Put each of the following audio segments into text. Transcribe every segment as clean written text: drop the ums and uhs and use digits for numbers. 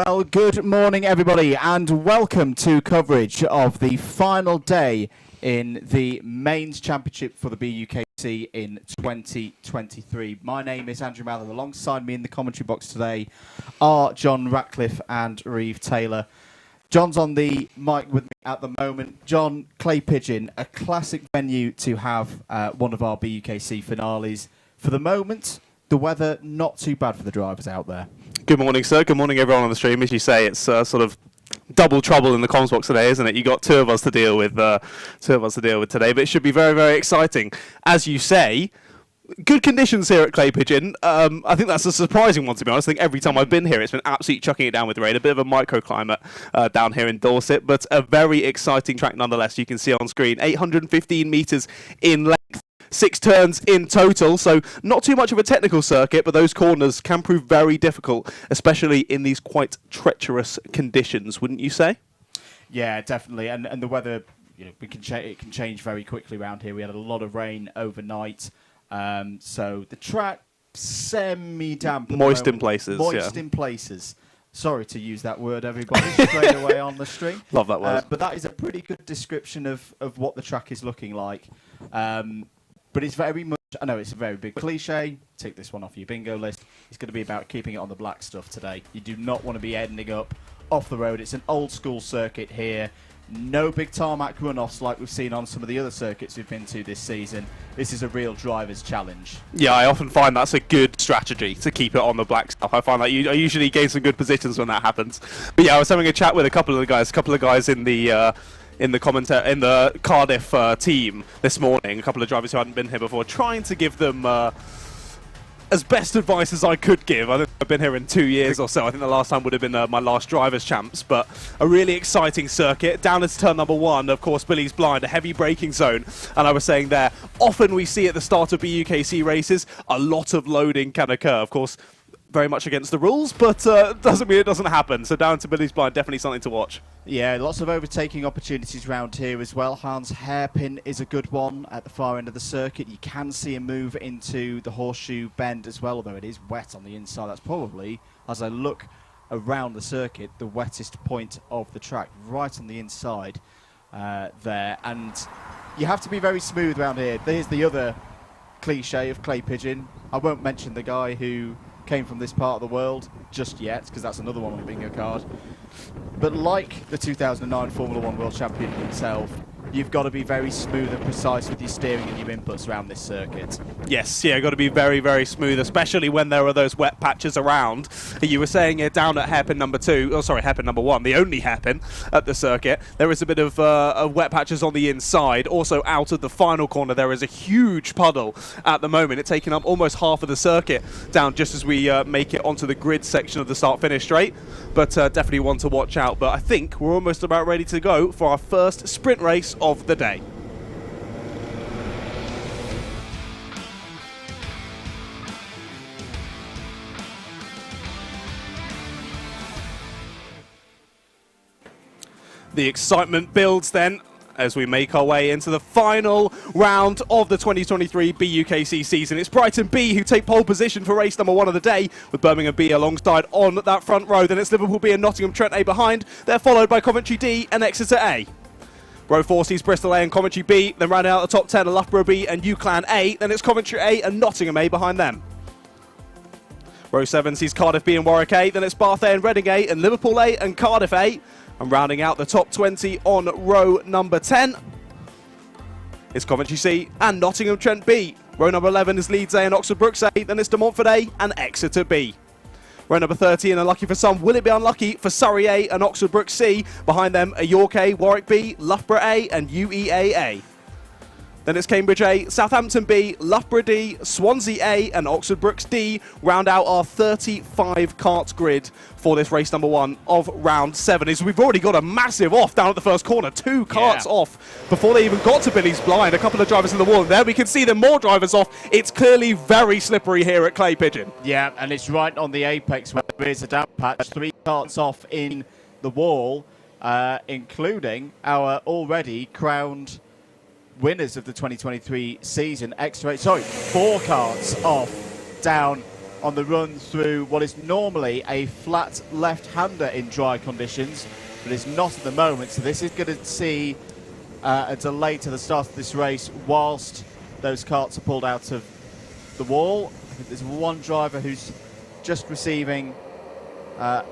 Well, good morning, everybody, and welcome to coverage of the final day in the Mains Championship for the BUKC in 2023. My name is Andrew Mather. Alongside me in the commentary box today are John Ratcliffe and Reeve Taylor. John's on the mic with me at the moment. John, Clay Pigeon, a classic venue to have one of our BUKC finales. For the moment, the weather not too bad for the drivers out there. Good morning, sir. Good morning, everyone on the stream. As you say, it's sort of double trouble in the comms box today, isn't it? You got two of us to deal with today, but it should be very, very exciting. As you say, good conditions here at Clay Pigeon. I think that's a surprising one, to be honest. I think every time I've been here, it's been absolutely chucking it down with rain. A bit of a microclimate down here in Dorset, but a very exciting track nonetheless. You can see on screen, 815 metres in length. 6 turns in total, so not too much of a technical circuit, but those corners can prove very difficult, especially in these quite treacherous conditions, wouldn't you say? Yeah, definitely. And the weather, it can change very quickly around here. We had a lot of rain overnight, so the track semi-damp. Moist in places. Moist in places. Sorry to use that word, everybody, straight away on the stream. Love that word. But that is a pretty good description of what the track is looking like. But it's very much, I know it's a very big cliche, take this one off your bingo list, it's going to be about keeping it on the black stuff today. You do not want to be ending up off the road. It's an old school circuit here, no big tarmac runoffs like we've seen on some of the other circuits we've been to this season. This is a real driver's challenge. Yeah, I often find that's a good strategy to keep it on the black stuff. I find that I usually gain some good positions when that happens. But yeah, I was having a chat with a couple of guys in the Cardiff team this morning, a couple of drivers who hadn't been here before, trying to give them as best advice as I could give. I think I've been here in 2 years or so. I think the last time would have been my last Drivers' Champs, but a really exciting circuit. Down into turn number 1, of course, Billy's Blind, a heavy braking zone. And I was saying there, often we see at the start of BUKC races, a lot of loading can occur. Of course, very much against the rules, but doesn't mean it doesn't happen. So down to Billy's Blind, definitely something to watch. Yeah, lots of overtaking opportunities around here as well. Hans Hairpin is a good one at the far end of the circuit. You can see a move into the Horseshoe Bend as well, although it is wet on the inside. That's probably, as I look around the circuit, the wettest point of the track, right on the inside there. And you have to be very smooth around here. There's the other cliche of Clay Pigeon. I won't mention the guy who came from this part of the world just yet, because that's another one on the bingo card. But like the 2009 Formula 1 World Champion himself, you've got to be very smooth and precise with your steering and your inputs around this circuit. Yes, yeah, got to be very, very smooth, especially when there are those wet patches around. You were saying it down at hairpin number 1, the only hairpin at the circuit. There is a bit of wet patches on the inside. Also, out of the final corner, there is a huge puddle at the moment. It's taking up almost half of the circuit down just as we make it onto the grid section of the start-finish straight. But definitely one to watch out. But I think we're almost about ready to go for our first sprint race of the day. The excitement builds then as we make our way into the final round of the 2023 BUKC season. It's Brighton B who take pole position for race number 1 of the day, with Birmingham B alongside on that front row. Then it's Liverpool B and Nottingham Trent A behind. They're followed by Coventry D and Exeter A. Row 4 sees Bristol A and Coventry B, then rounding out the top 10 are Loughborough B and UClan A, then it's Coventry A and Nottingham A behind them. Row 7 sees Cardiff B and Warwick A, then it's Bath A and Reading A, and Liverpool A and Cardiff A. And rounding out the top 20 on row number 10 is Coventry C and Nottingham Trent B. Row number 11 is Leeds A and Oxford Brookes A, then it's De Montfort A and Exeter B. Row number 13, unlucky for some, will it be unlucky for Surrey A and Oxford Brookes C? Behind them are York A, Warwick B, Loughborough A and UEA A. Then it's Cambridge A, Southampton B, Loughborough D, Swansea A and Oxford Brookes D. Round out our 35 kart grid for this race number 1 of round 7. Is we've already got a massive off down at the first corner. 2 karts off before they even got to Billy's Blind. A couple of drivers in the wall. There we can see them more drivers off. It's clearly very slippery here at Clay Pigeon. Yeah, and it's right on the apex where there is a damp patch. 3 karts off in the wall, including our already crowned winners of the 2023 season. 4 karts off down on the run through what is normally a flat left-hander in dry conditions, but is not at the moment. So this is going to see a delay to the start of this race whilst those carts are pulled out of the wall. I think there's one driver who's just receiving a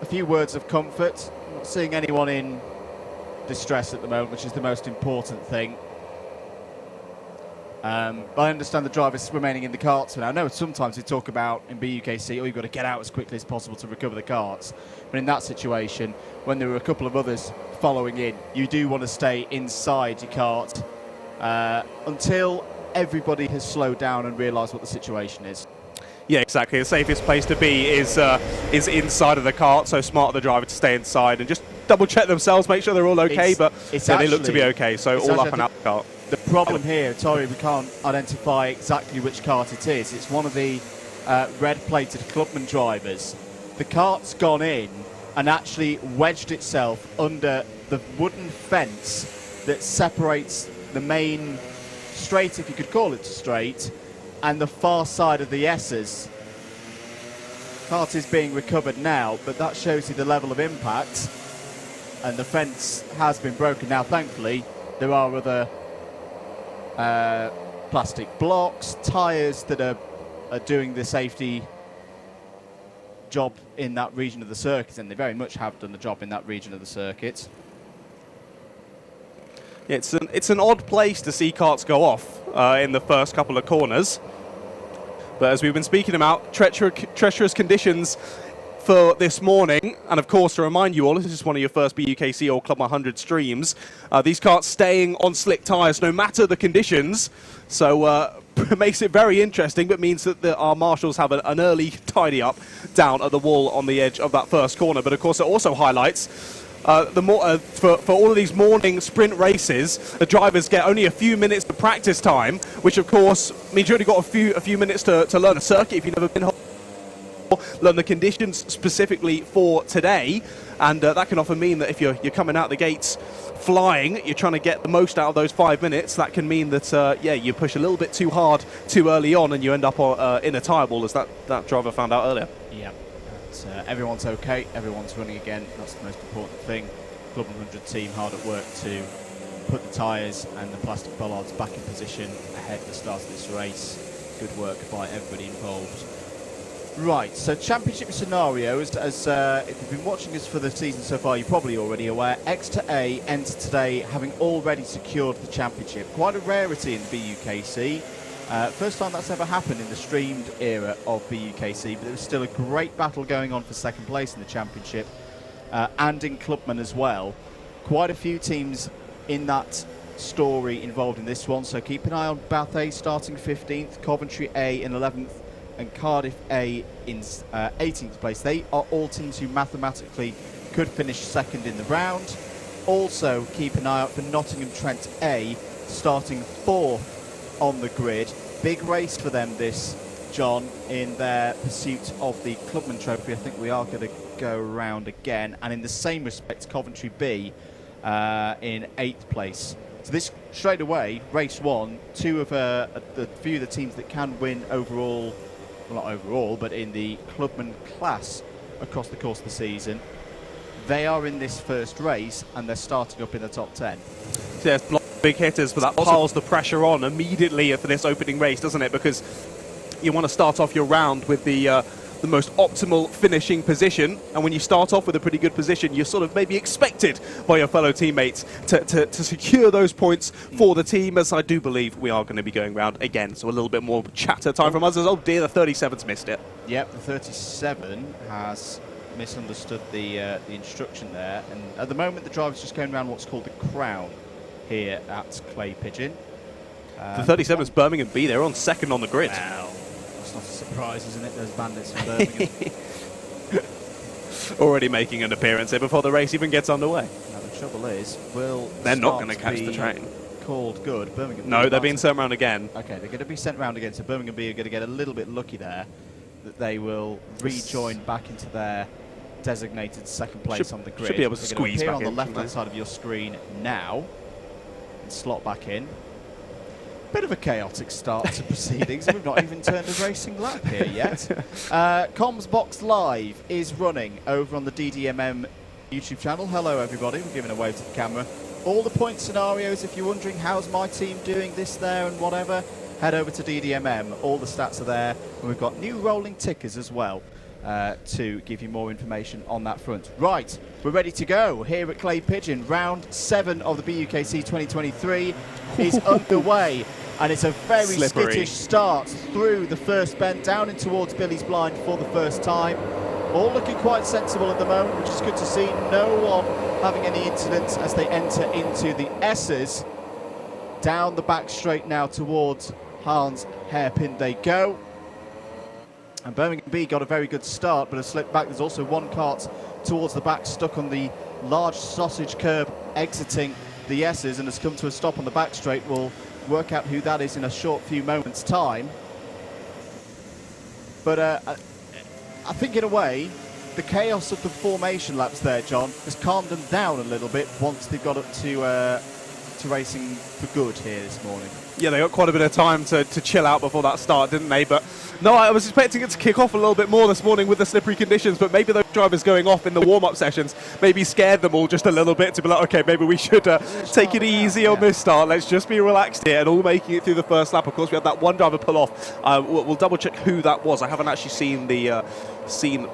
few words of comfort. I'm not seeing anyone in distress at the moment, which is the most important thing. But I understand the drivers remaining in the carts for now. I know sometimes they talk about in BUKC, oh, you've got to get out as quickly as possible to recover the carts. But in that situation, when there were a couple of others following in, you do want to stay inside your cart until everybody has slowed down and realised what the situation is. Yeah, exactly. The safest place to be is inside of the cart, so smart of the driver to stay inside and just double check themselves, make sure they're all okay, but they look to be okay, so all up and out the cart. The problem here, sorry, we can't identify exactly which cart it is. It's one of the red-plated Clubman drivers. The cart's gone in and actually wedged itself under the wooden fence that separates the main straight, if you could call it a straight, and the far side of the S's. Cart is being recovered now, but that shows you the level of impact, and the fence has been broken. Now, thankfully, there are other plastic blocks, tyres that are doing the safety job in that region of the circuit, and they very much have done the job in that region of the circuit. It's an odd place to see carts go off in the first couple of corners. But as we've been speaking about, treacherous conditions for this morning. And of course, to remind you all, this is one of your first BUKC or Club 100 streams. These carts staying on slick tyres no matter the conditions. So it makes it very interesting, but means that our marshals have an early tidy up down at the wall on the edge of that first corner. But of course, it also highlights for all of these morning sprint races, the drivers get only a few minutes of practice time, which of course means you only got a few minutes to learn a circuit if you've never been, learn the conditions specifically for today, and that can often mean that if you're coming out the gates flying, you're trying to get the most out of those 5 minutes. That can mean that you push a little bit too hard too early on, and you end up in a tyre ball, as that driver found out earlier. Yeah. Everyone's okay, everyone's running again, that's the most important thing. Club 100 team hard at work to put the tyres and the plastic bollards back in position ahead of the start of this race. Good work by everybody involved. Right, so championship scenarios, as if you've been watching us for the season so far, you're probably already aware, X to A entered today having already secured the championship. Quite a rarity in BUKC. First time that's ever happened in the streamed era of BUKC, but there was still a great battle going on for second place in the championship and in Clubman as well. Quite a few teams in that story involved in this one, so keep an eye on Bath A starting 15th, Coventry A in 11th, and Cardiff A in 18th place. They are all teams who mathematically could finish second in the round. Also keep an eye out for Nottingham Trent A starting 4th on the grid. Big race for them this, John, in their pursuit of the Clubman Trophy. I think we are going to go around again, and in the same respect, Coventry B in 8th place. So this straight away, race one, two of the few of the teams that can win overall, well, not overall, but in the Clubman class across the course of the season. They are in this first race, and they're starting up in the top 10. Yes, big hitters, but that piles the pressure on immediately for this opening race, doesn't it? Because you want to start off your round with the most optimal finishing position, and when you start off with a pretty good position, you're sort of maybe expected by your fellow teammates to secure those points for the team, as I do believe we are going to be going round again. So a little bit more chatter time from us. Oh dear, the 37's missed it. Yep, the 37 has misunderstood the instruction there, and at the moment the driver's just going around what's called the crown here at Clay Pigeon. The 37's Birmingham B, they're on second on the grid. Well, that's not a surprise, isn't it, those bandits from Birmingham. Already making an appearance here before the race even gets underway. Now the trouble is, they're not going to catch the train. Called good. Birmingham B. No, they're being sent round again. Okay, they're going to be sent round again, so Birmingham B are going to get a little bit lucky there, that they will rejoin back into their designated second place on the grid. Should be able to squeeze back in. On the left-hand side of your screen now, and slot back in. Bit of a chaotic start to proceedings. We've not even turned a racing lap here yet. Comms Box Live is running over on the DDMM YouTube channel. Hello everybody, we're giving a wave to the camera. All the point scenarios, if you're wondering how's my team doing this, there and whatever, head over to DDMM. All the stats are there, and we've got new rolling tickers as well to give you more information on that front. Right, we're ready to go here at Clay Pigeon. Round 7 of the BUKC 2023 is underway, and it's a very Slippery. skittish start through the first bend, down in towards Billy's Blind for the first time. All looking quite sensible at the moment, which is good to see. No one having any incidents as they enter into the S's. Down the back straight now towards Hans Hairpin they go. And Birmingham B got a very good start, but has slipped back. There's also one kart towards the back, stuck on the large sausage curb, exiting the S's, and has come to a stop on the back straight. We'll work out who that is in a short few moments' time. But I think in a way, the chaos of the formation laps there, John, has calmed them down a little bit once they've got up to racing for good here this morning. Yeah, they got quite a bit of time to chill out before that start, didn't they? But no, I was expecting it to kick off a little bit more this morning with the slippery conditions, but maybe those drivers going off in the warm-up sessions maybe scared them all just a little bit to be like, okay, maybe we should take it easy on this start. Let's just be relaxed here, and all making it through the first lap. Of course, we had that one driver pull off. We'll double-check who that was. I haven't actually seen the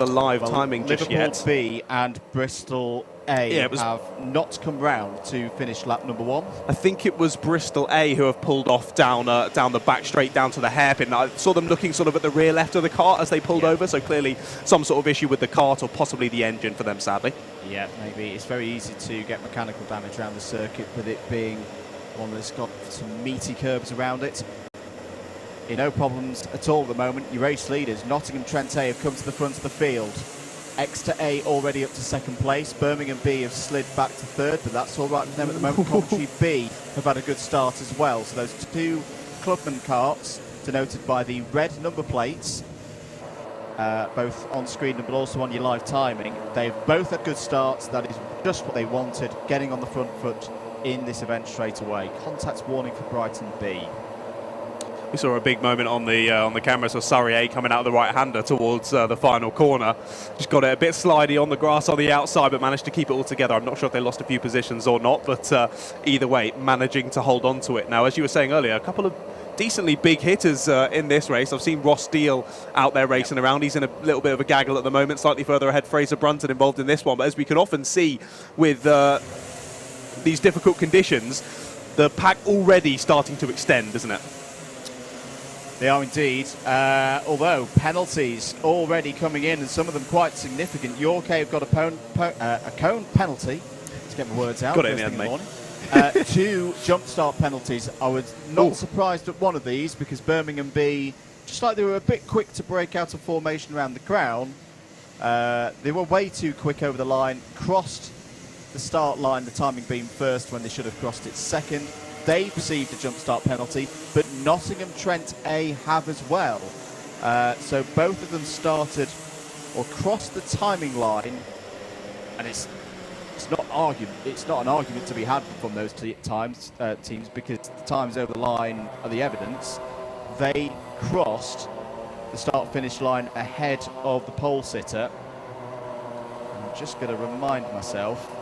live timing just yet. Liverpool B and Bristol A have not come round to finish lap number 1. I think it was Bristol A who have pulled off down the back straight down to the hairpin. I saw them looking sort of at the rear left of the kart as they pulled over, so clearly some sort of issue with the kart or possibly the engine for them, sadly. Yeah, maybe. It's very easy to get mechanical damage around the circuit with it being one that's got some meaty curbs around it. No problems at all at the moment. Your race leaders, Nottingham Trent A, have come to the front of the field. Exeter A already up to second place. Birmingham B have slid back to third, but that's all right with them at the moment. Coventry B have had a good start as well. So those two Clubman karts, denoted by the red number plates, both on screen but also on your live timing, they've both had good starts. That is just what they wanted, getting on the front foot in this event straight away. Contact warning for Brighton B. We saw a big moment on the camera, so Surrey A coming out of the right-hander towards the final corner. Just got it a bit slidey on the grass on the outside, but managed to keep it all together. I'm not sure if they lost a few positions or not, but either way, managing to hold on to it. Now, as you were saying earlier, a couple of decently big hitters in this race. I've seen Ross Steele out there racing around. He's in a little bit of a gaggle at the moment, slightly further ahead. Fraser Brunton involved in this one, but as we can often see with these difficult conditions, the pack already starting to extend, isn't it? They are indeed, although penalties already coming in, and some of them quite significant. York have got a cone penalty. Let's get my words out. Got it in the end, mate. 2 jump start penalties. I was not surprised at one of these because Birmingham B, just like they were a bit quick to break out of formation around the crown, they were way too quick over the line, crossed the start line, the timing being first when they should have crossed it second. They received a jump start penalty, but Nottingham Trent A have as well. So both of them started or crossed the timing line, and it's not an argument to be had from those teams because the times over the line are the evidence. They crossed the start-finish line ahead of the pole sitter. I'm just going to remind myself.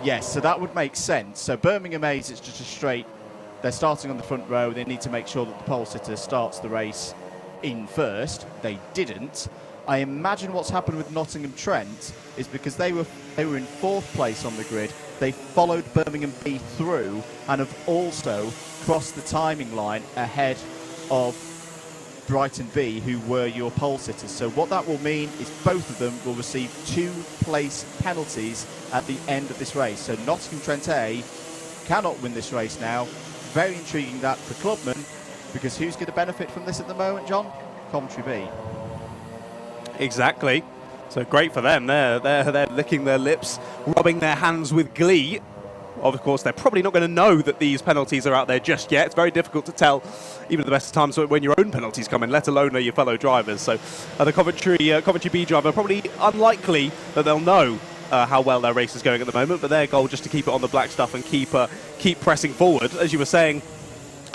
Yes, so that would make sense. So Birmingham A's, it's just a straight. They're starting on the front row. They need to make sure that the pole sitter starts the race in first. They didn't. I imagine what's happened with Nottingham Trent is because they were in 4th place on the grid. They followed Birmingham B through and have also crossed the timing line ahead of Brighton B, who were your pole sitters. So what that will mean is both of them will receive 2 place penalties at the end of this race. So Nottingham Trent A cannot win this race now. Very intriguing that for Clubman, because who's going to benefit from this at the moment, John? Coventry B. Exactly. So great for them. They're licking their lips, rubbing their hands with glee. Of course, they're probably not going to know that these penalties are out there just yet. It's very difficult to tell, even at the best of times, when your own penalties come in, let alone your fellow drivers. So the Coventry B driver, probably unlikely that they'll know how well their race is going at the moment, but their goal just to keep it on the black stuff and keep pressing forward. As you were saying,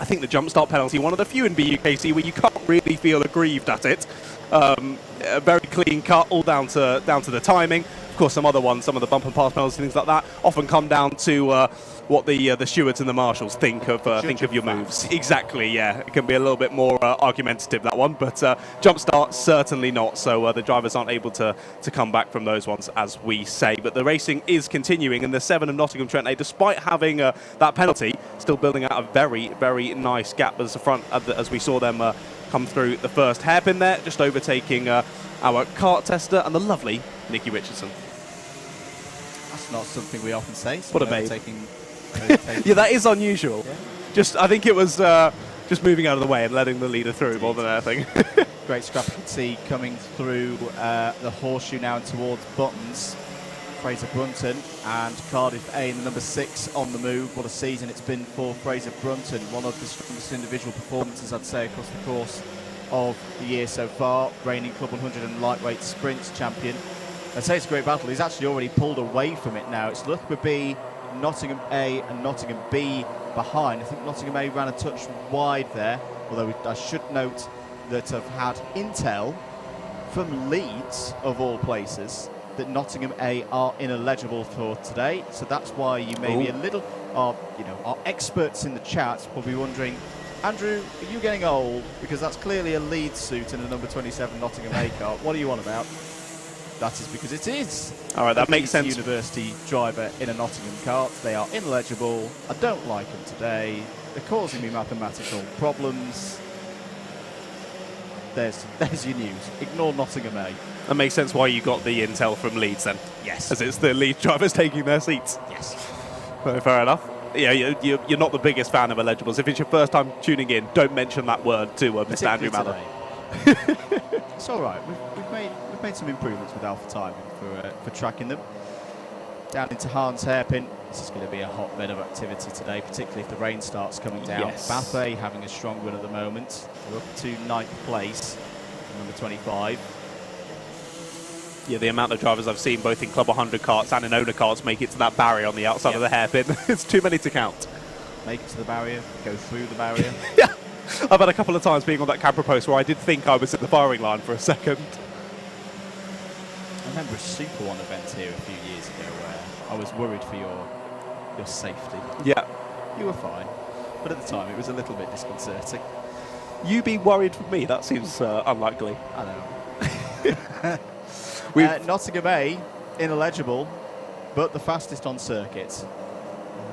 I think the jump start penalty, one of the few in BUKC where you can't really feel aggrieved at it. A very clean cut, all down to the timing. Of course, some other ones, some of the bump and pass penalties, things like that, often come down to what the stewards and the marshals think of your moves. Exactly, yeah. It can be a little bit more argumentative, that one, but jump start certainly not. So the drivers aren't able to come back from those ones, as we say. But the racing is continuing, and the 7 of Nottingham Trent A, despite having that penalty, still building out a very, very nice gap as the front as we saw them come through the first hairpin there, just overtaking our kart tester and the lovely Nikki Richardson. That's not something we often say. What a babe. Overtaking. Yeah, that is unusual. Yeah. I think it was just moving out of the way and letting the leader through more than anything. Great scrap. You can see coming through the horseshoe now and towards Buttons. Fraser Brunton and Cardiff A in the number 6 on the move. What a season it's been for Fraser Brunton. One of the strongest individual performances, I'd say, across the course of the year so far. Reigning Club 100 and lightweight sprints champion. I'd say it's a great battle. He's actually already pulled away from it now. It's Loughborough B, Nottingham A and Nottingham B behind. I think Nottingham A ran a touch wide there, although I should note that I've had intel from Leeds, of all places, that Nottingham A are ineligible for today. So that's why you may be a little, our experts in the chat will be wondering, Andrew, are you getting old? Because that's clearly a Leeds suit in a number 27 Nottingham A car. What are you on about? That is because it is. All right, that makes sense. University driver in a Nottingham kart. They are ineligible. I don't like them today. They're causing me mathematical problems. There's your news. Ignore Nottingham A. That makes sense why you got the intel from Leeds then. Yes. As it's the Leeds drivers taking their seats. Yes. Fair enough. Yeah, you're not the biggest fan of eligibles. If it's your first time tuning in, don't mention that word to Mr. Andrew Mather. It's all right. We've made some improvements with alpha timing for tracking them. Down into Hans Hairpin. This is going to be a hotbed of activity today, particularly if the rain starts coming down. Yes. Bathe having a strong run at the moment. We're up to 9th place, number 25. Yeah, the amount of drivers I've seen both in Club 100 karts and in owner karts make it to that barrier on the outside of the hairpin. It's too many to count. Make it to the barrier, go through the barrier. Yeah, I've had a couple of times being on that camera post where I did think I was at the firing line for a second. I remember a Super One event here a few years ago where I was worried for your safety. Yeah. You were fine, but at the time it was a little bit disconcerting. You be worried for me? That seems unlikely. I know. Nottingham A, ineligible, but the fastest on circuit.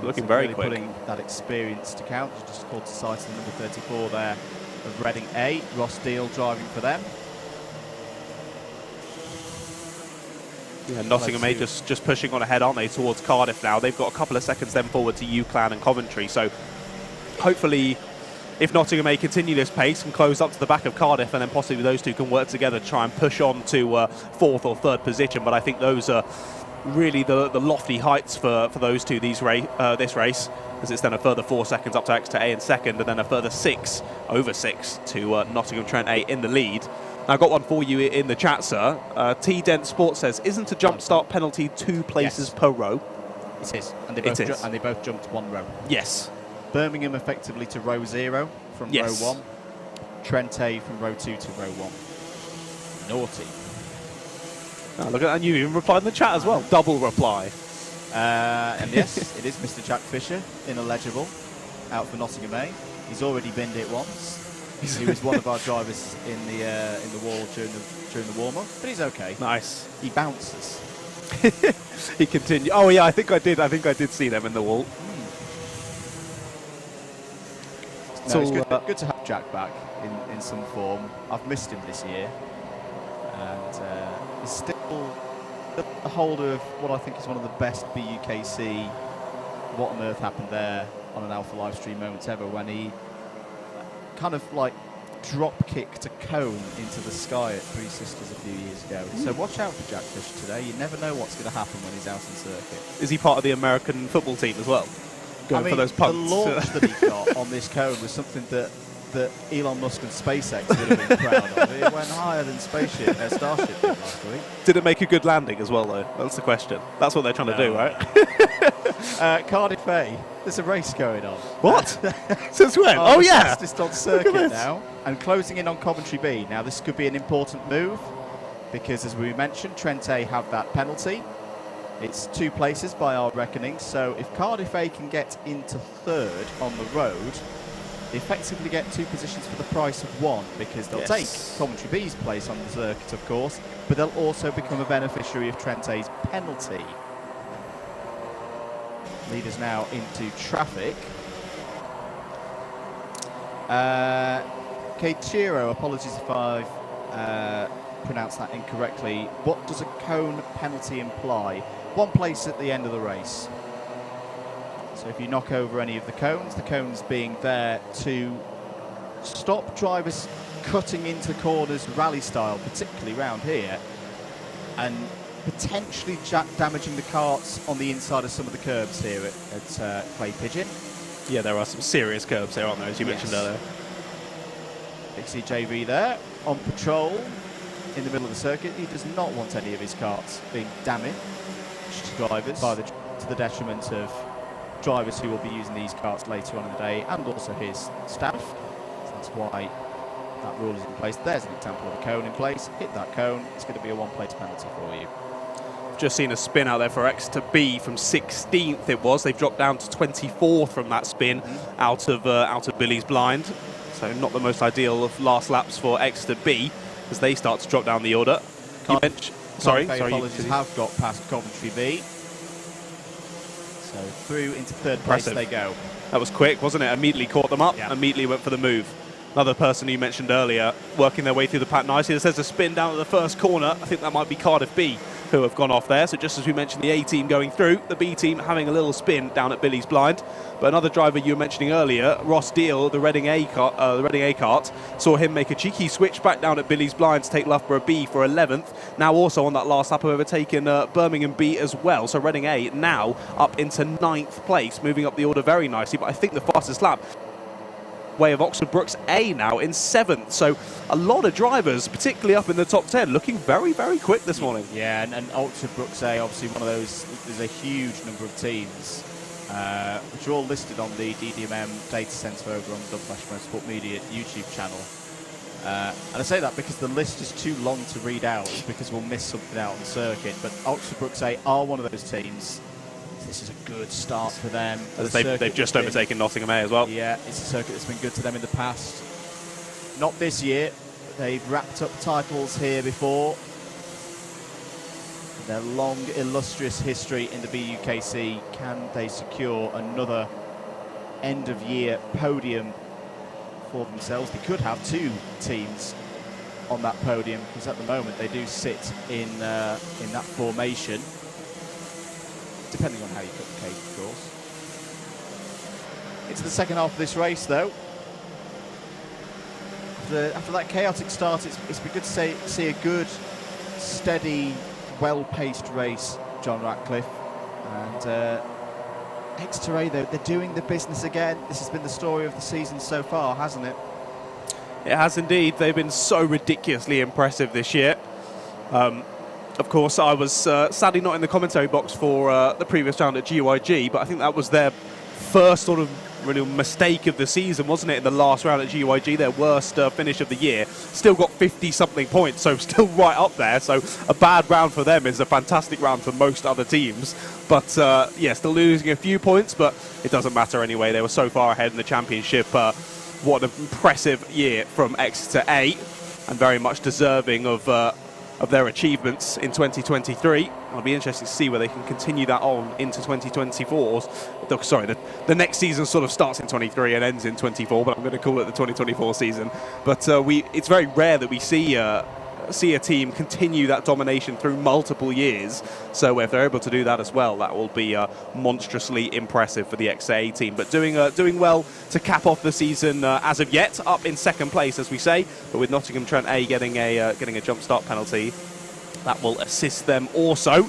Looking very really quick. Putting that experience to count. Just called to sight the number 34 there of Reading A. Ross Deal driving for them. Yeah, Nottingham A just pushing on ahead, aren't they, towards Cardiff now. They've got a couple of seconds then forward to UClan and Coventry. So hopefully, if Nottingham A continue this pace and close up to the back of Cardiff, and then possibly those two can work together to try and push on to 4th or 3rd position. But I think those are really the lofty heights for those two this race, as it's then a further 4 seconds up to Exeter A in second, and then a further 6 over 6 to Nottingham Trent A in the lead. Now, I've got one for you in the chat, sir. T Dent Sports says, isn't a jump start penalty 2 places per row? It is. And they both jumped 1 row. Yes. Birmingham effectively to row 0 from row 1. Trent A from row 2 to row 1. Naughty. Oh, look at that. And you even replied in the chat as well. Double reply. And yes, it is Mr. Jack Fisher, ineligible, out for Nottingham A. He's already binned it once. He was one of our drivers in the wall during the warm-up, but he's okay. Nice. He bounces. He continued. Oh yeah, I think I did see them in the wall. No, it's good to have Jack back in some form. I've missed him this year, and he's still the holder of what I think is one of the best BUKC what on earth happened there on an Alpha Livestream moments ever, when he kind of like drop kicked a cone into the sky at Three Sisters a few years ago. So watch out for Jack Fisher today. You never know what's going to happen when he's out on circuit. Is he part of the American football team as well? Going for those punts. The launch that he got on this cone was something that that Elon Musk and SpaceX would have been proud of. It went higher than Starship did last week. Did it make a good landing as well, though? That's the question. That's what they're trying to do, right? Cardiff A, there's a race going on. What? Since when? Oh, yeah. Fastest on circuit now, and closing in on Coventry B. Now, this could be an important move because, as we mentioned, Trent A have that penalty. It's 2 places by our reckoning, so if Cardiff A can get into 3rd on the road, they effectively get 2 positions for the price of 1 because they'll take Coventry B's place on the circuit, of course, but they'll also become a beneficiary of Trent A's penalty. Leaders now into traffic. Keiichiro, apologies if I've pronounced that incorrectly. What does a cone penalty imply? 1 place at the end of the race. So if you knock over any of the cones being there to stop drivers cutting into corners rally style, particularly round here, and potentially damaging the karts on the inside of some of the curbs here at Clay Pigeon. Yeah, there are some serious curbs here, aren't there, as you mentioned earlier. BUKC JV there, on patrol in the middle of the circuit. He does not want any of his karts being damaged to drivers to the detriment of drivers who will be using these karts later on in the day, and also his staff. So that's why that rule is in place. There's an example of a cone in place. Hit that cone, it's going to be a 1-place penalty for you. Just seen a spin out there for X to B from 16th it was. They've dropped down to 24th from that spin out of Billy's blind. So not the most ideal of last laps for X to B as they start to drop down the order. Sorry, apologies, have got past Coventry B. So through into 3rd place they go. That was quick, wasn't it? Immediately caught them up, immediately went for the move. Another person you mentioned earlier, working their way through the pack nicely. There's a spin down at the first corner. I think that might be Cardiff B who have gone off there. So just as we mentioned the A team going through, the B team having a little spin down at Billy's blind. But another driver you were mentioning earlier, Ross Deal, the Reading A kart, saw him make a cheeky switch back down at Billy's blind to take Loughborough B for 11th. Now also on that last lap, have overtaken Birmingham B as well. So Reading A now up into 9th place, moving up the order very nicely. But I think the fastest lap way of Oxford Brookes A now in 7th. So a lot of drivers, particularly up in the top 10, looking very, very quick this morning. Yeah, and Oxford Brookes A, obviously one of those, there's a huge number of teams which are all listed on the DDMM data centre over on the Motorsport Media YouTube channel. And I say that because the list is too long to read out, because we'll miss something out on the circuit. But Oxford Brookes A are one of those teams. This is a good start for them. They've just overtaken Nottingham A as well. Yeah, it's a circuit that's been good to them in the past. Not this year. They've wrapped up titles here before. Their long, illustrious history in the BUKC. Can they secure another end-of-year podium for themselves? They could have 2 teams on that podium, because at the moment they do sit in that formation. Depending on how you cut the cake, of course. Into the second half of this race, though. After that chaotic start, it's been good to see a good, steady, well-paced race, John Ratcliffe. And Exeter A, they're doing the business again. This has been the story of the season so far, hasn't it? It has indeed. They've been so ridiculously impressive this year. Of course, I was sadly not in the commentary box for the previous round at GYG, but I think that was their first sort of real mistake of the season, wasn't it, in the last round at GYG, their worst finish of the year. Still got 50-something points, so still right up there. So a bad round for them is a fantastic round for most other teams. But, yeah, still losing a few points, but it doesn't matter anyway. They were so far ahead in the championship. What an impressive year from Exeter A, and very much deserving of their achievements in 2023. It'll be interesting to see where they can continue that on into 2024. Sorry, the next season sort of starts in 23 and ends in 24, but I'm going to call it the 2024 season. But it's very rare that we see a team continue that domination through multiple years. So if they're able to do that as well, that will be monstrously impressive for the XA team. But doing well to cap off the season as of yet, up in 2nd place, as we say. But with Nottingham Trent A getting a jump start penalty, that will assist them also.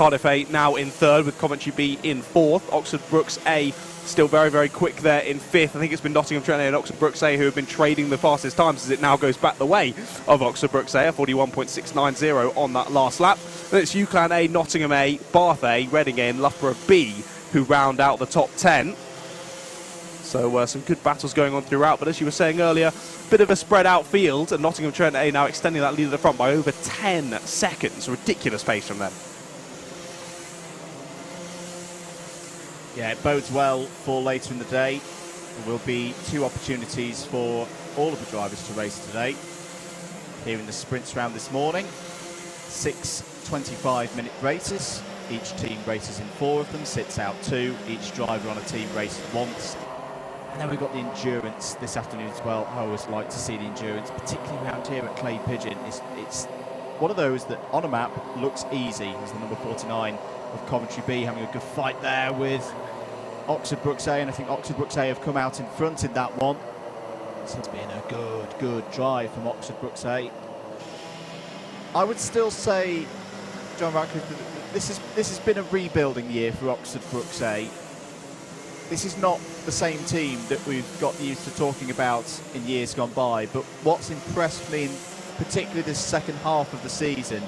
Cardiff A now in third, with Coventry B in fourth. Oxford Brookes A still very, very quick there in fifth. I think it's been Nottingham Trent A and Oxford Brookes A who have been trading the fastest times, as it now goes back the way of Oxford Brookes A, 41.690 on that last lap. Then it's UCLan A, Nottingham A, Bath A, Reading A and Loughborough B who round out the top 10. So some good battles going on throughout, but as you were saying earlier, bit of a spread out field, and Nottingham Trent A now extending that lead at the front by over 10 seconds. Ridiculous pace from them. Yeah, it bodes well for later in the day. There will be 2 opportunities for all of the drivers to race today. Here in the sprints round this morning, 6 25-minute races. Each team races in 4 of them, sits out 2. Each driver on a team races once. And then we've got the endurance this afternoon as well. I always like to see the endurance, particularly around here at Clay Pigeon. It's one of those that on a map looks easy. It's the number 49 of Coventry B having a good fight there with Oxford Brookes A, and I think Oxford Brookes A have come out in front in that one. It's been a good drive from Oxford Brookes A. I would still say, John Radcliffe, this has been a rebuilding year for Oxford Brookes A. This is not the same team that we've got used to talking about in years gone by, but what's impressed me, in particularly this second half of the season,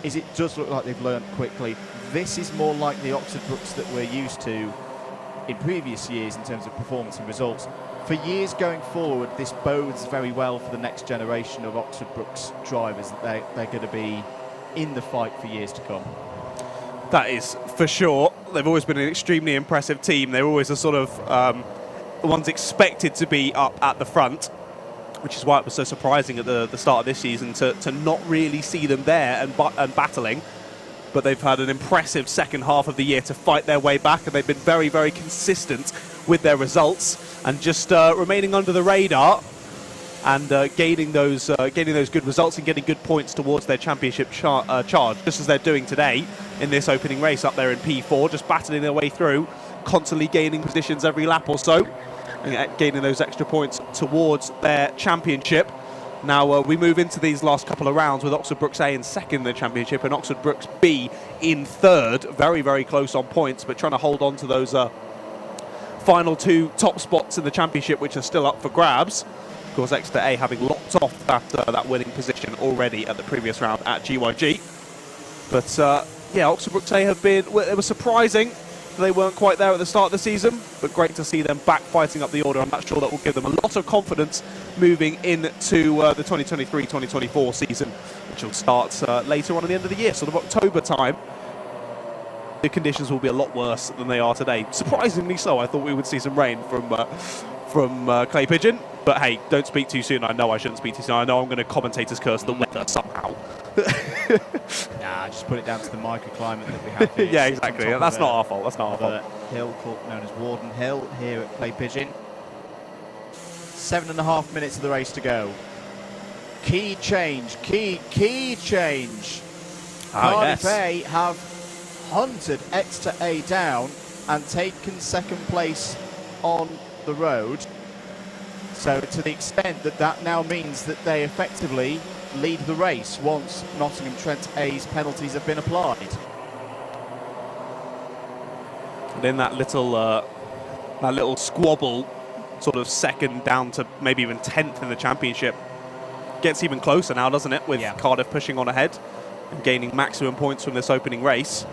is it does look like they've learned quickly. This is more like the Oxford Brookes that we're used to in previous years in terms of performance and results. For years going forward, this bodes very well for the next generation of Oxford Brookes drivers, that they're going to be in the fight for years to come. That is for sure. They've always been an extremely impressive team. They're always the sort of the ones expected to be up at the front, which is why it was so surprising at the start of this season to not really see them there and battling. But they've had an impressive second half of the year to fight their way back, and they've been very, very consistent with their results and just remaining under the radar and gaining those good results and getting good points towards their championship charge, just as they're doing today in this opening race up there in P4, just battling their way through, constantly gaining positions every lap or so, and gaining those extra points towards their championship. Now we move into these last couple of rounds with Oxford Brookes A in second in the championship and Oxford Brookes B in third. Very, very close on points, but trying to hold on to those final 2 top spots in the championship, which are still up for grabs. Of course, Exeter A having locked off that winning position already at the previous round at GYG. But yeah, Oxford Brookes A have been, well, it was surprising they weren't quite there at the start of the season, but great to see them back fighting up the order. I'm not sure that will give them a lot of confidence moving into the 2023-2024 season, which will start later on at the end of the year, sort of October time. The conditions will be a lot worse than they are today. Surprisingly so. I thought we would see some rain from Clay Pigeon, but hey, don't speak too soon. I know I shouldn't speak too soon. I know I'm going to commentators curse the weather somehow. Nah, just put it down to the microclimate that we have here. Yeah, exactly. That's not our fault. That's not our fault. Hill known as Warden Hill here at Clay Pigeon. 7.5 minutes of the race to go. Key change. Key change. Cardiff A have hunted Exeter A down and taken second place on the road. So to the extent that that now means that they effectively lead the race once Nottingham Trent A's penalties have been applied. And in that little squabble, sort of second down to maybe even 10th in the championship, gets even closer now, doesn't it? With Cardiff pushing on ahead and gaining maximum points from this opening race.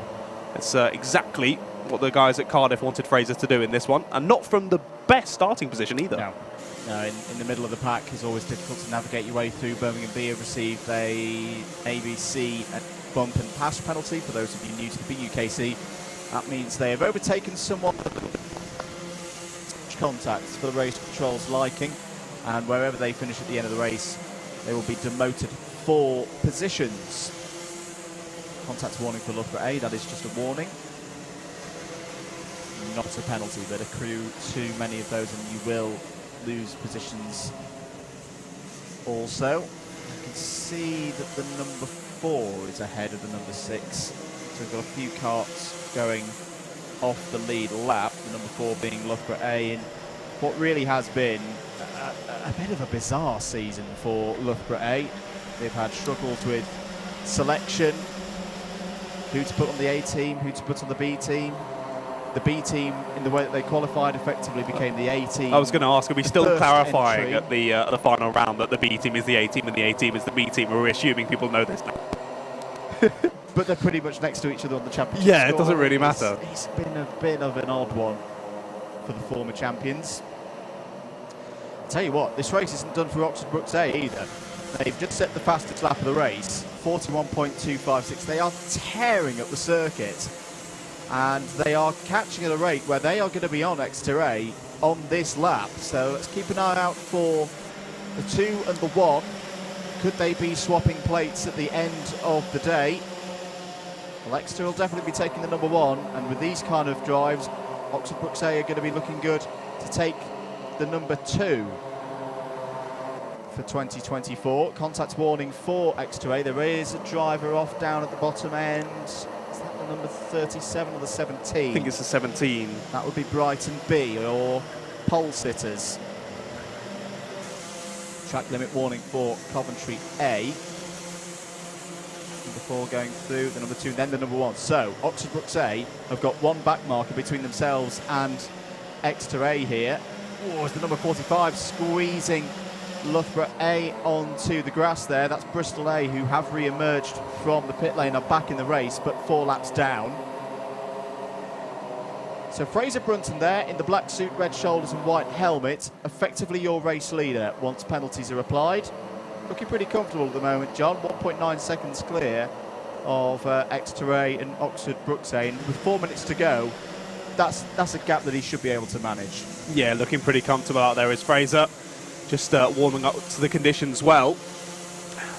It's exactly what the guys at Cardiff wanted Fraser to do in this one, and not from the best starting position either. No, in the middle of the pack is always difficult to navigate your way through. Birmingham B have received a ABC bump and pass penalty. For those of you new to the BUKC, that means they have overtaken someone contacts for the race control's liking, and wherever they finish at the end of the race, they will be demoted 4 positions. Contact warning for Loughborough A, that is just a warning. Not a penalty, but accrue too many of those and you will lose positions also. You can see that the number 4 is ahead of the number 6. So we've got a few karts going off the lead lap, the number 4 being Loughborough A, in what really has been a bit of a bizarre season for Loughborough A. They've had struggles with selection, who to put on the A team, who to put on the B team. The B team, in the way that they qualified, effectively became the A team. I was going to ask, are we still clarifying entry. at the final round that the B team is the A team and the A team is the B team? Or are we assuming people know this now? But they're pretty much next to each other on the championship. Yeah, it doesn't really matter. It's been a bit of an odd one for the former champions. I'll tell you what, this race isn't done for Oxford Brookes A either. They've just set the fastest lap of the race, 41.256. They are tearing up the circuit. And they are catching at a rate where they are going to be on Exeter A on this lap. So let's keep an eye out for the 2 and the 1. Could they be swapping plates at the end of the day? Well, Exeter will definitely be taking the number 1. And with these kind of drives, Oxford Brookes A are going to be looking good to take the number 2 for 2024. Contact warning for Exeter A. There is a driver off down at the bottom end. Number 37 or the 17? I think it's the 17. That would be Brighton B or pole sitters. Track limit warning for Coventry A. Before going through the number 2, then the number 1. So Oxford Brookes A have got one back marker between themselves and Exeter A here. Oh, it's the number 45 squeezing Loughborough A onto the grass there. That's Bristol A, who have re-emerged from the pit lane, are back in the race, but 4 laps down. So Fraser Brunton there in the black suit, red shoulders and white helmet, effectively your race leader once penalties are applied. Looking pretty comfortable at the moment, John. 1.9 seconds clear of Exeter A and Oxford Brookes A, and with 4 minutes to go, that's a gap that he should be able to manage. Yeah, looking pretty comfortable out there is Fraser. Just warming up to the conditions well.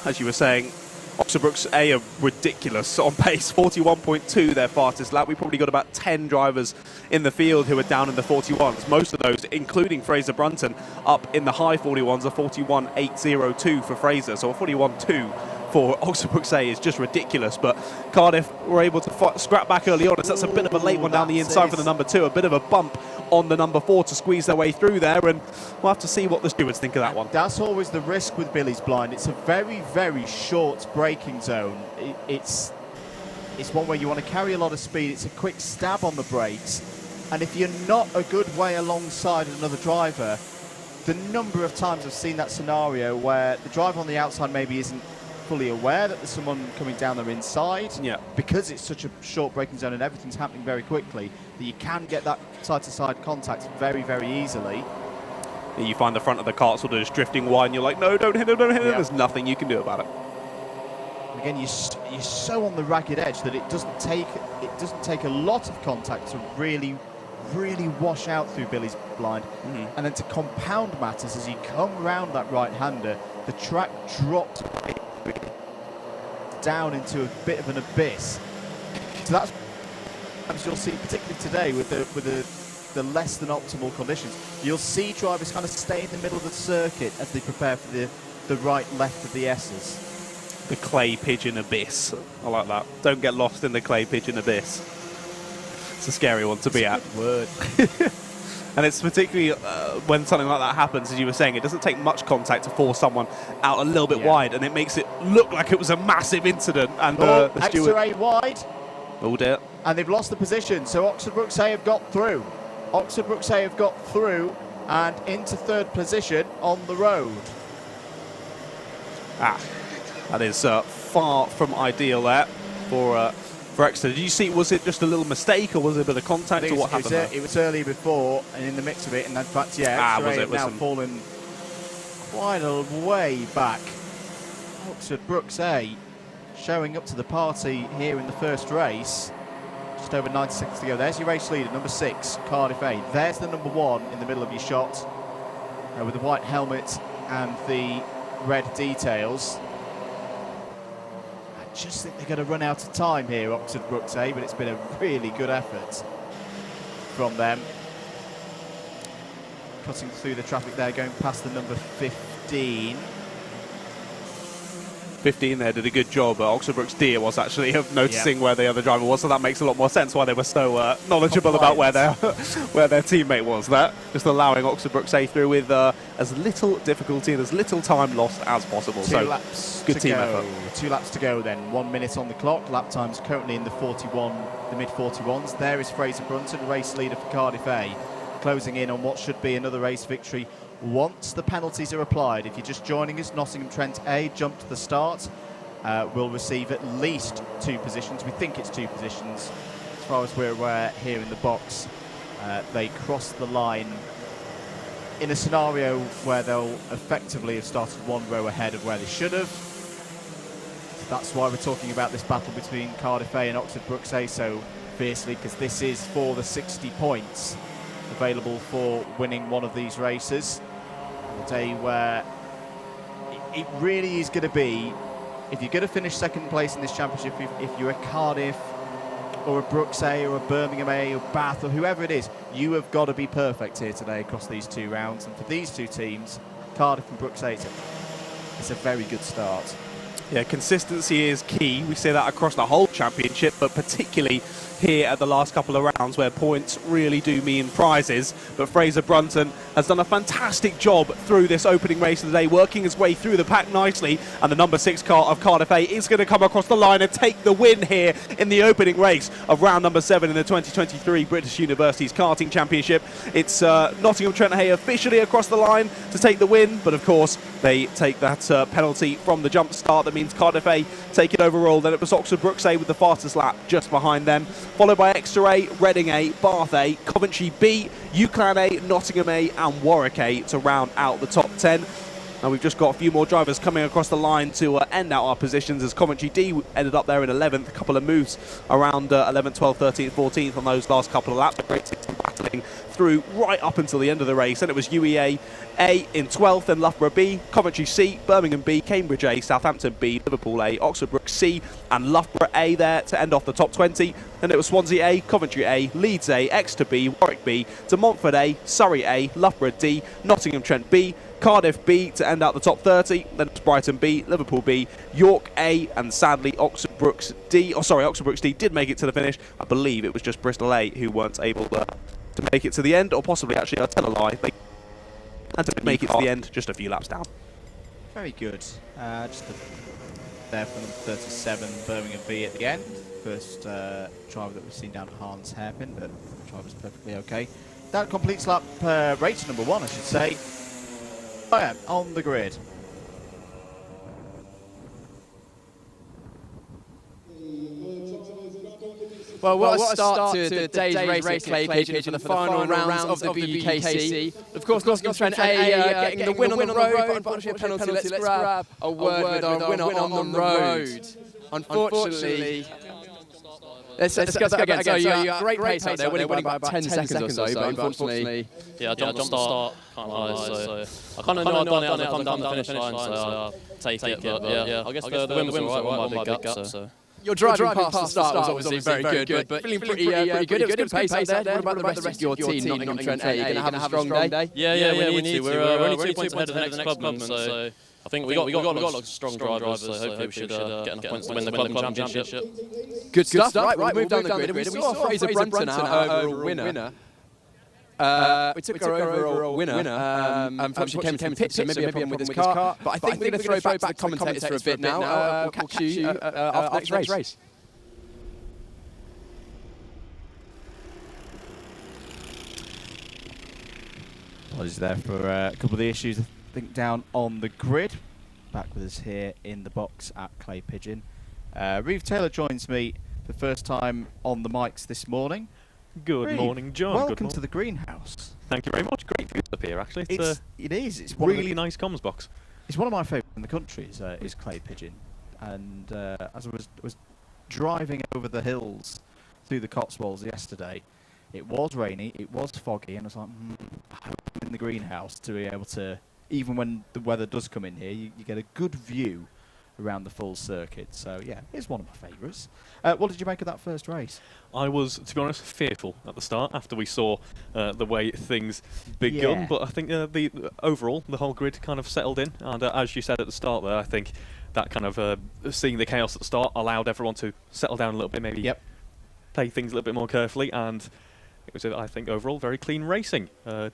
As you were saying, Oxford Brookes A are ridiculous on pace, 41.2 their fastest lap. We probably got about 10 drivers in the field who are down in the 41s. Most of those, including Fraser Brunton, up in the high 41s, a 41.802 for Fraser, so a 41.2 for Oxford Brookes A is just ridiculous. But Cardiff were able to scrap back early on, as that's a bit of a late one down the inside for the number 2, a bit of a bump on the number 4 to squeeze their way through there, and we'll have to see what the stewards think of that one. That's always the risk with Billy's Blind. It's a very, very short braking zone. It's one where you want to carry a lot of speed. It's a quick stab on the brakes, and if you're not a good way alongside another driver, the number of times I've seen that scenario where the driver on the outside maybe isn't fully aware that there's someone coming down their inside, because it's such a short braking zone and everything's happening very quickly, that you can get that side-to-side contact very, very easily. You find the front of the cart sort of just drifting wide, and you're like, no, don't hit him, don't hit him. There's nothing you can do about it. Again, you're so on the ragged edge that it doesn't take a lot of contact to really wash out through Billy's Blind. And then to compound matters, as you come round that right-hander, the track drops down into a bit of an abyss. So that's, as you'll see, particularly today with the less than optimal conditions, you'll see drivers kind of stay in the middle of the circuit as they prepare for the right left of the S's. The clay pigeon abyss. I like that. Don't get lost in the clay pigeon abyss. It's a scary one to be at. Good word. And it's particularly when something like that happens, as you were saying, it doesn't take much contact to force someone out a little bit wide, and it makes it look like it was a massive incident. And the steward... Exeter A wide. Oh dear. And they've lost the position, so Oxford Brookes A have got through. Oxford Brookes A have got through and into 3rd position on the road. That is far from ideal there for Exeter. Did you see, was it just a little mistake, or was it a bit of contact, or what happened there? It was early before and in the mix of it, and in fact, Exeter A have now fallen quite a way back. Oxford Brookes A showing up to the party here in the first race. Just over 90 seconds to go. There's your race leader, number 6, Cardiff A. There's the number 1 in the middle of your shot with the white helmet and the red details. I just think they're going to run out of time here, Oxford Brookes A, but it's been a really good effort from them. Cutting through the traffic there, going past the number 15. 15 there did a good job. Oxford Brook's D was actually of noticing where the other driver was, so that makes a lot more sense why they were so knowledgeable about where their teammate was there. Just allowing Oxford Brook's A through with as little difficulty and as little time lost as possible. Two laps good to team go. effort. 2 laps to go then. 1 minute on the clock. Lap time's currently in the mid 41s. There is Fraser Brunton, race leader for Cardiff A, closing in on what should be another race victory once the penalties are applied. If you're just joining us, Nottingham Trent A jump to the start will receive at least 2 positions. We think it's 2 positions. As far as we're aware here in the box, they cross the line in a scenario where they'll effectively have started 1 row ahead of where they should have. So that's why we're talking about this battle between Cardiff A and Oxford Brookes A so fiercely, because this is for the 60 points available for winning one of these races. A day where it really is going to be, if you're going to finish second place in this championship, if you're a Cardiff or a Brookes A or a Birmingham A or Bath or whoever it is, you have got to be perfect here today across these 2 rounds. And for these 2 teams, Cardiff and Brookes A, it's a very good start. Yeah, consistency is key. We see that across the whole championship, but particularly here at the last couple of rounds where points really do mean prizes. But Fraser Brunton has done a fantastic job through this opening race of the day, working his way through the pack nicely. And the number 6 car of Cardiff A is going to come across the line and take the win here in the opening race of round number 7 in the 2023 British Universities Karting Championship. It's Nottingham Trent A officially across the line to take the win, but of course they take that penalty from the jump start. That means Cardiff A take it overall. Then it was Oxford Brookes A with the fastest lap just behind them, followed by Exeter A, Reading A, Bath A, Coventry B, UCLan A, Nottingham A and Warwick A to round out the top 10. Now we've just got a few more drivers coming across the line to end out our positions, as Coventry D ended up there in 11th. A couple of moves around 11th, 12th, 13th, 14th on those last couple of laps. Great battling through right up until the end of the race. Then it was UEA A in 12th, then Loughborough B, Coventry C, Birmingham B, Cambridge A, Southampton B, Liverpool A, Oxford Brookes C and Loughborough A there to end off the top 20. Then it was Swansea A, Coventry A, Leeds A, Exeter B, Warwick B, De Montfort A, Surrey A, Loughborough D, Nottingham Trent B, Cardiff B to end out the top 30. Then it's Brighton B, Liverpool B, York A, and sadly Oxford Brookes D. Oxford Brookes D did make it to the finish. I believe it was just Bristol A who weren't able to make it to the end, or possibly actually, I'll tell a lie, and to make it to the end just a few laps down. Very good. Just there from 37, Birmingham B at the end. First driver that we've seen down Hans hairpin, but the driver's perfectly okay. That completes lap race number 1, I should say. On the grid. Well, what a start to the day's race at Clay Pigeon for the final rounds of the BUKC. Of course, Nottingham Trent A getting the win on the road, but unfortunately a penalty. Let's grab a word with our winner on the road. Unfortunately, let's go again. So you got great pace out there, winning by about 10 seconds or so, but unfortunately... Yeah, I jumped the start, can't lie, so I kind of knew I'd done it as I come down the finish line, so I'll take it, but yeah, I guess the win was alright with my big gut, so... Your driving past the start was obviously very good, but feeling pretty good. It was good pace out there. What about the rest of your team, Nottingham Trent A? Are you going to have a strong day? Yeah, we need to. We're only 2 points ahead of the next clubman, so I think we got a lot of strong drivers, so hopefully we should get enough points to win the club championship. Good stuff. Right, we'll move down the grid. We saw Fraser Brunton, our overall winner. We took our overall winner. Unfortunately, came to pit, so maybe a problem with his car. But I think we're going to throw back to the commentators for a bit now. We'll catch you after next race. Apologies there for a couple of the issues, I think, down on the grid. Back with us here in the box at Clay Pigeon. Reeve Taylor joins me for the first time on the mics this morning. Good morning, John. Welcome to the greenhouse. Thank you very much. Great views up here, actually. It is. It's really nice comms box. It's one of my favourites in the country. Is Clay Pigeon, and as I was driving over the hills through the Cotswolds yesterday, it was rainy, it was foggy, and I was like, I hope I'm in the greenhouse to be able to, even when the weather does come in here, you get a good view around the full circuit. So yeah, it's one of my favourites. What did you make of that first race? I was, to be honest, fearful at the start after we saw the way things begun. Yeah. But I think overall, the whole grid kind of settled in. And as you said at the start there, I think that kind of seeing the chaos at the start allowed everyone to settle down a little bit, maybe play things a little bit more carefully. And it was, I think, overall very clean racing.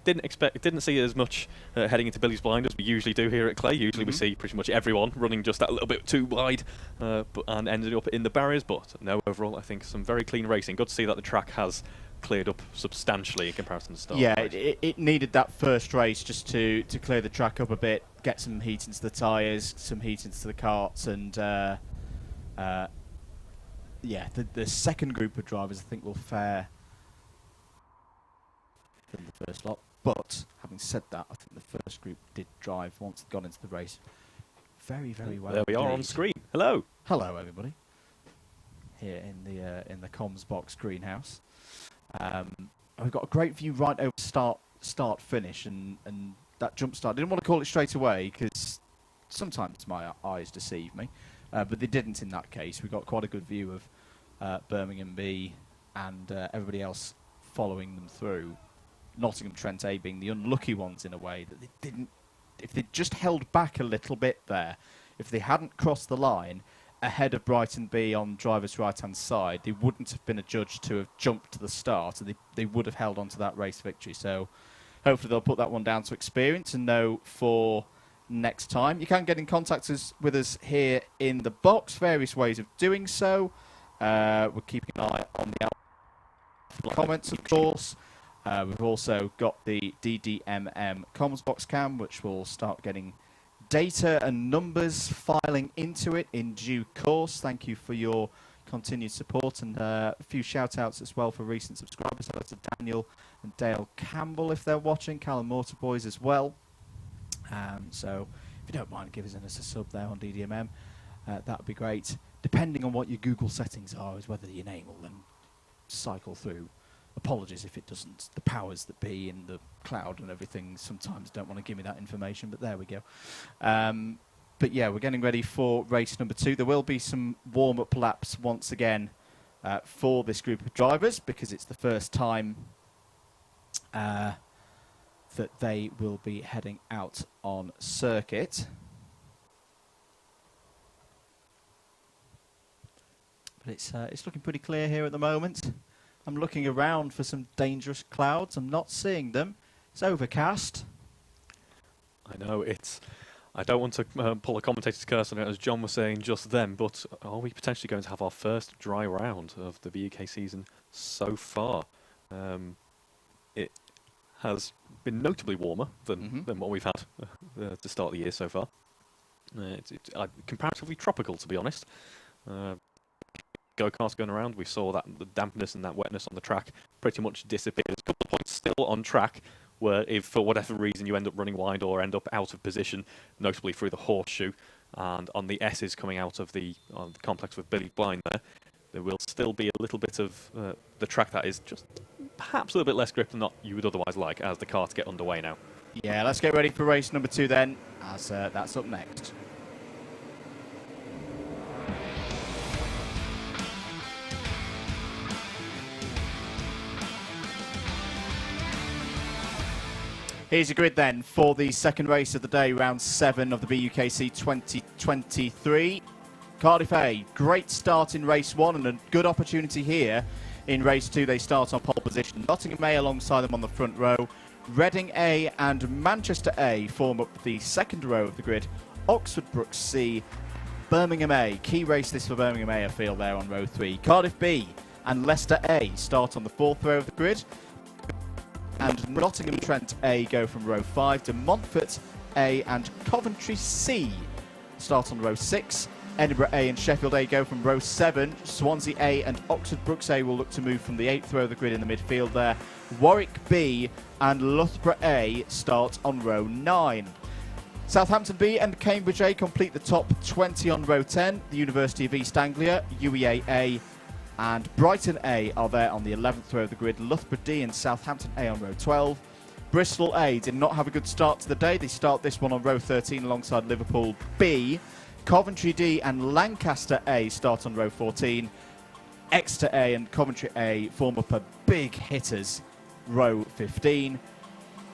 Didn't see as much heading into Billy's blind as we usually do here at Clay. Usually we see pretty much everyone running just that little bit too wide and ended up in the barriers. But no, overall, I think some very clean racing. Good to see that the track has cleared up substantially in comparison to the start. Yeah, it needed that first race just to clear the track up a bit, get some heat into the tyres, some heat into the karts, and yeah, the second group of drivers I think will fare than the first lot. But having said that, I think the first group did drive once it got into the race very, very well. There we are on screen. Hello. Hello, everybody. Here in the comms box greenhouse, we've got a great view right over start finish, and that jump start. I didn't want to call it straight away because sometimes my eyes deceive me, but they didn't in that case. We got quite a good view of Birmingham B and everybody else following them through. Nottingham Trent A being the unlucky ones in a way that they didn't. If they just held back a little bit there, if they hadn't crossed the line ahead of Brighton B on driver's right-hand side, they wouldn't have been adjudged to have jumped to the start, and they would have held on to that race victory. So hopefully they'll put that one down to experience and know for next time. You can get in contact with us here in the box, various ways of doing so. We're keeping an eye on the comments, of course. We've also got the DDMM comms box cam, which will start getting data and numbers filing into it in due course. Thank you for your continued support, and a few shout-outs as well for recent subscribers. Hello to Daniel and Dale Campbell if they're watching, Callum Motorboys as well. So if you don't mind giving us a sub there on DDMM, that would be great. Depending on what your Google settings are, is whether your name will then cycle through. Apologies if it doesn't. The powers that be in the cloud and everything sometimes don't want to give me that information, but there we go. But yeah, we're getting ready for race number 2. There will be some warm-up laps once again for this group of drivers because it's the first time that they will be heading out on circuit. But it's looking pretty clear here at the moment. I'm looking around for some dangerous clouds. I'm not seeing them. It's overcast. I know, I don't want to pull a commentator's curse on it, as John was saying just then, but are we potentially going to have our first dry round of the BUK season so far? It has been notably warmer than what we've had to start the year so far. It's comparatively tropical, to be honest. Go-karts going around, we saw that the dampness and that wetness on the track pretty much disappeared. There's a couple of points still on track where if for whatever reason you end up running wide or end up out of position, notably through the horseshoe, and on the S's coming out of the complex with Billy Blind there will still be a little bit of the track that is just perhaps a little bit less grip than you would otherwise like as the karts get underway now. Yeah, let's get ready for race number 2 then, as that's up next. Here's your grid then for the second race of the day, round 7 of the BUKC 2023. Cardiff A, great start in race 1 and a good opportunity here in race 2. They start on pole position. Nottingham A alongside them on the front row. Reading A and Manchester A form up the second row of the grid. Oxford Brook C, Birmingham A. Key race this for Birmingham A, I feel, there on row 3. Cardiff B and Leicester A start on the 4th row of the grid. And Nottingham Trent A go from row 5 to Montfort A and Coventry C start on row 6. Edinburgh A and Sheffield A go from row 7. Swansea A and Oxford Brooks A will look to move from the 8th row of the grid in the midfield there. Warwick B and Loughborough A start on row 9. Southampton B and Cambridge A complete the top 20 on row 10. The University of East Anglia, UEA A and Brighton A are there on the 11th row of the grid. Loughborough D and Southampton A on row 12. Bristol A did not have a good start to the day. They start this one on row 13 alongside Liverpool B. Coventry D and Lancaster A start on row 14. Exeter A and Coventry A form up a big hitters, row 15.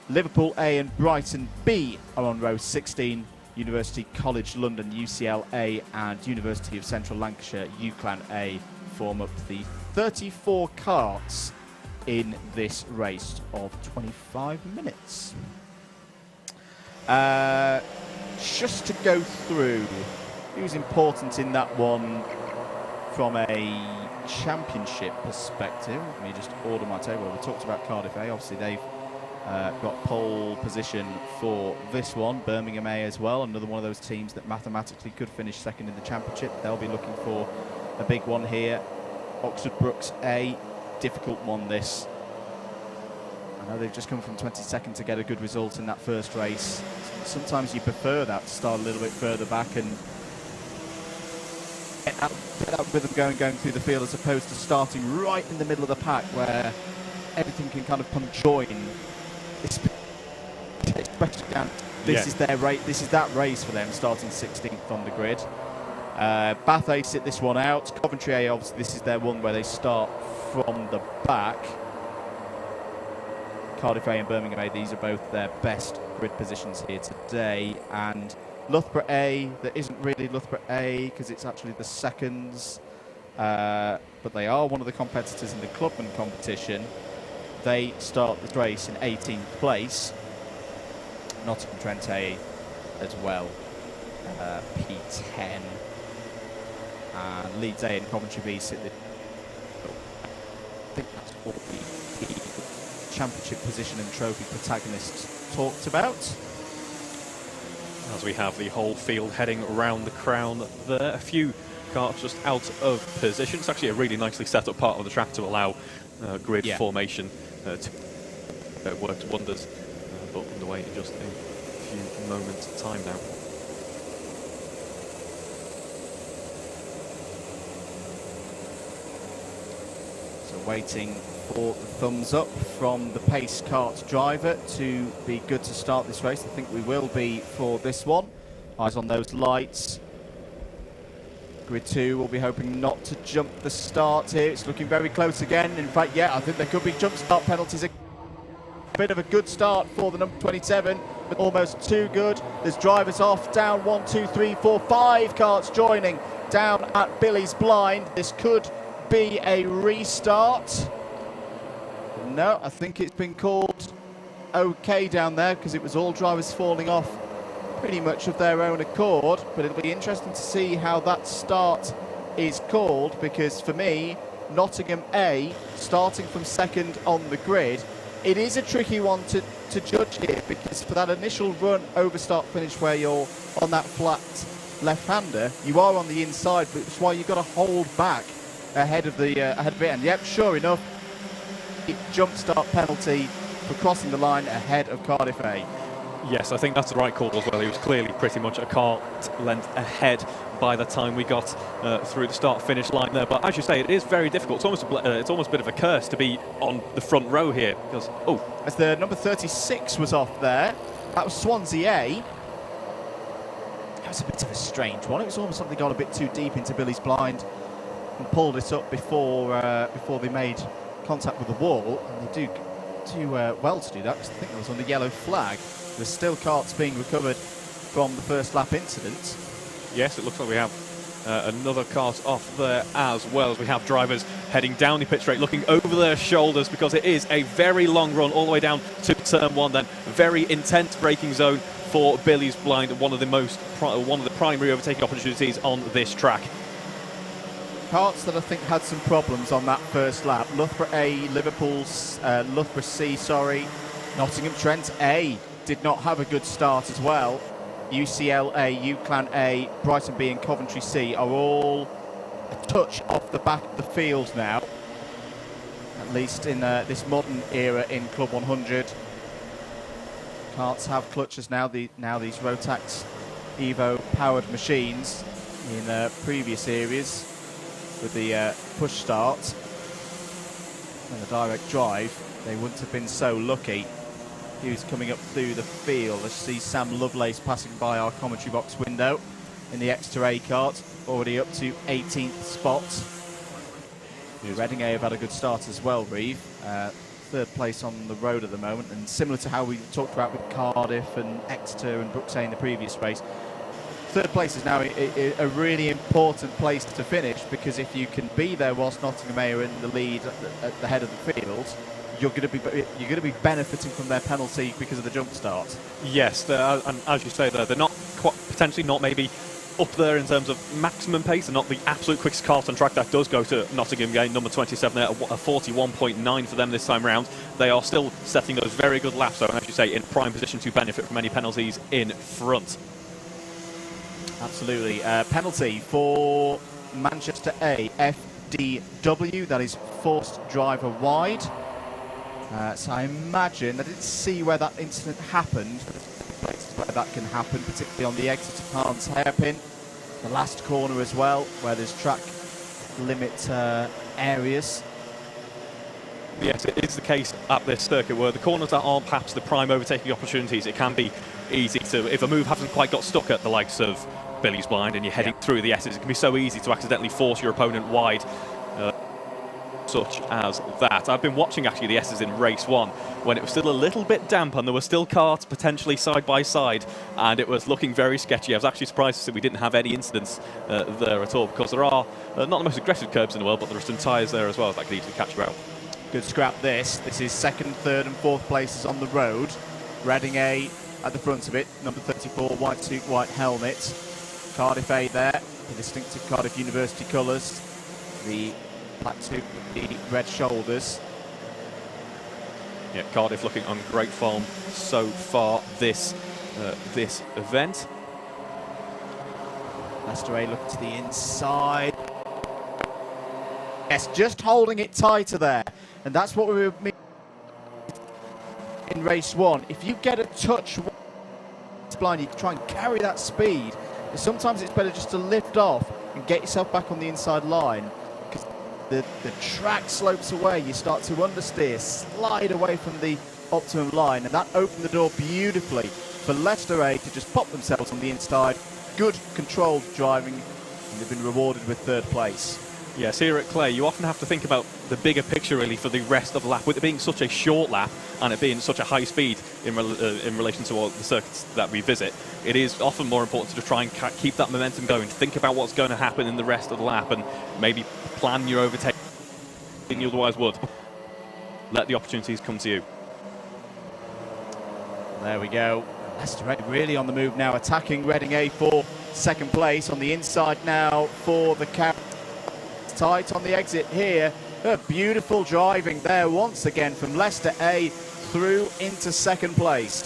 Liverpool A and Brighton B are on row 16. University College London, UCL-A, and University of Central Lancashire, UCLan A, form up the 34 karts in this race of 25 minutes. Just to go through who's important in that one from a championship perspective. Let me just order my table. We talked about Cardiff A. Obviously, they've got pole position for this one. Birmingham A as well, another one of those teams that mathematically could finish second in the championship. They'll be looking for a big one here. Oxford Brookes A, difficult one this. I know they've just come from 22nd to get a good result in that first race. Sometimes you prefer that to start a little bit further back and get that rhythm going through the field, as opposed to starting right in the middle of the pack where everything can kind of conjoin. Especially down. This is their race. This is that race for them, starting 16th on the grid. Bath A sit this one out. Coventry A, obviously, this is their one where they start from the back. Cardiff A and Birmingham A, these are both their best grid positions here today. And Loughborough A, that isn't really Loughborough A because it's actually the seconds, but they are one of the competitors in the Clubman competition. They start the race in 18th place. Nottingham Trent A as well, P10. And Leeds A and Coventry B sit the, I think that's all the championship position and trophy protagonists talked about. As we have the whole field heading around the crown there, a few karts just out of position. It's actually a really nicely set up part of the track to allow grid formation to work wonders, but underway in just a few moments' time now. So waiting for the thumbs up from the pace kart driver to be good to start this race. I think we will be for this one. Eyes on those lights. Grid 2 will be hoping not to jump the start here. It's looking very close again. In fact, yeah, I think there could be jump start penalties. A bit of a good start for the number 27, but almost too good. There's drivers off, down 1, 2, 3, 4, 5 karts joining down at Billy's Blind. This could be a restart. No, I think it's been called okay down there because it was all drivers falling off pretty much of their own accord, but it'll be interesting to see how that start is called, because for me, Nottingham A, starting from second on the grid, it is a tricky one to judge here, because for that initial run over start finish where you're on that flat left-hander, you are on the inside, but it's why you've got to hold back ahead of it. And yep, sure enough, jump start penalty for crossing the line ahead of Cardiff A. Yes, I think that's the right call as well. He was clearly pretty much a kart length ahead by the time we got through the start-finish line there. But as you say, it is very difficult. It's almost a bit of a curse to be on the front row here, because as the number 36 was off there, that was Swansea A. That was a bit of a strange one. It was almost like they got a bit too deep into Billy's Blind and pulled it up before they made contact with the wall, and they do well to do that, because I think it was on the yellow flag. There's still karts being recovered from the first lap incident. Yes, it looks like we have another kart off there, as well as we have drivers heading down the pit straight, looking over their shoulders, because it is a very long run all the way down to turn 1. Then very intense braking zone for Billy's Blind, one of the primary overtaking opportunities on this track. Karts that I think had some problems on that first lap. Loughborough A, Loughborough C, Nottingham Trent A did not have a good start as well. UCL A, UCLan A, Brighton B and Coventry C are all a touch off the back of the field now, at least in this modern era in Club 100. Karts have clutches now. These Rotax Evo powered machines in previous areas with the push start and the direct drive, they wouldn't have been so lucky. He was coming up through the field. Let's see Sam Lovelace passing by our commentary box window in the Exeter A kart, already up to 18th spot. Reading A have had a good start as well, Reeve. Third place on the road at the moment, and similar to how we talked about with Cardiff and Exeter and BUKC in the previous race, third place is now a really important place to finish, because if you can be there whilst Nottingham A are in the lead at the head of the field, you're going to be benefiting from their penalty because of the jump start. Yes, and as you say, they're not potentially not maybe up there in terms of maximum pace, and not the absolute quickest kart on track. That does go to Nottingham Game, number 27 there, a 41.9 for them this time round. They are still setting those very good laps, though, and as you say, in prime position to benefit from any penalties in front. Absolutely. Penalty for Manchester A, FDW, that is forced driver wide. So I imagine, I didn't see where that incident happened, but there's places where that can happen, particularly on the exit of Hans hairpin, the last corner as well, where there's track limit areas. Yes, it is the case at this circuit where the corners that aren't perhaps the prime overtaking opportunities, it can be easy to, if a move hasn't quite got stuck at the likes of Billy's Blind and you're heading through the S's, it can be so easy to accidentally force your opponent wide. Such as that. I've been watching actually the S's in race 1 when it was still a little bit damp and there were still karts potentially side by side, and it was looking very sketchy. I was actually surprised to see we didn't have any incidents there at all, because there are not the most aggressive curbs in the world, but there are some tyres there as well that could easily catch you out. Good scrap this. This is second, third and fourth places on the road. Reading A at the front of it, number 34, white suit, white helmet. Cardiff A there, the distinctive Cardiff University colours. The black suit with the red shoulders. Yeah, Cardiff looking on great form so far this event. Leicester A looking to the inside. Yes, just holding it tighter there. And that's what we were in race 1. If you get a touch blind, you can try and carry that speed. But sometimes it's better just to lift off and get yourself back on the inside line. The track slopes away, you start to understeer, slide away from the optimum line, and that opened the door beautifully for Leicester A to just pop themselves on the inside. Good controlled driving, and they've been rewarded with third place. Yes, here at Clay, you often have to think about the bigger picture really for the rest of the lap. With it being such a short lap and it being such a high speed in relation to all the circuits that we visit, it is often more important to just try and keep that momentum going. Think about what's going to happen in the rest of the lap and maybe plan your overtake than you otherwise would. Let the opportunities come to you. There we go. Leicester A really on the move now, attacking Reading A for second place. On the inside now for the Carrot. Tight on the exit here. Beautiful driving there once again from Leicester A through into second place.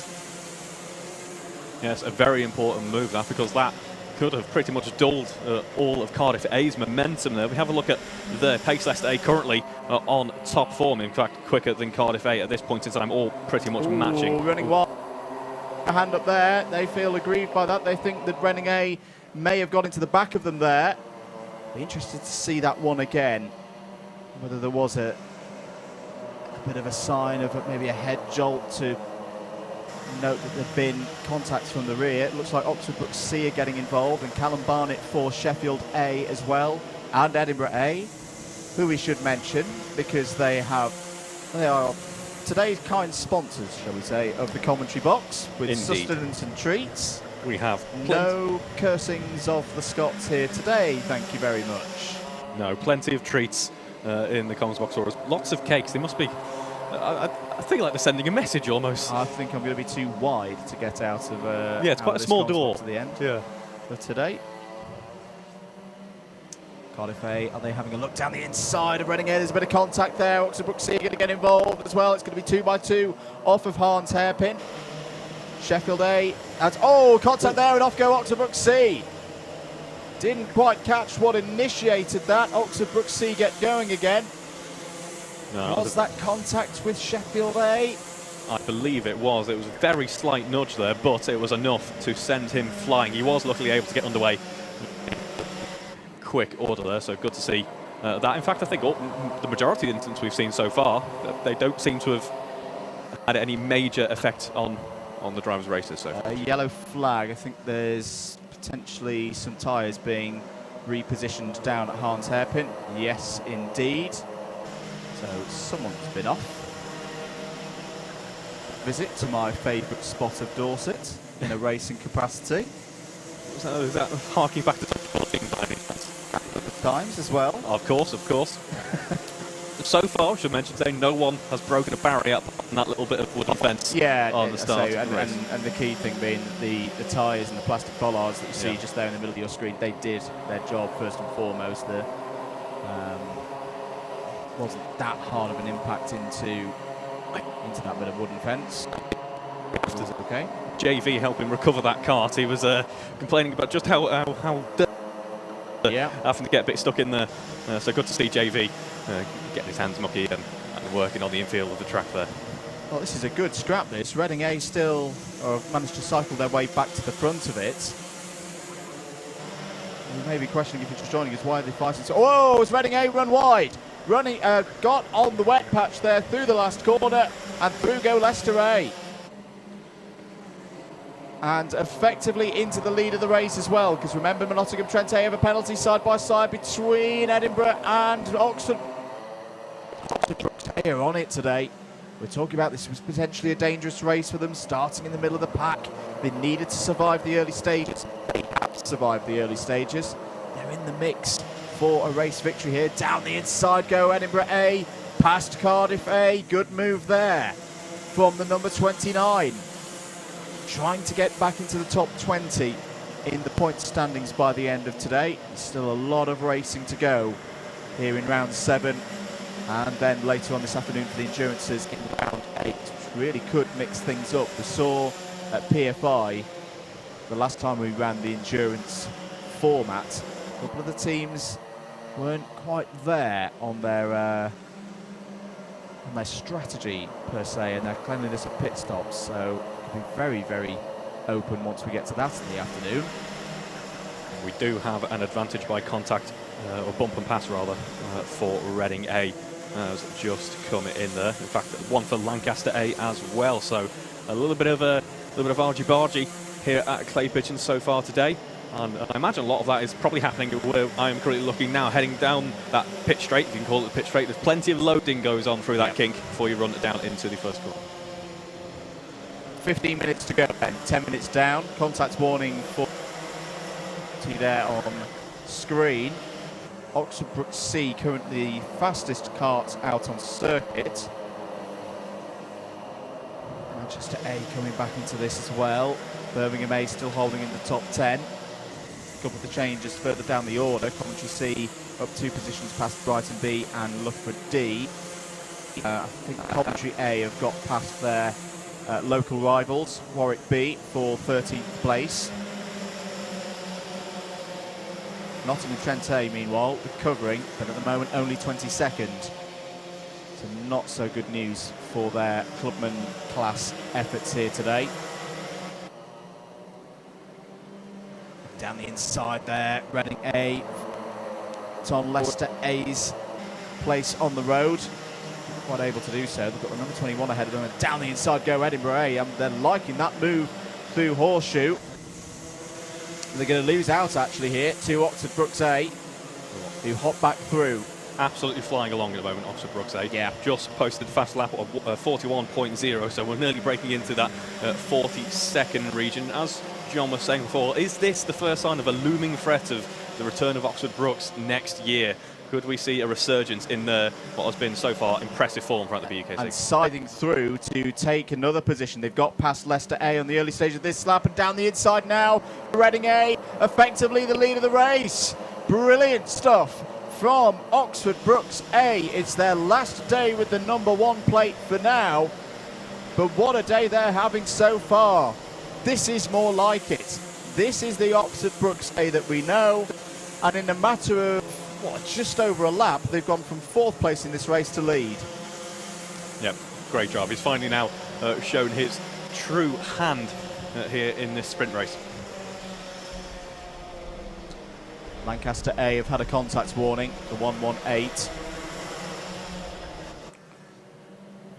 Yes, a very important move that, because that could have pretty much dulled all of Cardiff A's momentum there. We have a look at the pace. Leicester A currently on top form, in fact quicker than Cardiff A at this point in time, all pretty much matching. Running wild. A hand up there. They feel aggrieved by that. They think that Reading A may have got into the back of them there. Be interested to see that one again, whether there was a bit of a sign of maybe a head jolt to note that there've been contacts from the rear. It looks like Oxford BUKC are getting involved, and Callum Barnett for Sheffield A as well, and Edinburgh A, who we should mention because they are today's kind sponsors, shall we say, of the commentary box with Indeed. sustenance and treats. We have no cursings of the Scots here today, thank you very much. No, plenty of treats in the comments box. Or lots of cakes. They must be, I think like they're sending a message almost. I think I'm going to be too wide to get out of yeah, it's quite a small door to the end. Yeah. For today. Cardiff A, are they having a look down the inside of Reading A? There's a bit of contact there. Oxford BUKC are going to get involved as well. It's going to be 2 by 2 off of Hans hairpin. Sheffield A, contact there, and off go Oxford BUKC. Didn't quite catch what initiated that. Oxford BUKC get going again. No, was that contact with Sheffield A? I believe it was. It was a very slight nudge there, but it was enough to send him flying. He was luckily able to get underway. Quick order there, so good to see that. In fact, I think the majority of the incidents we've seen so far, they don't seem to have had any major effect on the drivers' races. So a yellow flag. I think there's potentially some tyres being repositioned down at Hans Hairpin. Yes, indeed. So someone's been off. Visit to my favourite spot of Dorset in a racing capacity. So is that harking back to times as well? Of course, of course. So far, I should mention today, no one has broken a barrier up on that little bit of wooden fence on the start. And the key thing being the tyres and the plastic bollards that you see just there in the middle of your screen, they did their job first and foremost. The wasn't that hard of an impact into that bit of wooden fence. Okay. JV helping recover that cart. He was complaining about just how having to get a bit stuck in there. So good to see JV getting his hands mucky and working on the infield of the track there. Well, this is a good scrap, this. Reading A still managed to cycle their way back to the front of it. You may be questioning if you're just joining us, why are they fighting so... Oh, it's Reading A run wide. Got on the wet patch there through the last corner, and through go Leicester A. And effectively into the lead of the race as well, because remember, Nottingham Trent A have a penalty side by side between Edinburgh and Oxford. Oxford Brooks A are on it today. We're talking about this was potentially a dangerous race for them, starting in the middle of the pack. They needed to survive the early stages. They have survived the early stages. They're in the mix for a race victory here. Down the inside go Edinburgh A, past Cardiff A. Good move there from the number 29. Trying to get back into the top 20 in the point standings by the end of today. There's still a lot of racing to go here in round 7, and then later on this afternoon for the endurances in round 8, which really could mix things up. We saw at PFI the last time we ran the endurance format, a couple of the teams weren't quite there on their strategy per se and their cleanliness of pit stops, so be very, very open once we get to that in the afternoon. We do have an advantage by contact, or bump and pass rather, for Reading A. Has just come in there. In fact, one for Lancaster A as well. So a little bit of argy-bargy here at Clay Pigeon so far today. And I imagine a lot of that is probably happening where I am currently looking now, heading down that pit straight, if you can call it the pit straight. There's plenty of loading goes on through that kink before you run it down into the first corner. 15 minutes to go and 10 minutes down. Contact warning for there on screen. Oxford Brooks C currently the fastest kart out on circuit. Manchester A coming back into this as well. Birmingham A still holding in the top 10. A couple of the changes further down the order. Coventry C up 2 positions past Brighton B and Loughborough D. I think Coventry A have got past their local rivals, Warwick B for 13th place. Nottingham Trent A, meanwhile, recovering, but at the moment only 22nd. So not so good news for their clubman class efforts here today. Down the inside there, Reading A. It's on Leicester A's place on the road. Quite able to do so. They've got the number 21 ahead of them, and down the inside go Edinburgh A. They're liking that move through Horseshoe. They're going to lose out actually here to Oxford Brooks A, who hop back through. Absolutely flying along at the moment, Oxford Brooks A. Yeah. Just posted fast lap of 41.0, so we're nearly breaking into that 42nd region. As John was saying before, is this the first sign of a looming threat of the return of Oxford Brooks next year? Could we see a resurgence in what has been so far impressive form throughout the BUKC? And siding through to take another position. They've got past Leicester A on the early stage of this lap, and down the inside now, Reading A, effectively the lead of the race. Brilliant stuff from Oxford Brooks A. It's their last day with the number 1 plate for now, but what a day they're having so far. This is more like it. This is the Oxford Brooks A that we know, and in a matter of just over a lap, they've gone from 4th place in this race to lead. Yep, great job. He's finally now shown his true hand here in this sprint race. Lancaster A have had a contact warning, the 118.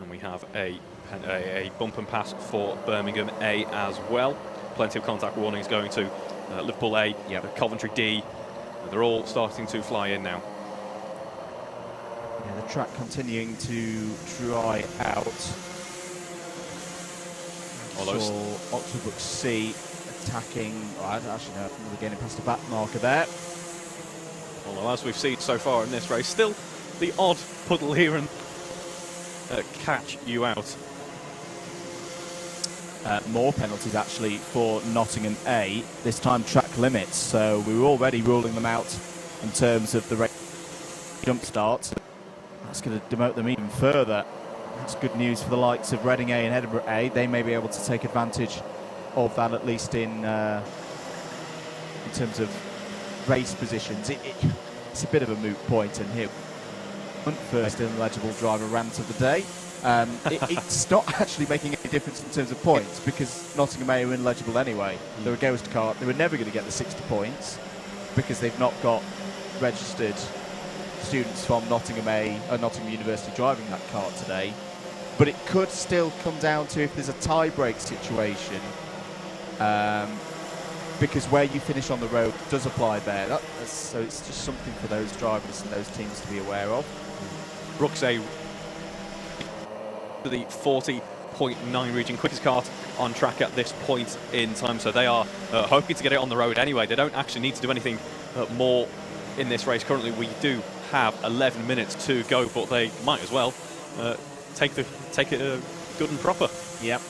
And we have a bump and pass for Birmingham A as well. Plenty of contact warnings going to Liverpool A, Coventry D. They're all starting to fly in now. Yeah, the track continuing to dry out. So Oxford BUKC attacking. I actually know, I think we're getting past the back marker there. Although, as we've seen so far in this race, still the odd puddle here and catch you out. More penalties actually for Nottingham A, this time track limits, so we were already ruling them out in terms of the jump start. That's going to demote them even further. That's good news for the likes of Reading A and Edinburgh A. They may be able to take advantage of that, at least in terms of race positions. It's a bit of a moot point, and here first ineligible driver rant of the day. It's not actually making any difference in terms of points, because Nottingham A are ineligible anyway. They're a ghost cart. They were never going to get the 60 points because they've not got registered students from Nottingham A or Nottingham University driving that kart today. But it could still come down to if there's a tie-break situation, because where you finish on the road does apply there. So it's just something for those drivers and those teams to be aware of. Brooks A to the 40.9 region, quickest kart on track at this point in time, so they are hoping to get it on the road anyway. They don't actually need to do anything more in this race. Currently we do have 11 minutes to go, but they might as well take it good and proper. Yep.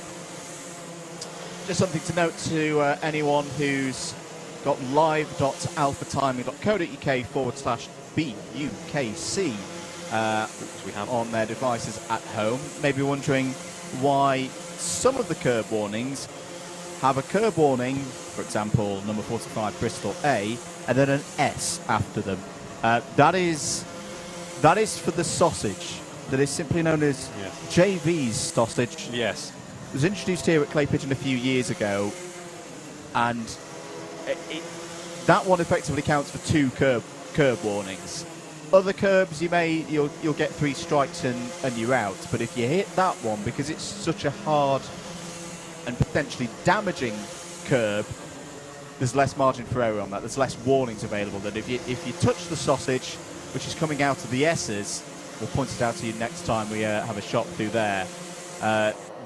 Just something to note to anyone who's got live.alphatiming.co.uk/BUKC we have on their devices at home. Maybe wondering why some of the curb warnings have a curb warning, for example, number 45 Bristol A, and then an S after them. That is for the sausage. That is simply known as JV's sausage. Yes. It was introduced here at Clay Pigeon a few years ago, and that one effectively counts for 2 curb warnings. Other curbs, you'll get 3 strikes and you're out. But if you hit that one, because it's such a hard and potentially damaging curb, there's less margin for error on that. There's less warnings available. That if you touch the sausage, which is coming out of the S's, we'll point it out to you next time we have a shot through there.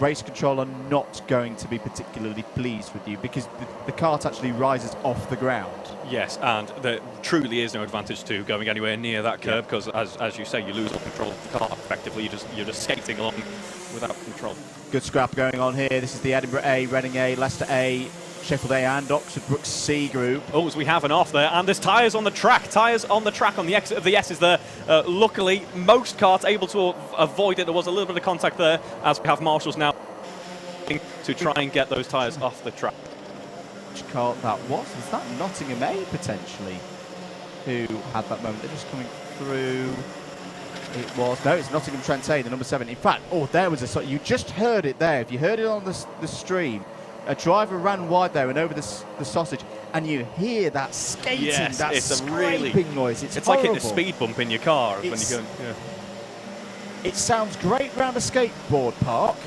Race control are not going to be particularly pleased with you, because the kart actually rises off the ground. Yes, and there truly is no advantage to going anywhere near that curb, because as you say, you lose all control of the kart effectively. You're just skating along without control. Good scrap going on here. This is the Edinburgh A, Reading A, Leicester A, Sheffield A and Oxford BUKC group. Oh, so we have an off there, and there's tyres on the track. Tyres on the track on the exit of the S's there. Luckily, most karts able to avoid it. There was a little bit of contact there, as we have marshals now to try and get those tyres off the track. Which kart that was? Was that Nottingham A potentially who had that moment? They're just coming through. It was, no, it's Nottingham Trent A, the number 7. In fact, there was you just heard it there. If you heard it on the stream, a driver ran wide there and over the sausage, and you hear that skating, that scraping noise. It's like hitting a speed bump in your car when you're going. Yeah. It sounds great round a skateboard park,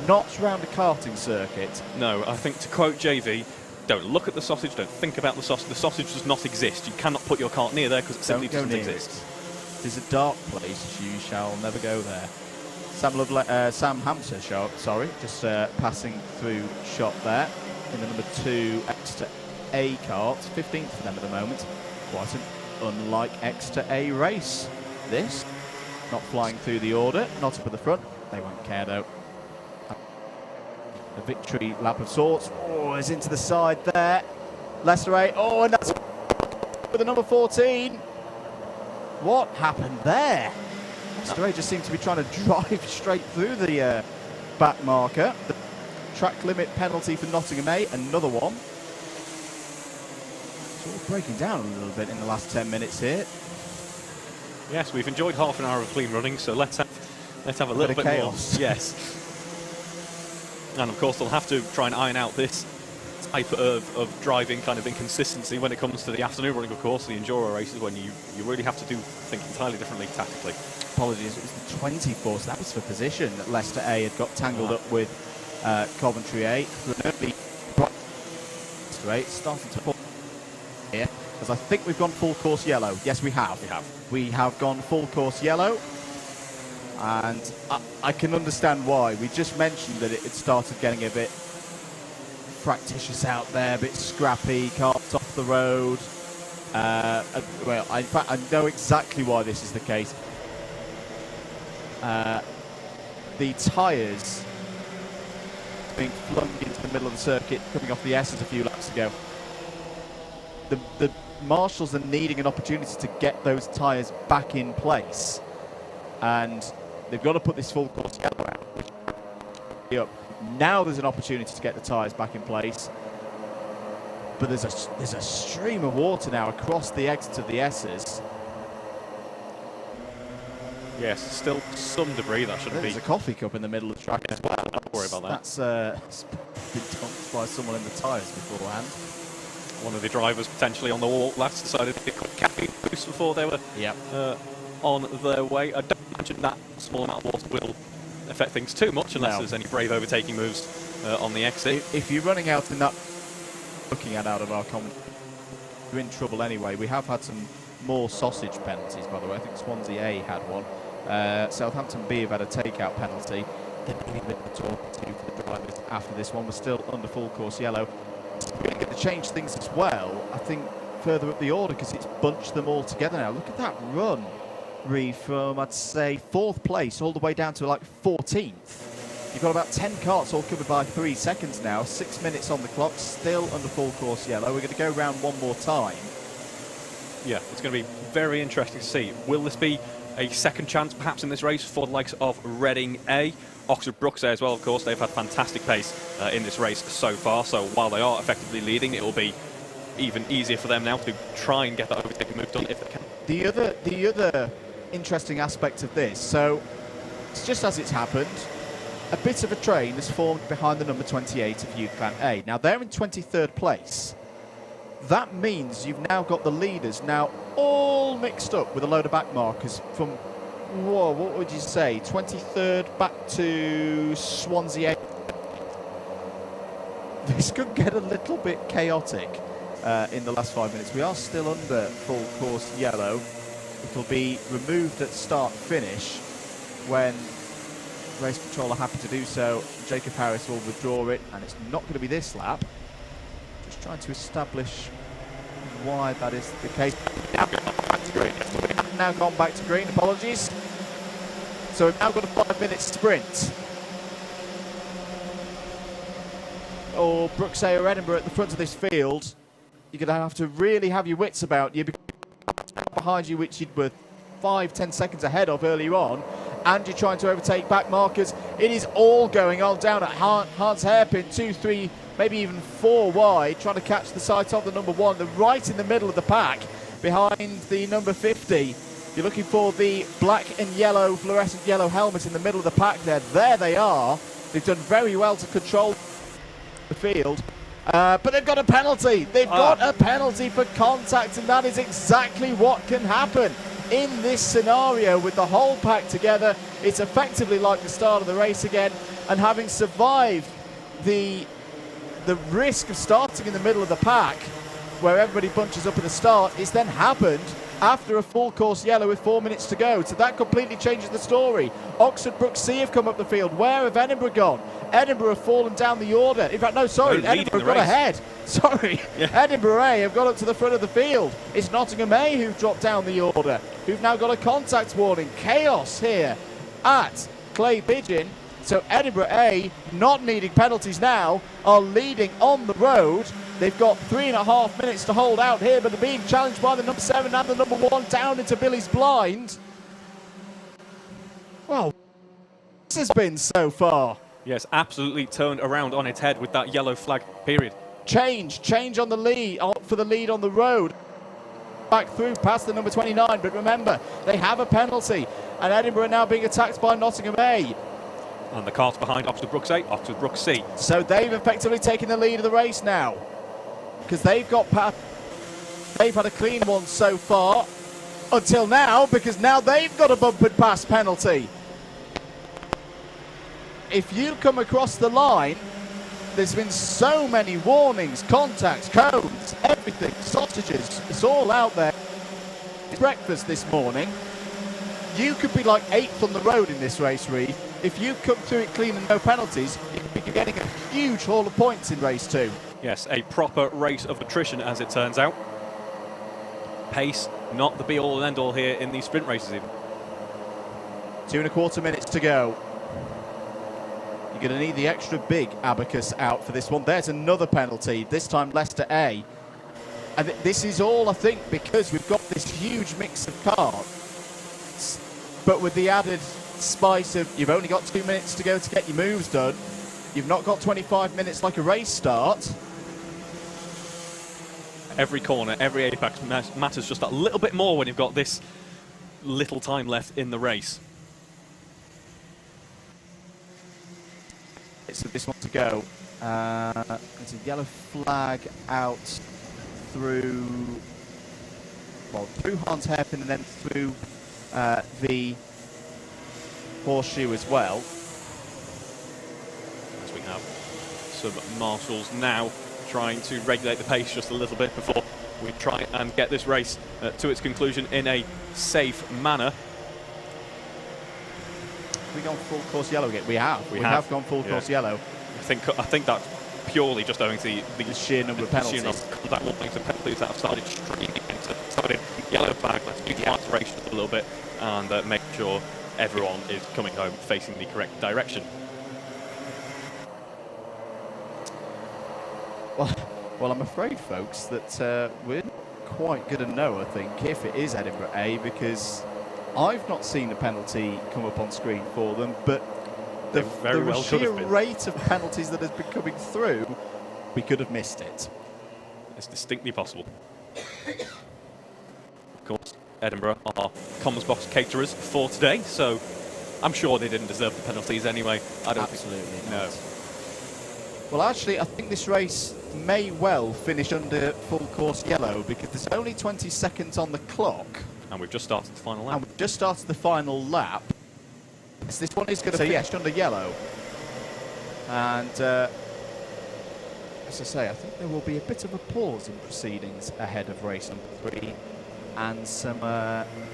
not round a karting circuit. No, I think, to quote JV, don't look at the sausage, don't think about the sausage. The sausage does not exist. You cannot put your kart near there because it simply doesn't exist. It is a dark place. You shall never go there. Sam Hampshire shot, just passing through shot there in the number 2 Exeter A kart, 15th for them at the moment. Quite an unlike Exeter A race. This, not flying through the order, not up at the front. They won't care though. A victory lap of sorts. Oh, is into the side there. Leicester A. Oh, and that's with the number 14. What happened there? Leicester A just seemed to be trying to drive straight through the back marker. The track limit penalty for Nottingham A, another one. Sort of breaking down a little bit in the last 10 minutes here. Yes, we've enjoyed half an hour of clean running, so let's have a little bit chaos. More. Yes. And of course, they'll have to try and iron out this type of driving kind of inconsistency when it comes to the afternoon running, of course, the enduro races, when you really have to think entirely differently tactically. Apologies, it was the 24th, so that was for position. Leicester A had got tangled up with Coventry A. Leicester A starting to pull Because I think we've gone full course yellow. Yes, we have. We have gone full course yellow. And I can understand why. We just mentioned that it started getting a bit fractious out there, a bit scrappy, carts off the road. Well, in fact, I know exactly why this is the case. The tyres being flung into the middle of the circuit, coming off the S's a few laps ago. The marshals are needing an opportunity to get those tyres back in place, and they've got to put this full course yellow out. Now there's an opportunity to get the tyres back in place, but there's a stream of water now across the exit of the S's. Yes, still some debris that shouldn't be. There's a coffee cup in the middle of the track as well. Don't worry about that. That's been dumped by someone in the tyres beforehand. One of the drivers potentially on the wall last decided to get a quick caffeine boost before they were on their way. I don't imagine that small amount of water will affect things too much unless there's any brave overtaking moves on the exit. If you're running out in that, looking at out of our comment, you're in trouble anyway. We have had some more sausage penalties, by the way. I think Swansea A had one. Southampton B have had a takeout penalty. They're needing a bit of talking to for the drivers after this one. We're still under full course yellow. It's really going to change things as well, I think, further up the order, because it's bunched them all together now. Look at that run, Reed, from, I'd say, 4th place all the way down to like 14th. You've got about 10 carts all covered by 3 seconds now. 6 minutes on the clock, still under full course yellow. We're going to go round one more time. Yeah, it's going to be very interesting to see. Will this be a second chance perhaps in this race for the likes of Reading A? Oxford BUKC as well, of course. They've had fantastic pace in this race so far, so while they are effectively leading, it will be even easier for them now to try and get that overtaking move done if they can. The other interesting aspect of this, so it's just as it's happened, a bit of a train has formed behind the number 28 of Youth Van A. Now they're in 23rd place. That means you've now got the leaders now all mixed up with a load of back markers from, whoa, what would you say, 23rd back to Swansea. This could get a little bit chaotic in the last 5 minutes. We are still under full course yellow. It'll be removed at start-finish when race control are happy to do so. Jacob Harris will withdraw it, and it's not going to be this lap. Just trying to establish why that is the case. Now gone back to green, apologies. So we've now got a 5-minute sprint. Or BUKC or Edinburgh at the front of this field. You're going to have to really have your wits about you, because behind you, which you were 5-10 seconds ahead of earlier on, and you're trying to overtake back markers. It is all going on down at Hans Hairpin, 2, 3, maybe even 4 wide, trying to catch the sight of the number 1. They're right in the middle of the pack, behind the number 50. You're looking for the black and yellow, fluorescent yellow helmet in the middle of the pack there. There they are. They've done very well to control the field. But they've got a penalty. They've got a penalty for contact, and that is exactly what can happen in this scenario with the whole pack together. It's effectively like the start of the race again, and having survived the risk of starting in the middle of the pack where everybody bunches up at the start, it's then happened after a full course yellow with 4 minutes to go. So that completely changes the story. Oxford BUKC have come up the field. Where have Edinburgh gone? Edinburgh have fallen down the order. In fact, no, sorry, Edinburgh have got ahead. Sorry, yeah. Edinburgh A have got up to the front of the field. It's Nottingham A who've dropped down the order, who've now got a contact warning. Chaos here at Clay Pigeon. So Edinburgh A, not needing penalties now, are leading on the road. They've got 3.5 minutes to hold out here, but they're being challenged by the number 7 and the number 1 down into Billy's blind. Well, this has been so far. Yes, absolutely turned around on its head with that yellow flag period. Change on the lead, for the lead on the road. Back through past the number 29, but remember, they have a penalty, and Edinburgh now being attacked by Nottingham A. And the carts behind Oxford BUKC, Oxford BUKC. So they've effectively taken the lead of the race now, because they've got they've had a clean one so far until now, because now they've got a bump and pass penalty. If you come across the line there's been so many warnings, contacts, codes, everything, sausages, it's all out there. Breakfast this morning. You could be like 8th on the road in this race, Reed. If you come through it clean and no penalties, you could be getting a huge haul of points in race 2. Yes, a proper race of attrition, as it turns out. Pace, not the be-all and end-all here in these sprint races even. 2.25 minutes to go. You're going to need the extra big abacus out for this one. There's another penalty, this time Leicester A. And this is all, I think, because we've got this huge mix of cars, but with the added spice of you've only got 2 minutes to go to get your moves done. You've not got 25 minutes like a race start. Every corner, every apex matters just a little bit more when you've got this little time left in the race. It's this one to go. There's a yellow flag out through Hans Hairpin and then through the horseshoe as well. As we have some marshals now trying to regulate the pace just a little bit before we try and get this race to its conclusion in a safe manner. Have we gone full course yellow again? We have gone full course yellow. I think that's purely just owing to the sheer number of penalties. Contact warnings and penalties that have started streaming into started yellow flag. Let's do the acceleration a little bit and make sure everyone is coming home facing the correct direction. Well, I'm afraid, folks, that we're quite going to know, I think, if it is Edinburgh A, because I've not seen a penalty come up on screen for them, but the sheer rate of penalties that has been coming through, we could have missed it. It's distinctly possible. Of course, Edinburgh are Commons Box caterers for today, so I'm sure they didn't deserve the penalties anyway. I don't Absolutely not. No. Well, actually, I think this race may well finish under full course yellow because there's only 20 seconds on the clock. And we've just started the final lap. And we've just started the final lap. So this one is going to finish under yellow. And as I say, I think there will be a bit of a pause in proceedings ahead of race number 3 and some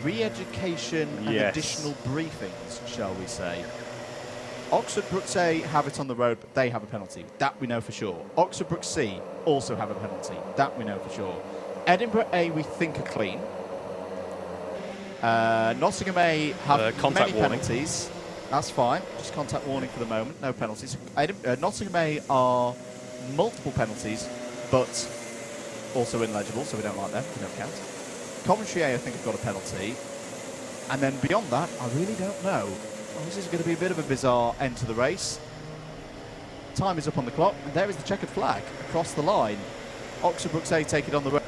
re-education and additional briefings, shall we say. Oxford Brooks A have it on the road, but they have a penalty. That we know for sure. Oxford Brooks C also have a penalty. That we know for sure. Edinburgh A we think are clean. Nottingham A have many penalties. That's fine. Just contact warning for the moment. No penalties. Nottingham A are multiple penalties, but also illegible, so we don't like them. We don't count. Coventry A I think have got a penalty. And then beyond that, I really don't know. Well, this is going to be a bit of a bizarre end to the race. Time is up on the clock, and there is the checkered flag across the line. Oxford Brooks A take it on the road.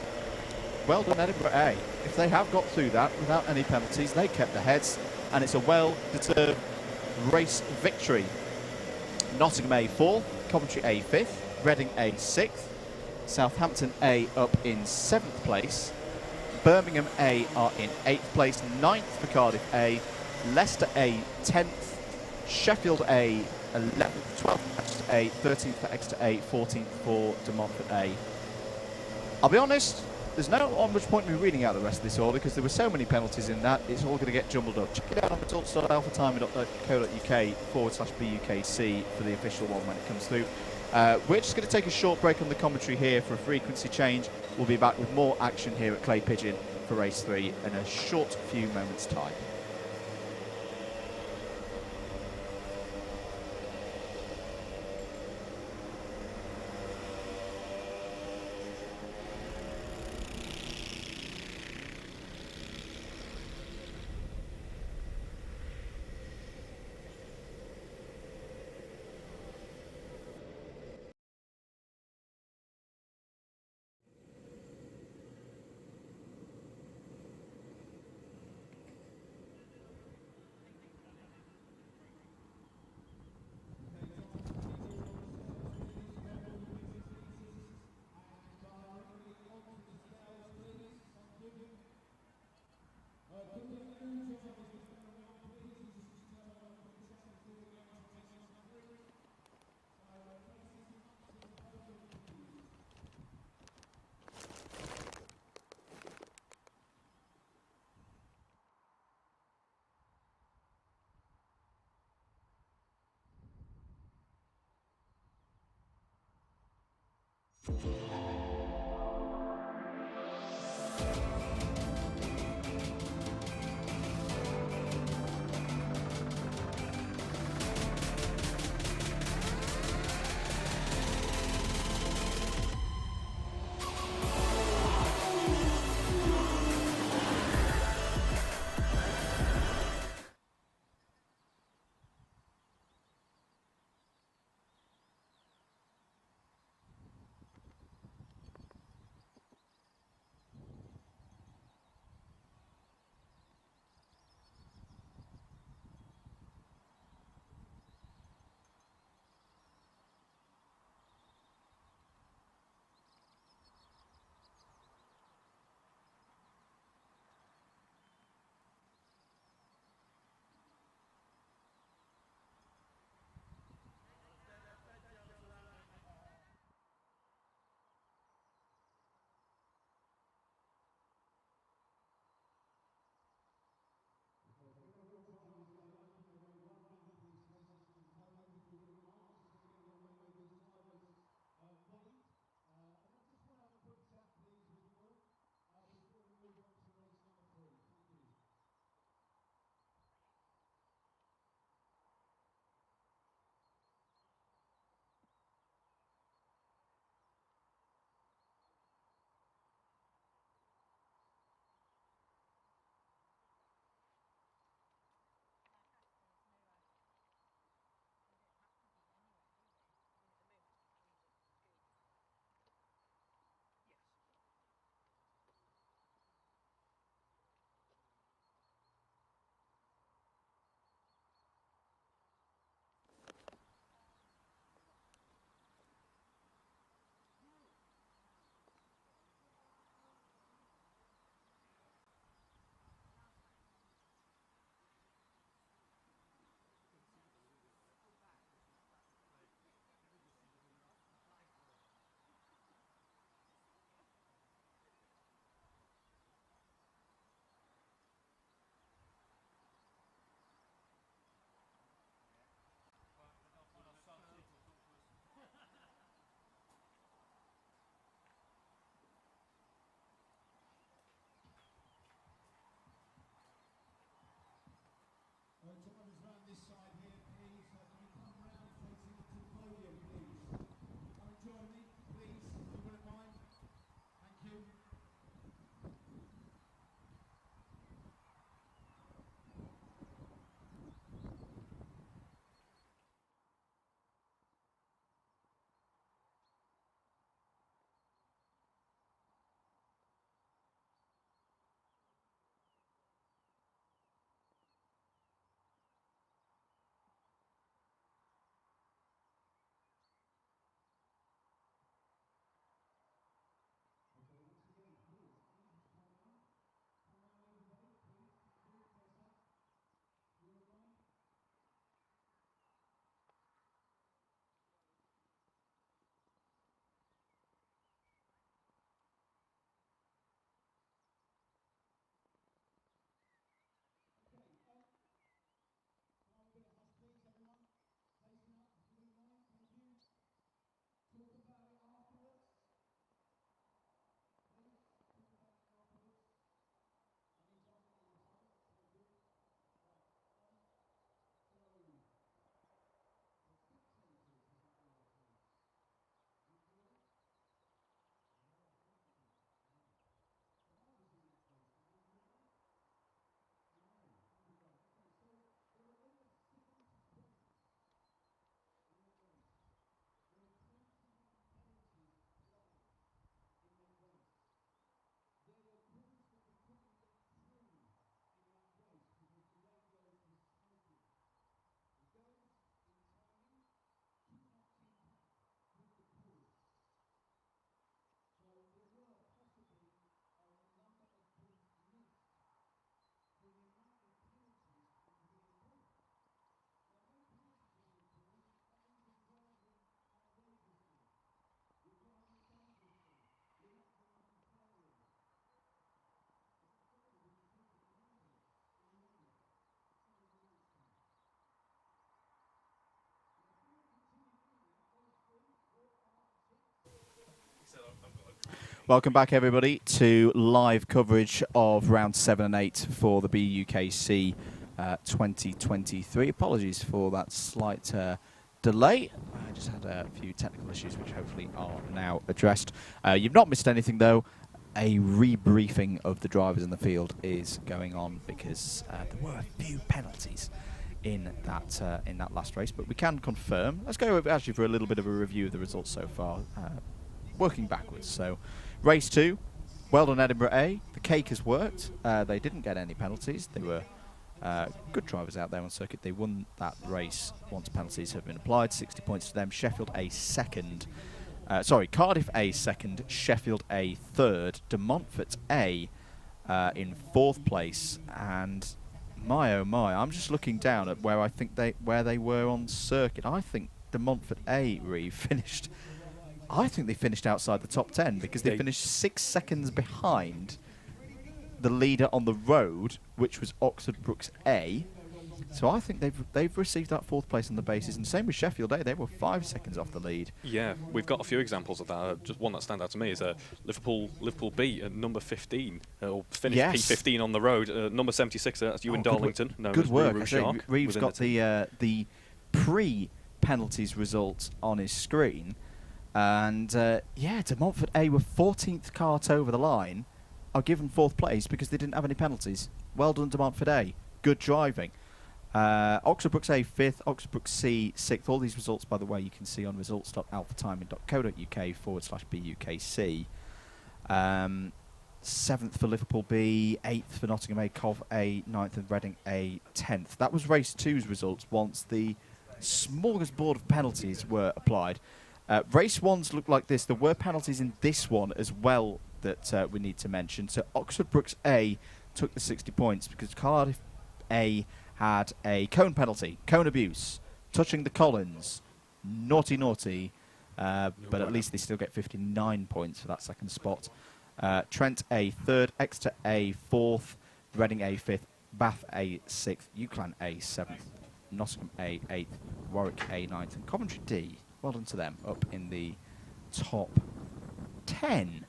Well done, Edinburgh A. If they have got through that without any penalties, they kept their heads, and it's a well-deserved race victory. Nottingham A 4th, Coventry A 5th, Reading A 6th, Southampton A up in 7th place, Birmingham A are in 8th place, 9th for Cardiff A, Leicester A 10th, Sheffield A 11th, 12th for Manchester A, 13th for Exeter A, 14th for De Montfort A. I'll be honest, there's no much point in me reading out the rest of this order because there were so many penalties in that, it's all going to get jumbled up. Check it out on results.alphatiming.co.uk/BUKC for the official one when it comes through. We're just going to take a short break on the commentary here for a frequency change. We'll be back with more action here at Clay Pigeon for race 3 in a short few moments' time. Welcome back, everybody, to live coverage of round 7 and 8 for the BUKC 2023. Apologies for that slight delay. I just had a few technical issues which hopefully are now addressed. You've not missed anything, though. A rebriefing of the drivers in the field is going on because there were a few penalties in that last race, but we can confirm. Let's go over actually for a little bit of a review of the results so far, working backwards. So, race 2, well done Edinburgh A. The cake has worked. They didn't get any penalties. They were good drivers out there on circuit. They won that race once penalties have been applied. 60 points to them. Sheffield A second. Cardiff A second. Sheffield A third. De Montfort A in 4th place. And my oh my, I'm just looking down at where I think where they were on circuit. I think De Montfort A finished. I think they finished outside the top 10 because they finished 6 seconds behind the leader on the road, which was Oxford Brookes A. So I think they've received that 4th place on the basis, and same with Sheffield A. They were 5 seconds off the lead. Yeah, we've got a few examples of that. Just one that stands out to me is Liverpool B at number 15, or finished P15 on the road. Number 76, that's Ewan Darlington. Good work. Reeves got the pre-penalties result on his screen, and De Montfort A were 14th cart over the line, are given 4th place because they didn't have any penalties. Well done, De Montfort A. Good driving. Oxford Brookes A 5th, Oxford Brookes C 6th. All these results, by the way, you can see on results.alphatiming.co.uk/BUKC. 7th for Liverpool B, 8th for Nottingham A, Cov A, 9th and Reading A 10th. That was race 2's results once the smorgasbord of penalties were applied. Race 1's looked like this. There were penalties in this one as well that we need to mention. So Oxford Brookes A took the 60 points because Cardiff A had a cone penalty, cone abuse, touching the Collins, naughty, but at least they still get 59 points for that 2nd spot. Trent A 3rd, Exeter A 4th, Reading A 5th, Bath A 6th, UCLan A 7th, Nottingham A 8th, Warwick A 9th, and Coventry D, well done to them, up in the top 10.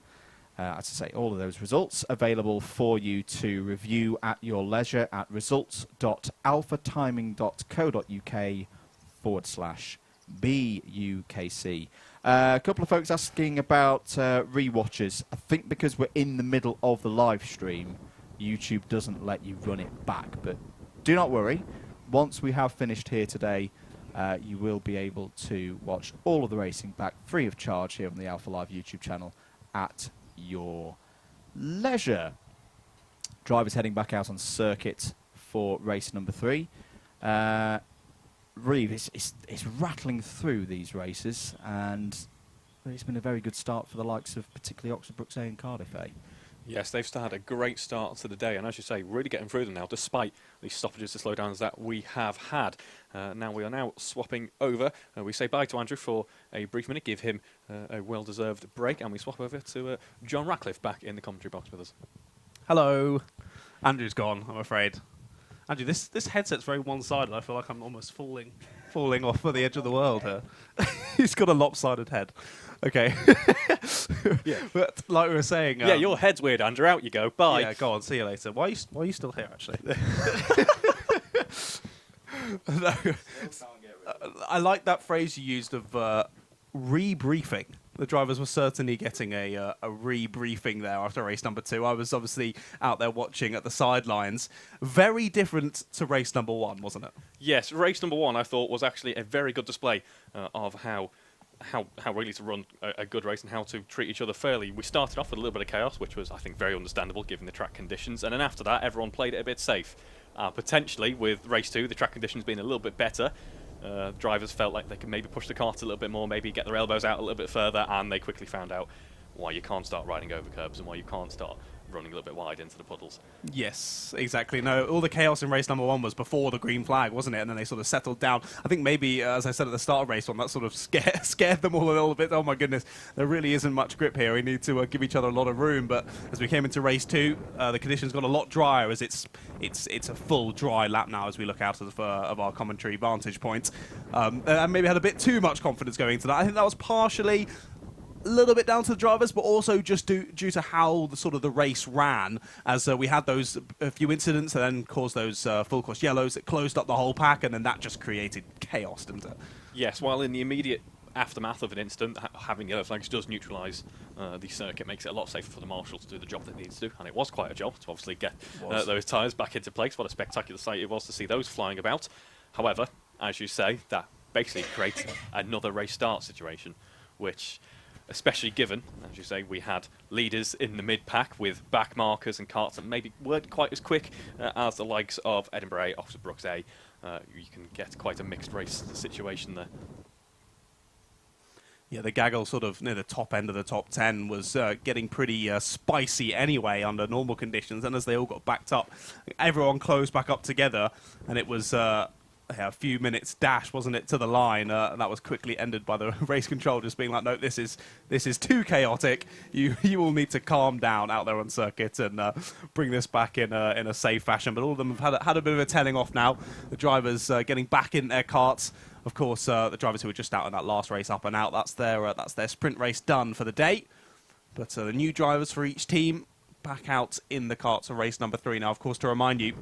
As I say, all of those results available for you to review at your leisure at results.alphatiming.co.uk/BUKC. A couple of folks asking about rewatches. I think because we're in the middle of the live stream, YouTube doesn't let you run it back. But do not worry. Once we have finished here today, you will be able to watch all of the racing back free of charge here on the Alpha Live YouTube channel at your leisure. Drivers heading back out on circuit for race number 3. Reeve, it's rattling through these races, and it's been a very good start for the likes of particularly Oxford Brookes A and Cardiff A. Yes, they've started a great start to the day, and as you say, really getting through them now, despite the stoppages and slowdowns that we have had. Now we are now swapping over. We say bye to Andrew for a brief minute, give him a well-deserved break, and we swap over to John Ratcliffe back in the commentary box with us. Hello. Andrew's gone, I'm afraid. Andrew, this headset's very one-sided. I feel like I'm almost falling off of the edge of the world here. He's got a lopsided head. Okay. Yeah. But like we were saying... yeah, your head's weird, Andrew. Out you go. Bye. Yeah, go on. See you later. Why are you still here, actually? No. I like that phrase you used of rebriefing. The drivers were certainly getting a rebriefing there after race number 2. I was obviously out there watching at the sidelines. Very different to race number 1, wasn't it? Yes, race number 1 I thought was actually a very good display of how really to run a good race and how to treat each other fairly. We started off with a little bit of chaos, which was, I think, very understandable given the track conditions, and then after that everyone played it a bit safe. Potentially with race 2, the track conditions being a little bit better, drivers felt like they could maybe push the cart a little bit more, maybe get their elbows out a little bit further, and they quickly found out why you can't start riding over curbs and why you can't start running a little bit wide into the puddles. Yes, exactly. No, all the chaos in race number 1 was before the green flag, wasn't it? And then they sort of settled down. I think maybe, as I said at the start of race 1, that sort of scared them all a little bit. Oh my goodness, there really isn't much grip here. We need to give each other a lot of room. But as we came into race 2, the conditions got a lot drier, as it's a full dry lap now as we look out of our commentary vantage point. And maybe had a bit too much confidence going into that. I think that was partially a little bit down to the drivers, but also just due to how the race ran, as we had those a few incidents that then caused those full course yellows that closed up the whole pack, and then that just created chaos, didn't it? Yes, while in the immediate aftermath of an incident, having yellow flags does neutralise the circuit, makes it a lot safer for the marshal to do the job that it needs to do, and it was quite a job to obviously get those tyres back into place. What a spectacular sight it was to see those flying about. However, as you say, that basically creates another race start situation, which, especially given, as you say, we had leaders in the mid-pack with back markers and karts that maybe weren't quite as quick as the likes of Edinburgh A, Oxford Brookes A. You can get quite a mixed race situation there. Yeah, the gaggle near the top end of the top 10 was getting pretty spicy anyway under normal conditions, and as they all got backed up, everyone closed back up together, and it was a few minutes dash, wasn't it, to the line, and that was quickly ended by the race control just being like, no, this is too chaotic. You all need to calm down out there on circuit and bring this back in a safe fashion. But all of them have had a bit of a telling off now. The drivers getting back in their karts. Of course, the drivers who were just out in that last race up and out, that's their sprint race done for the day. But the new drivers for each team back out in the karts for race number 3. Now, of course, to remind you,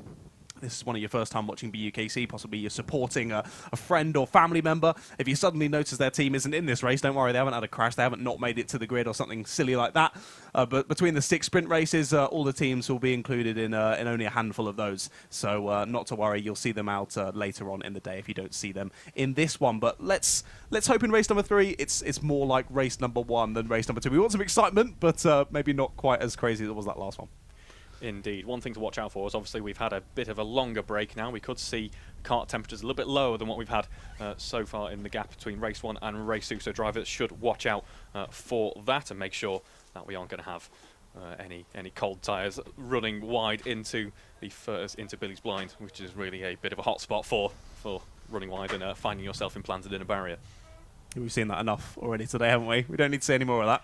this is one of your first time watching BUKC, possibly you're supporting a friend or family member. If you suddenly notice their team isn't in this race, don't worry, they haven't had a crash, they haven't not made it to the grid or something silly like that. But between the 6 sprint races, all the teams will be included in only a handful of those. So not to worry, you'll see them out later on in the day if you don't see them in this one. But let's hope in race number 3, it's more like race number 1 than race number 2. We want some excitement, but maybe not quite as crazy as it was that last one. Indeed. One thing to watch out for is obviously we've had a bit of a longer break now. We could see kart temperatures a little bit lower than what we've had so far in the gap between race 1 and race 2. So drivers should watch out for that and make sure that we aren't going to have any cold tyres running wide into Billy's blind, which is really a bit of a hot spot for running wide and finding yourself implanted in a barrier. We've seen that enough already today, haven't we? We don't need to see any more of that.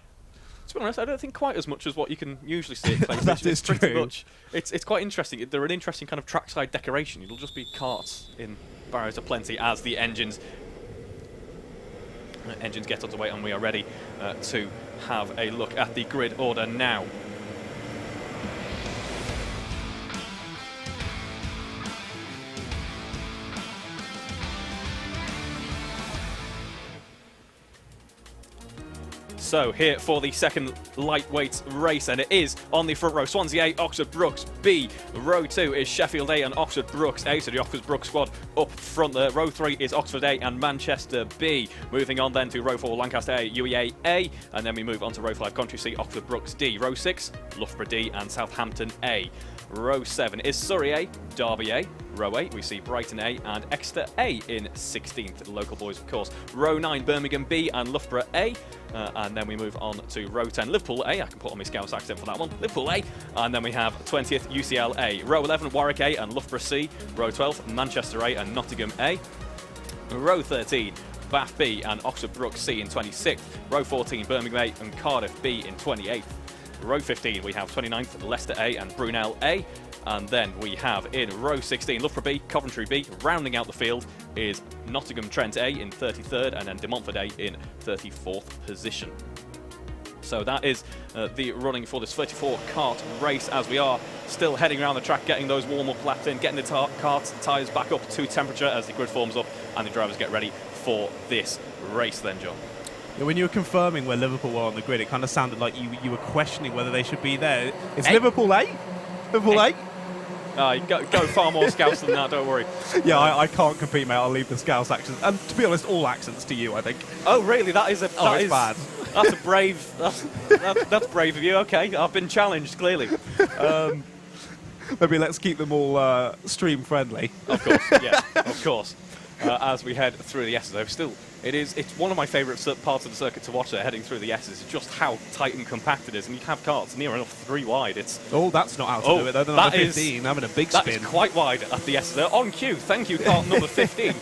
To be honest, I don't think quite as much as what you can usually see at PlayStation. That is true. It's quite interesting. They're an interesting kind of trackside decoration. It'll just be karts in barriers aplenty as the engines get underway, and we are ready to have a look at the grid order now. So here for the second lightweight race, and it is on the front row. Swansea A, Oxford Brookes B. Row 2 is Sheffield A and Oxford Brookes A, so the Oxford Brookes squad up front there. Row 3 is Oxford A and Manchester B. Moving on then to Row 4, Lancaster A, UEA A, and then we move on to Row 5, Coventry C, Oxford Brookes D. Row 6, Loughborough D and Southampton A. Row 7 is Surrey A, Derby A. Row 8, we see Brighton A and Exeter A in 16th. Local boys, of course. Row 9, Birmingham B and Loughborough A. And then we move on to Row 10, Liverpool A. I can put on my Scouse accent for that one. Liverpool A. And then we have 20th, UCL A. Row 11, Warwick A and Loughborough C. Row 12, Manchester A and Nottingham A. Row 13, Bath B and Oxford Brookes C in 26th. Row 14, Birmingham A and Cardiff B in 28th. Row 15, we have 29th, Leicester A and Brunel A. And then we have in row 16, Loughborough B, Coventry B. Rounding out the field is Nottingham Trent A in 33rd, and then De Montfort A in 34th position. So that is the running for this 34 kart race, as we are still heading around the track, getting those warm-up laps in, getting the karts tyres back up to temperature as the grid forms up and the drivers get ready for this race then, John. Yeah, when you were confirming where Liverpool were on the grid, it kind of sounded like you were questioning whether they should be there. Is Liverpool A? Liverpool A? Go far more Scouse than that, don't worry. Yeah, I can't compete, mate. I'll leave the Scouse accents. And to be honest, all accents to you, I think. Oh, really? That is bad. That's a brave. That's brave of you. Okay, I've been challenged, clearly. Maybe let's keep them all stream friendly. Of course, yeah, of course. As we head through the S's, though, it's one of my favourite parts of the circuit to watch there, heading through the S's, just how tight and compact it is, and you have karts near enough 3 wide. That's not how to do it, though. They're number 15, having a big spin. That is quite wide at the S's there. On cue, thank you, kart number 15.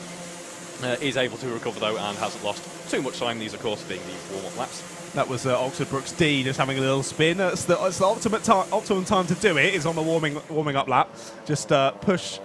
Is able to recover, though, and hasn't lost too much time. These, of course, being the warm-up laps. That was Oxford Brookes D just having a little spin. It's the optimum time to do it is on the warming up lap. Just push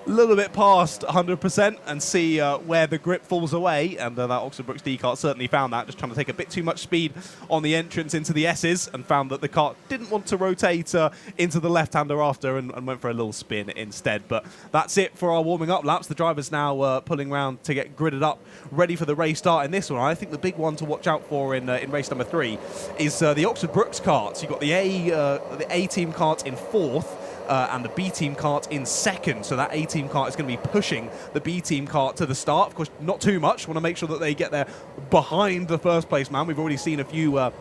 a little bit past 100% and see where the grip falls away, and that Oxford Brookes D kart certainly found that, just trying to take a bit too much speed on the entrance into the S's, and found that the kart didn't want to rotate into the left-hander after, and went for a little spin instead. But that's it for our warming up laps. The drivers now pulling around to get gridded up, ready for the race start in this one. I think the big one to watch out for in race number 3 is the Oxford Brookes karts. You've got the A team kart in 4th, and the B team kart in 2nd. So that A team kart is going to be pushing the B team kart to the start. Of course, not too much. Want to make sure that they get there behind the first place man. We've already seen a few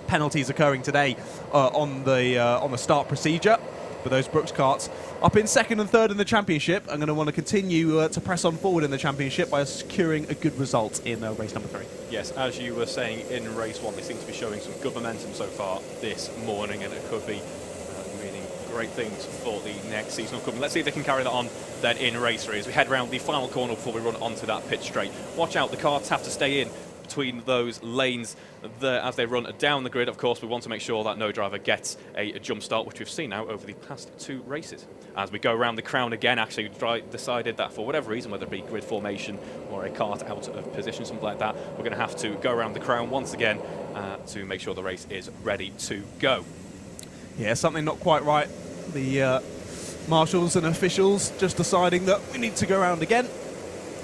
penalties occurring today on the start procedure. But those Brookes karts up in 2nd and 3rd in the championship are going to want to continue to press on forward in the championship by securing a good result in race number 3. Yes, as you were saying in race 1, they seem to be showing some good momentum so far this morning, and it could be meaning great things for the next season coming. Let's see if they can carry that on then in race 3 as we head round the final corner before we run onto that pit straight. Watch out, the karts have to stay in between those lanes there as they run down the grid. Of course, we want to make sure that no driver gets a jump start, which we've seen now over the past 2 races. As we go around the crown again, actually decided that for whatever reason, whether it be grid formation or a kart out of position, something like that, we're going to have to go around the crown once again to make sure the race is ready to go. Yeah, something not quite right. The marshals and officials just deciding that we need to go around again.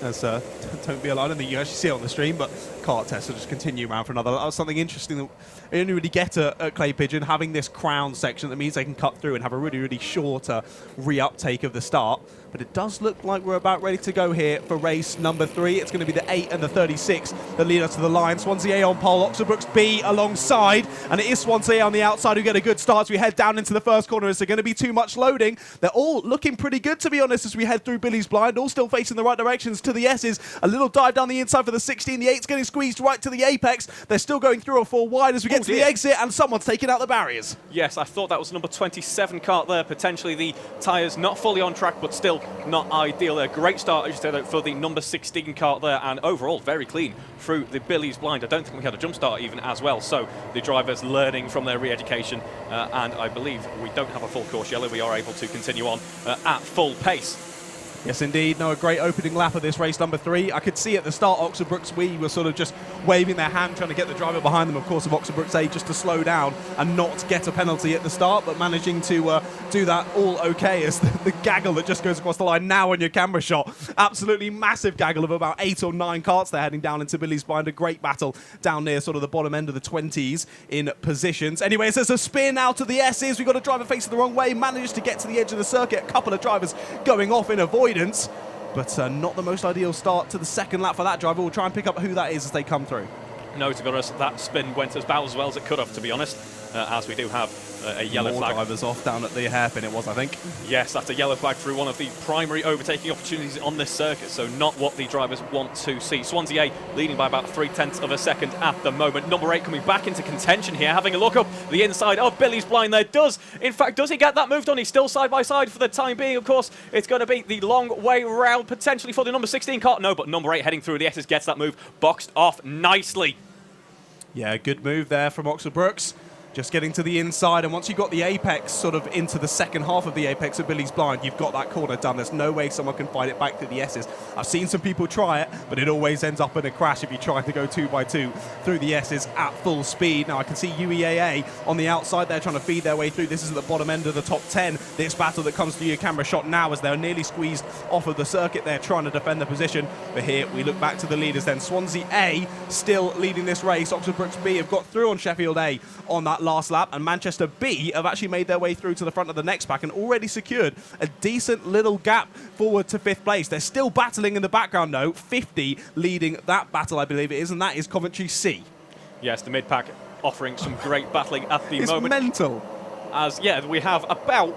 As don't be alarmed, I don't think you actually see it on the stream, but kart tests will just continue around for another. That was something interesting that we only really get at Clay Pigeon, having this crown section that means they can cut through and have a really, really short re-uptake of the start. But it does look like we're about ready to go here for race number 3. It's going to be the 8 and the 36 that lead us to the line. Swansea A on pole, Oxford Brookes B alongside, and it is Swansea A on the outside who get a good start as we head down into the first corner. Is there going to be too much loading? They're all looking pretty good, to be honest, as we head through Billy's Blind, all still facing the right directions to the S's. A little dive down the inside for the 16. The 8's getting squeezed right to the apex. They're still going through or 4 wide as we get to the exit, and someone's taking out the barriers. Yes, I thought that was number 27 kart there. Potentially the tyres not fully on track, but still not ideal. A great start, as you said, for the number 16 kart there, and overall very clean through the Billy's Blind. I don't think we had a jump start even as well, so the drivers learning from their re-education, and I believe we don't have a full course yellow. We are able to continue on at full pace. Yes, indeed. No, a great opening lap of this race number 3. I could see at the start Oxford Brookes we were sort of just waving their hand, trying to get the driver behind them, of course, of Oxford Brookes A, just to slow down and not get a penalty at the start, but managing to do that all okay as the gaggle that just goes across the line now on your camera shot. Absolutely massive gaggle of about 8 or 9 karts. They're heading down into Billy's Blind. A great battle down near sort of the bottom end of the 20s in positions. Anyways, there's a spin out of the S's. We've got a driver facing the wrong way, managed to get to the edge of the circuit. A couple of drivers going off in avoidance. But not the most ideal start to the second lap for that driver. We'll try and pick up who that is as they come through. No, to be honest, that spin went about as well as it could have, to be honest, as we do have a yellow flag. Drivers off down at the hairpin it was, I think. Yes, that's a yellow flag through one of the primary overtaking opportunities on this circuit, so not what the drivers want to see. Swansea A leading by about 0.3 of a second at the moment. Number 8 coming back into contention here, having a look up the inside of Billy's Blind there. Does he get that moved on? He's still side by side for the time being. Of course, it's going to be the long way round potentially for the number 16 kart. No, but number 8 heading through the S's gets that move boxed off nicely. Yeah, good move there from Oxford Brookes. Just getting to the inside, and once you've got the apex sort of into the second half of the apex of Billy's Blind, you've got that corner done. There's no way someone can fight it back through the S's. I've seen some people try it, but it always ends up in a crash if you try to go 2x2 through the S's at full speed. Now I can see UEAA on the outside there trying to feed their way through. This is at the bottom end of the top 10. This battle that comes through your camera shot now as they're nearly squeezed off of the circuit. They're trying to defend the position, but here we look back to the leaders then. Swansea A still leading this race. Oxford Brookes B have got through on Sheffield A on that last lap, and Manchester B have actually made their way through to the front of the next pack and already secured a decent little gap forward to 5th place. They're still battling in the background though. 50 leading that battle, I believe it is, and that is Coventry C. Yes, the mid-pack offering some great battling at the moment. It's mental. As, yeah, we have about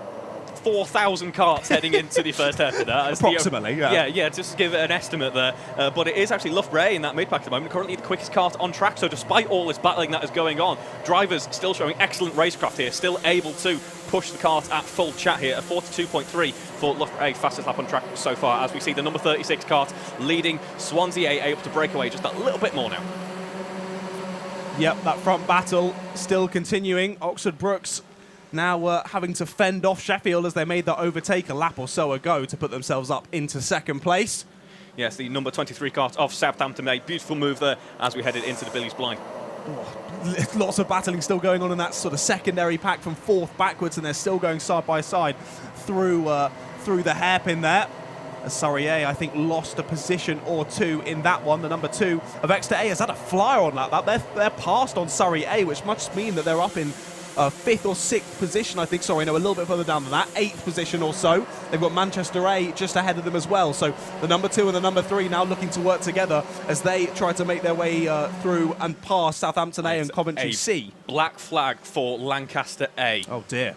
4,000 karts heading into the first hairpin. Approximately, yeah, just to give it an estimate there. But it is actually Loughborough in that mid-pack at the moment, currently the quickest kart on track. So despite all this battling that is going on, drivers still showing excellent racecraft here, still able to push the kart at full chat here at 42.3 for Loughborough, fastest lap on track so far, as we see the number 36 kart leading Swansea A able to break away just that little bit more now. Yep, that front battle still continuing. Oxford Brookes now having to fend off Sheffield as they made that overtake a lap or so ago to put themselves up into second place. Yes, the number 23 kart of Southampton made beautiful move there as we headed into the Billy's Blind. Lots of battling still going on in that sort of secondary pack from fourth backwards, and they're still going side by side through the hairpin there. As Surrey A, I think, lost a position or two in that one. The number 2 of Exeter A has had a flyer on that. They're passed on Surrey A, which must mean that they're up in 5th or 6th position, I think. Sorry, no, a little bit further down than that. 8th position or so. They've got Manchester A just ahead of them as well. So the number 2 and the number 3 now looking to work together as they try to make their way through and past Southampton A and Coventry C. Black flag for Lancaster A. Oh, dear.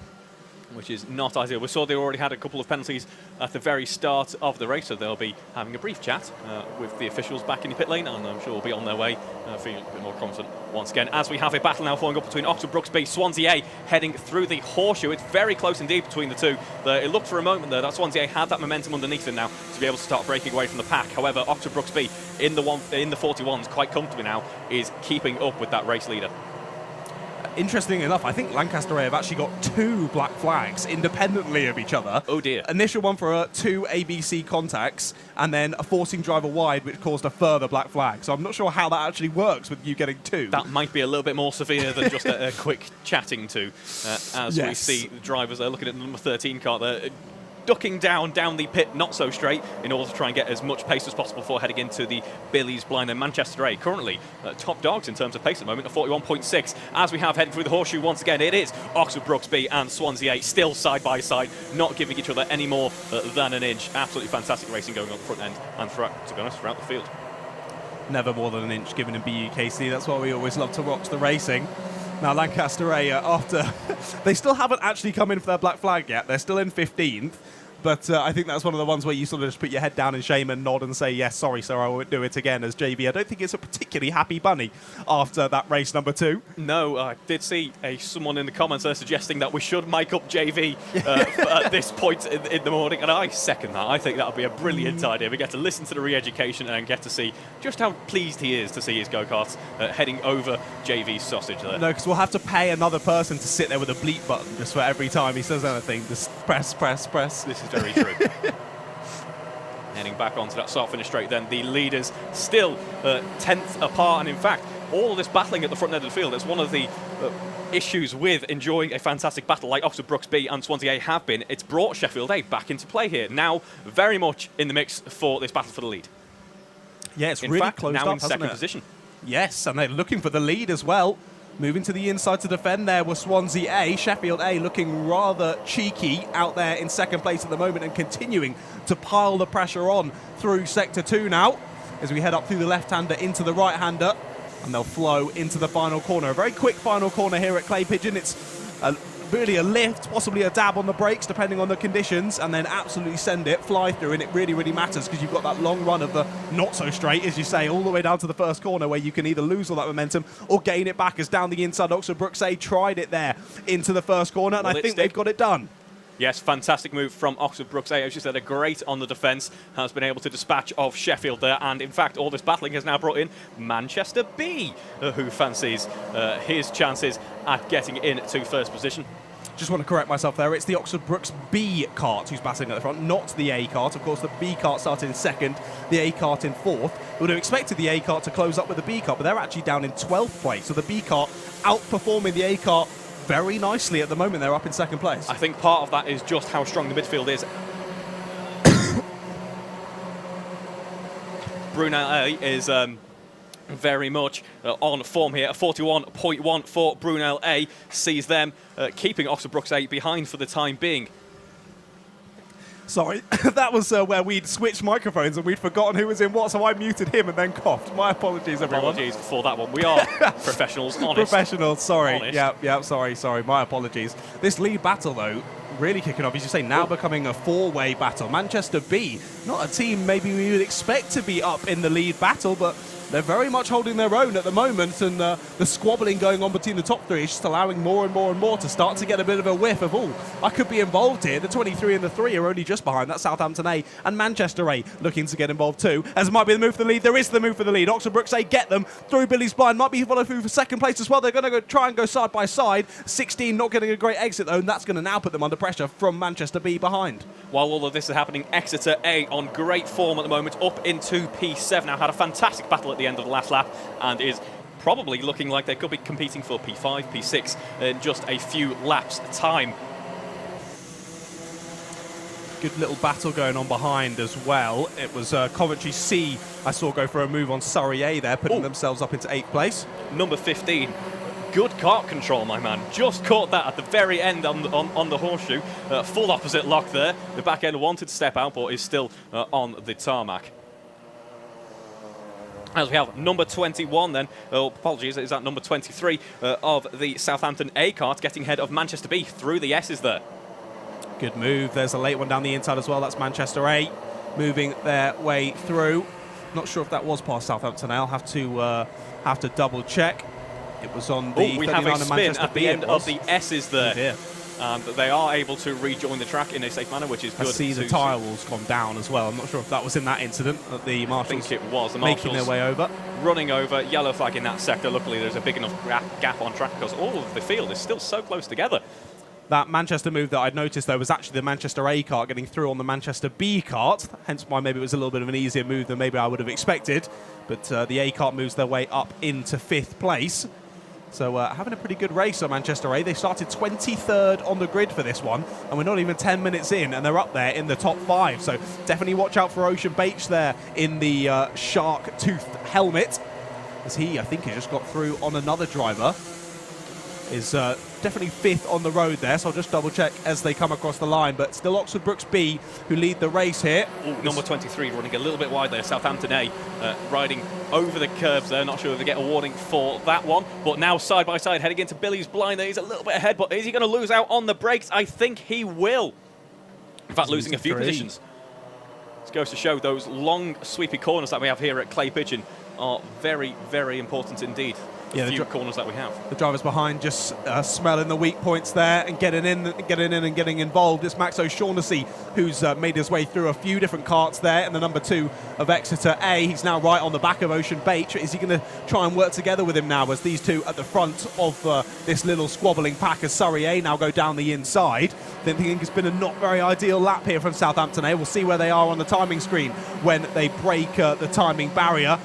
Which is not ideal. We saw they already had a couple of penalties at the very start of the race, so they'll be having a brief chat with the officials back in the pit lane, and I'm sure we'll be on their way, feeling a bit more confident once again. As we have a battle now forming up between Oxford Brooks B, Swansea A, heading through the horseshoe. It's very close indeed between the two. It looked for a moment there that Swansea A had that momentum underneath them now to be able to start breaking away from the pack. However, Oxford Brooks B in the 41s quite comfortably now is keeping up with that race leader. Interestingly enough, I think Lancaster A have actually got 2 black flags independently of each other. Oh dear. Initial one for 2 ABC contacts, and then a forcing driver wide, which caused a further black flag. So I'm not sure how that actually works with you getting 2. That might be a little bit more severe than just a quick chatting to, as we see the drivers there looking at the number 13 car there, ducking down the pit not so straight in order to try and get as much pace as possible before heading into the Billy's Blind. And Manchester A currently top dogs in terms of pace at the moment, at 41.6. As we have heading through the horseshoe once again, it is Oxford Brooks B and Swansea A still side by side, not giving each other any more than an inch. Absolutely fantastic racing going on the front end and throughout the field. Never more than an inch given in BUKC. That's why we always love to watch the racing. Now Lancaster A, after they still haven't actually come in for their black flag yet. They're still in 15th. But I think that's one of the ones where you sort of just put your head down in shame and nod and say, yes, sorry, sir, I won't do it again. As JV, I don't think it's a particularly happy bunny after that race number 2. No, I did see someone in the comments there suggesting that we should mic up JV at this point in the morning, and I second that. I think that would be a brilliant idea. We get to listen to the re-education and get to see just how pleased he is to see his go-karts heading over JV's sausage there. No, because we'll have to pay another person to sit there with a bleep button just for every time he says anything. Just press, press, press. This is very true. Heading back onto that start finish straight then, the leaders still 10th apart, and in fact all this battling at the front end of the field is one of the issues with enjoying a fantastic battle like Oxford Brooks B and Swansea A have been. It's brought Sheffield A back into play here, now very much in the mix for this battle for the lead. Yeah, it's in really fact, close now up, in second position. Yes, and they're looking for the lead as well. Moving to the inside to defend there was Swansea A. Sheffield A looking rather cheeky out there in second place at the moment and continuing to pile the pressure on through Sector 2 now as we head up through the left-hander into the right-hander, and they'll flow into the final corner. A very quick final corner here at Clay Pigeon. It's really a lift, possibly a dab on the brakes depending on the conditions, and then absolutely send it, fly through, and it really, really matters because you've got that long run of the not so straight, as you say, all the way down to the first corner where you can either lose all that momentum or gain it back, as down the inside Oxford Brooks A tried it there into the first corner, and I think they've got it done. Yes, fantastic move from Oxford Brooks A. As you said, a great on the defence, has been able to dispatch of Sheffield there, and in fact all this battling has now brought in Manchester B, who fancies his chances at getting into first position. Just want to correct myself there. It's the Oxford Brooks B kart who's battling at the front, not the A kart. Of course, the B kart started in second, the A kart in fourth. We would have expected the A kart to close up with the B kart, but they're actually down in 12th place. So the B kart outperforming the A kart very nicely at the moment. They're up in second place. I think part of that is just how strong the midfield is. Brunel A is very much on form here. A 41.1 for Brunel A sees them keeping Oxford Brooks A behind for the time being. Sorry, that was where we'd switched microphones and we'd forgotten who was in what, so I muted him and then coughed. My apologies, everyone. Apologies for that one. We are professionals, honest. Professionals, sorry. Honest. Yeah, sorry. My apologies. This lead battle, though, really kicking off, as you say, now becoming a four-way battle. Manchester B, not a team maybe we would expect to be up in the lead battle, but they're very much holding their own at the moment, and the squabbling going on between the top three is just allowing more and more and more to start to get a bit of a whiff of, oh, I could be involved here. The 23 and the 3 are only just behind. That's Southampton A and Manchester A looking to get involved too, as it might be the move for the lead. There is the move for the lead. Oxford Brooks A get them through Billy's blind. Might be followed through for second place as well. They're going to try and go side by side. 16 not getting a great exit though, and that's going to now put them under pressure from Manchester B behind. While all of this is happening, Exeter A on great form at the moment, up into P7. Now had a fantastic battle at the end of the last lap and is probably looking like they could be competing for P5, P6 in just a few laps' time. Good little battle going on behind as well. It was Coventry C I saw go for a move on Surrey A there, putting themselves up into 8th place. Number 15. Good kart control, my man. Just caught that at the very end on the horseshoe. Full opposite lock there. The back end wanted to step out, but is still on the tarmac. As we have number 21 then, apologies, is that number 23 of the Southampton A kart getting ahead of Manchester B through the S's there. Good move. There's a late one down the inside as well. That's Manchester A moving their way through. Not sure if that was past Southampton A. I'll have to double check. It was on the we have a spin at the end of the S's there. Yeah. And they are able to rejoin the track in a safe manner, which is good. I see the tyre wall's gone down as well. I'm not sure if that was in that incident that the marshals I think it was. The making their way over. Running over, yellow flag in that sector. Luckily, there's a big enough gap on track because all of the field is still so close together. That Manchester move that I'd noticed, though, was actually the Manchester A kart getting through on the Manchester B kart, hence why maybe it was a little bit of an easier move than maybe I would have expected. But the A kart moves their way up into 5th place. So having a pretty good race on Manchester A. They started 23rd on the grid for this one, and we're not even 10 minutes in, and they're up there in the top 5. So definitely watch out for Ocean Bates there in the shark-toothed helmet, as he, I think, has just got through on another driver. Is definitely 5th on the road there, so I'll just double-check as they come across the line. But still Oxford Brooks B who lead the race here. Ooh, number 23 running a little bit wide there. Southampton A riding over the curbs there. Not sure if they get a warning for that one. But now side by side heading into Billy's blind there. He's a little bit ahead, but is he going to lose out on the brakes? I think he will. In fact, losing a few positions. This goes to show those long sweepy corners that we have here at Clay Pigeon are very, very important indeed. Yeah, the few corners that we have. The drivers behind just smelling the weak points there and getting in and getting involved. It's Max O'Shaughnessy who's made his way through a few different karts there in the number 2 of Exeter A. He's now right on the back of Ocean Bates. Is he going to try and work together with him now as these two at the front of this little squabbling pack as Surrey A now go down the inside? Then think it's been a not very ideal lap here from Southampton A. We'll see where they are on the timing screen when they break the timing barrier.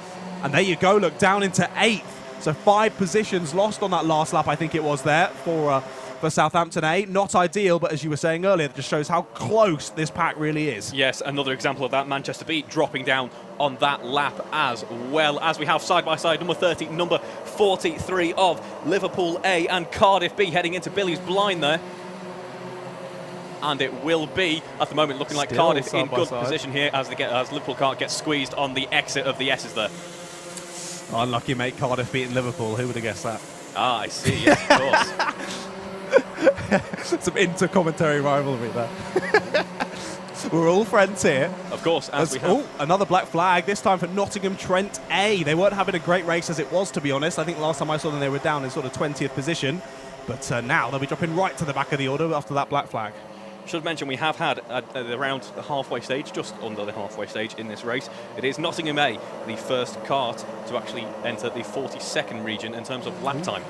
And there you go, look, down into 8th. So 5 positions lost on that last lap, I think it was there, for Southampton A. Not ideal, but as you were saying earlier, it just shows how close this pack really is. Yes, another example of that. Manchester B dropping down on that lap as well. As we have side-by-side number 30, number 43 of Liverpool A and Cardiff B heading into Billy's blind there. And it will be, at the moment, looking like Cardiff in good position here as Liverpool car gets squeezed on the exit of the S's there. Unlucky, mate. Cardiff beating Liverpool. Who would have guessed that? Ah, I see. Yes, of course. Some inter-commentary rivalry there. We're all friends here. Of course, as we have. Another black flag, this time for Nottingham Trent A. They weren't having a great race as it was, to be honest. I think last time I saw them, they were down in sort of 20th position. But now they'll be dropping right to the back of the order after that black flag. Should mention we have had around the halfway stage, just under the halfway stage in this race. It is Nottingham A, the first kart to actually enter the 42nd region in terms of lap time.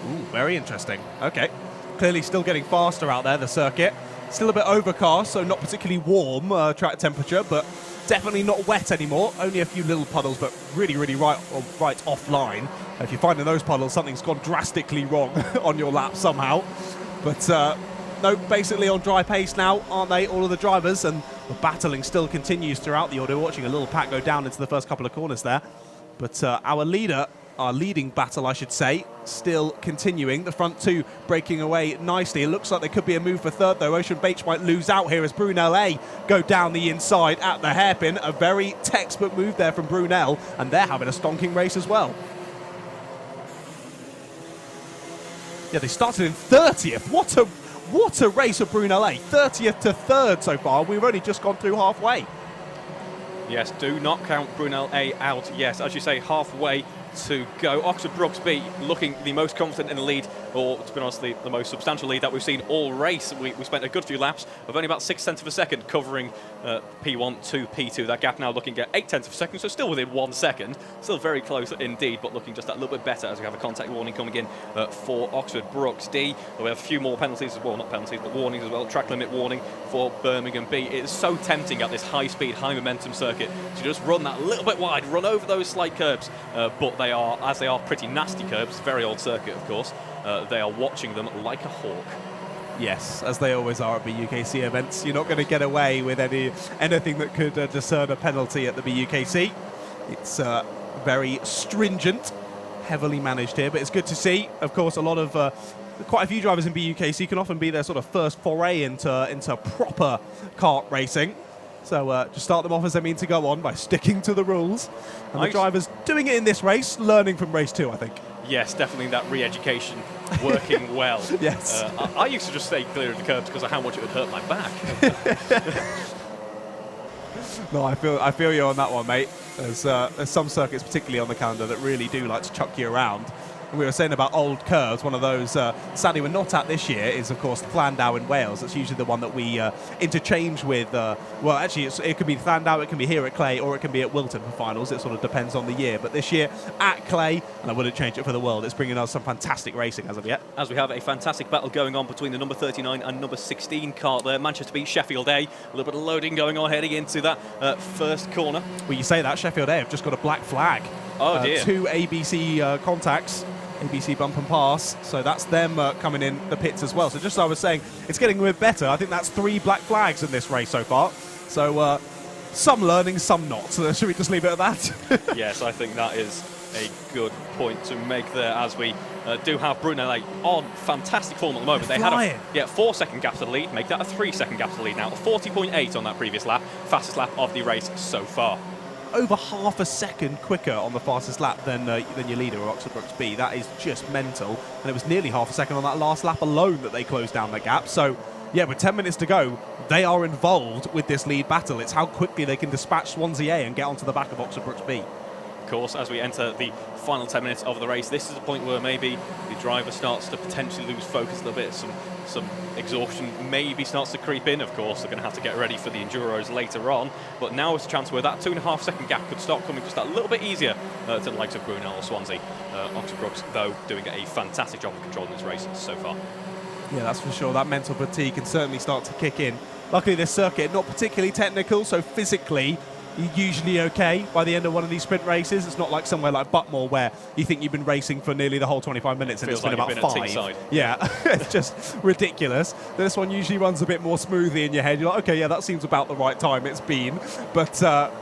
Ooh, very interesting. Okay. Clearly still getting faster out there, the circuit. Still a bit overcast, so not particularly warm track temperature, but definitely not wet anymore. Only a few little puddles, but really, really right offline. If you're finding those puddles, something's gone drastically wrong on your lap somehow. But no, basically on dry pace now, aren't they, all of the drivers? And the battling still continues throughout the order. Watching a little pack go down into the first couple of corners there. But our leading battle, I should say, still continuing. The front two breaking away nicely. It looks like there could be a move for third, though. Ocean Bates might lose out here as Brunel A go down the inside at the hairpin. A very textbook move there from Brunel, and they're having a stonking race as well. Yeah, they started in 30th. What a race of Brunel A. 30th to 3rd so far. We've only just gone through halfway. Yes, do not count Brunel A out. Yes, as you say, halfway to go. Oxford Brooks B looking the most confident in the lead, or to be honest, the most substantial lead that we've seen all race. We spent a good few laps of only about 0.6 of a second covering P1 to P2. That gap now looking at 0.8 of a second, so still within 1 second. Still very close indeed, but looking just that little bit better as we have a contact warning coming in for Oxford Brooks D. We have a few more penalties as well, not penalties, but warnings as well. Track limit warning for Birmingham B. It is so tempting at this high speed, high momentum circuit to just run that little bit wide, run over those slight curbs, but they are pretty nasty curbs, very old circuit of course, they are watching them like a hawk. Yes, as they always are at BUKC events. You're not going to get away with anything that could discern a penalty at the BUKC. It's very stringent, heavily managed here, but it's good to see. Of course, quite a few drivers in BUKC can often be their sort of first foray into proper kart racing. So just start them off as they mean to go on by sticking to the rules. And the drivers doing it in this race, learning from race 2, I think. Yes, definitely that re-education working well. Yes. I used to just stay clear of the curbs because of how much it would hurt my back. No, I feel you on that one, mate. There's some circuits, particularly on the calendar, that really do like to chuck you around. And we were saying about old curves. One of those, sadly, we're not at this year, is, of course, Llandau in Wales. That's usually the one that we interchange with. Well, actually, it could be Llandau, it can be here at Clay, or it can be at Wilton for finals. It sort of depends on the year. But this year, at Clay, and I wouldn't change it for the world, it's bringing us some fantastic racing as of yet. As we have a fantastic battle going on between the number 39 and number 16 kart there. Manchester beat Sheffield A. A little bit of loading going on heading into that first corner. Well, you say that, Sheffield A have just got a black flag. Oh, dear. 2 ABC contacts. ABC bump and pass, so that's them coming in the pits as well. So just as I was saying, it's getting a bit better. I think that's 3 black flags in this race so far. So some learning, some not. So should we just leave it at that? Yes, I think that is a good point to make there, as we do have Brunel on fantastic form at the moment. They had a 4-second gap to the lead, make that a 3-second gap to the lead now. 40.8 on that previous lap, fastest lap of the race so far. Over half a second quicker on the fastest lap than your leader, Oxford Brooks B. That is just mental. And it was nearly half a second on that last lap alone that they closed down the gap. So, yeah, with 10 minutes to go, they are involved with this lead battle. It's how quickly they can dispatch Swansea A and get onto the back of Oxford Brooks B. Of course, as we enter the final 10 minutes of the race, this is the point where maybe the driver starts to potentially lose focus a little bit. Some exhaustion maybe starts to creep in. Of course, they're going to have to get ready for the Enduros later on. But now is a chance where that 2.5 second gap could start coming just that little bit easier to the likes of Brunel or Swansea. Oxford Brooks, though, doing a fantastic job of controlling this race so far. Yeah, that's for sure. That mental fatigue can certainly start to kick in. Luckily, this circuit, not particularly technical, so physically, you're usually okay by the end of one of these sprint races. It's not like somewhere like Butmore where you think you've been racing for nearly the whole 25 minutes and it's been about 5. Yeah, it's just ridiculous. This one usually runs a bit more smoothly in your head. You're like, okay, yeah, that seems about the right time it's been. But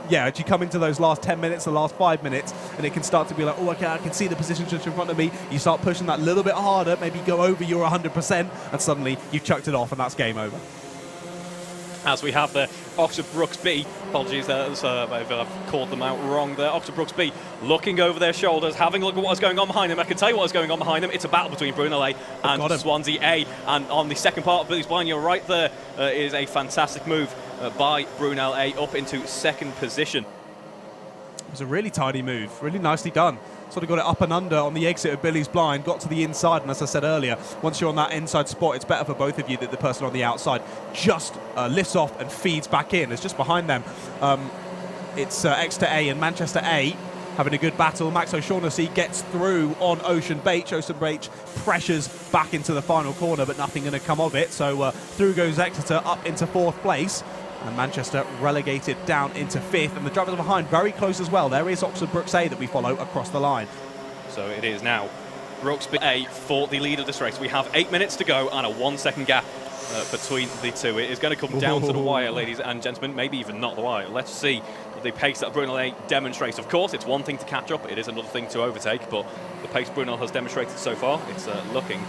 yeah, as you come into those last 10 minutes, the last 5 minutes, and it can start to be like, oh, okay, I can see the position just in front of me. You start pushing that a little bit harder, maybe go over your 100%, and suddenly you've chucked it off and that's game over. As we have the Oxford Brooks B, apologies there, I've called them out wrong there. Oxford Brooks B looking over their shoulders, having a look at what is going on behind them. I can tell you what is going on behind them. It's a battle between Brunel A and Swansea A. And on the second part of Billy's Blind, you're right there, is a fantastic move by Brunel A up into 2nd position. It was a really tidy move, really nicely done. Sort of got it up and under on the exit of Billy's Blind, got to the inside, and as I said earlier, once you're on that inside spot, it's better for both of you that the person on the outside just lifts off and feeds back in. It's just behind them. It's Exeter A and Manchester A having a good battle. Max O'Shaughnessy gets through on Ocean Beach. Ocean Beach pressures back into the final corner, but nothing going to come of it. So through goes Exeter up into 4th place. And Manchester relegated down into 5th, and the drivers behind very close as well. There is Oxford Brooks A that we follow across the line. So it is now Brooks A for the lead of this race. We have 8 minutes to go and a 1 second gap between the two. It is going to come down to the wire, ladies and gentlemen, maybe even not the wire. Let's see the pace that Brunel A demonstrates. Of course, it's one thing to catch up, it is another thing to overtake, but the pace Brunel has demonstrated so far, it's looking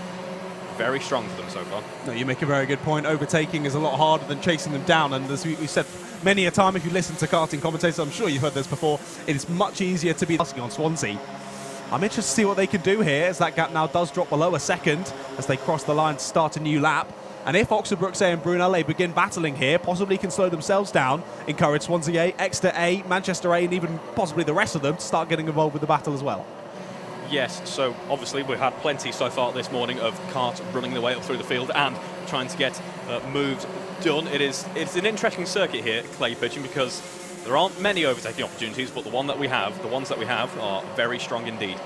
very strong for them so far. No, you make a very good point. Overtaking is a lot harder than chasing them down, and as we said many a time, if you listen to Karting Commentators, I'm sure you've heard this before, it is much easier to be passing on Swansea. I'm interested to see what they can do here, as that gap now does drop below a second as they cross the line to start a new lap. And if Oxford Brooks A and Brunel begin battling here, possibly can slow themselves down, encourage Swansea A, Exeter A, Manchester A, and even possibly the rest of them to start getting involved with the battle as well. Yes, so obviously we've had plenty so far this morning of karts running their way up through the field and trying to get moves done. It's an interesting circuit here at Clay Pigeon because there aren't many overtaking opportunities, but the ones that we have are very strong indeed.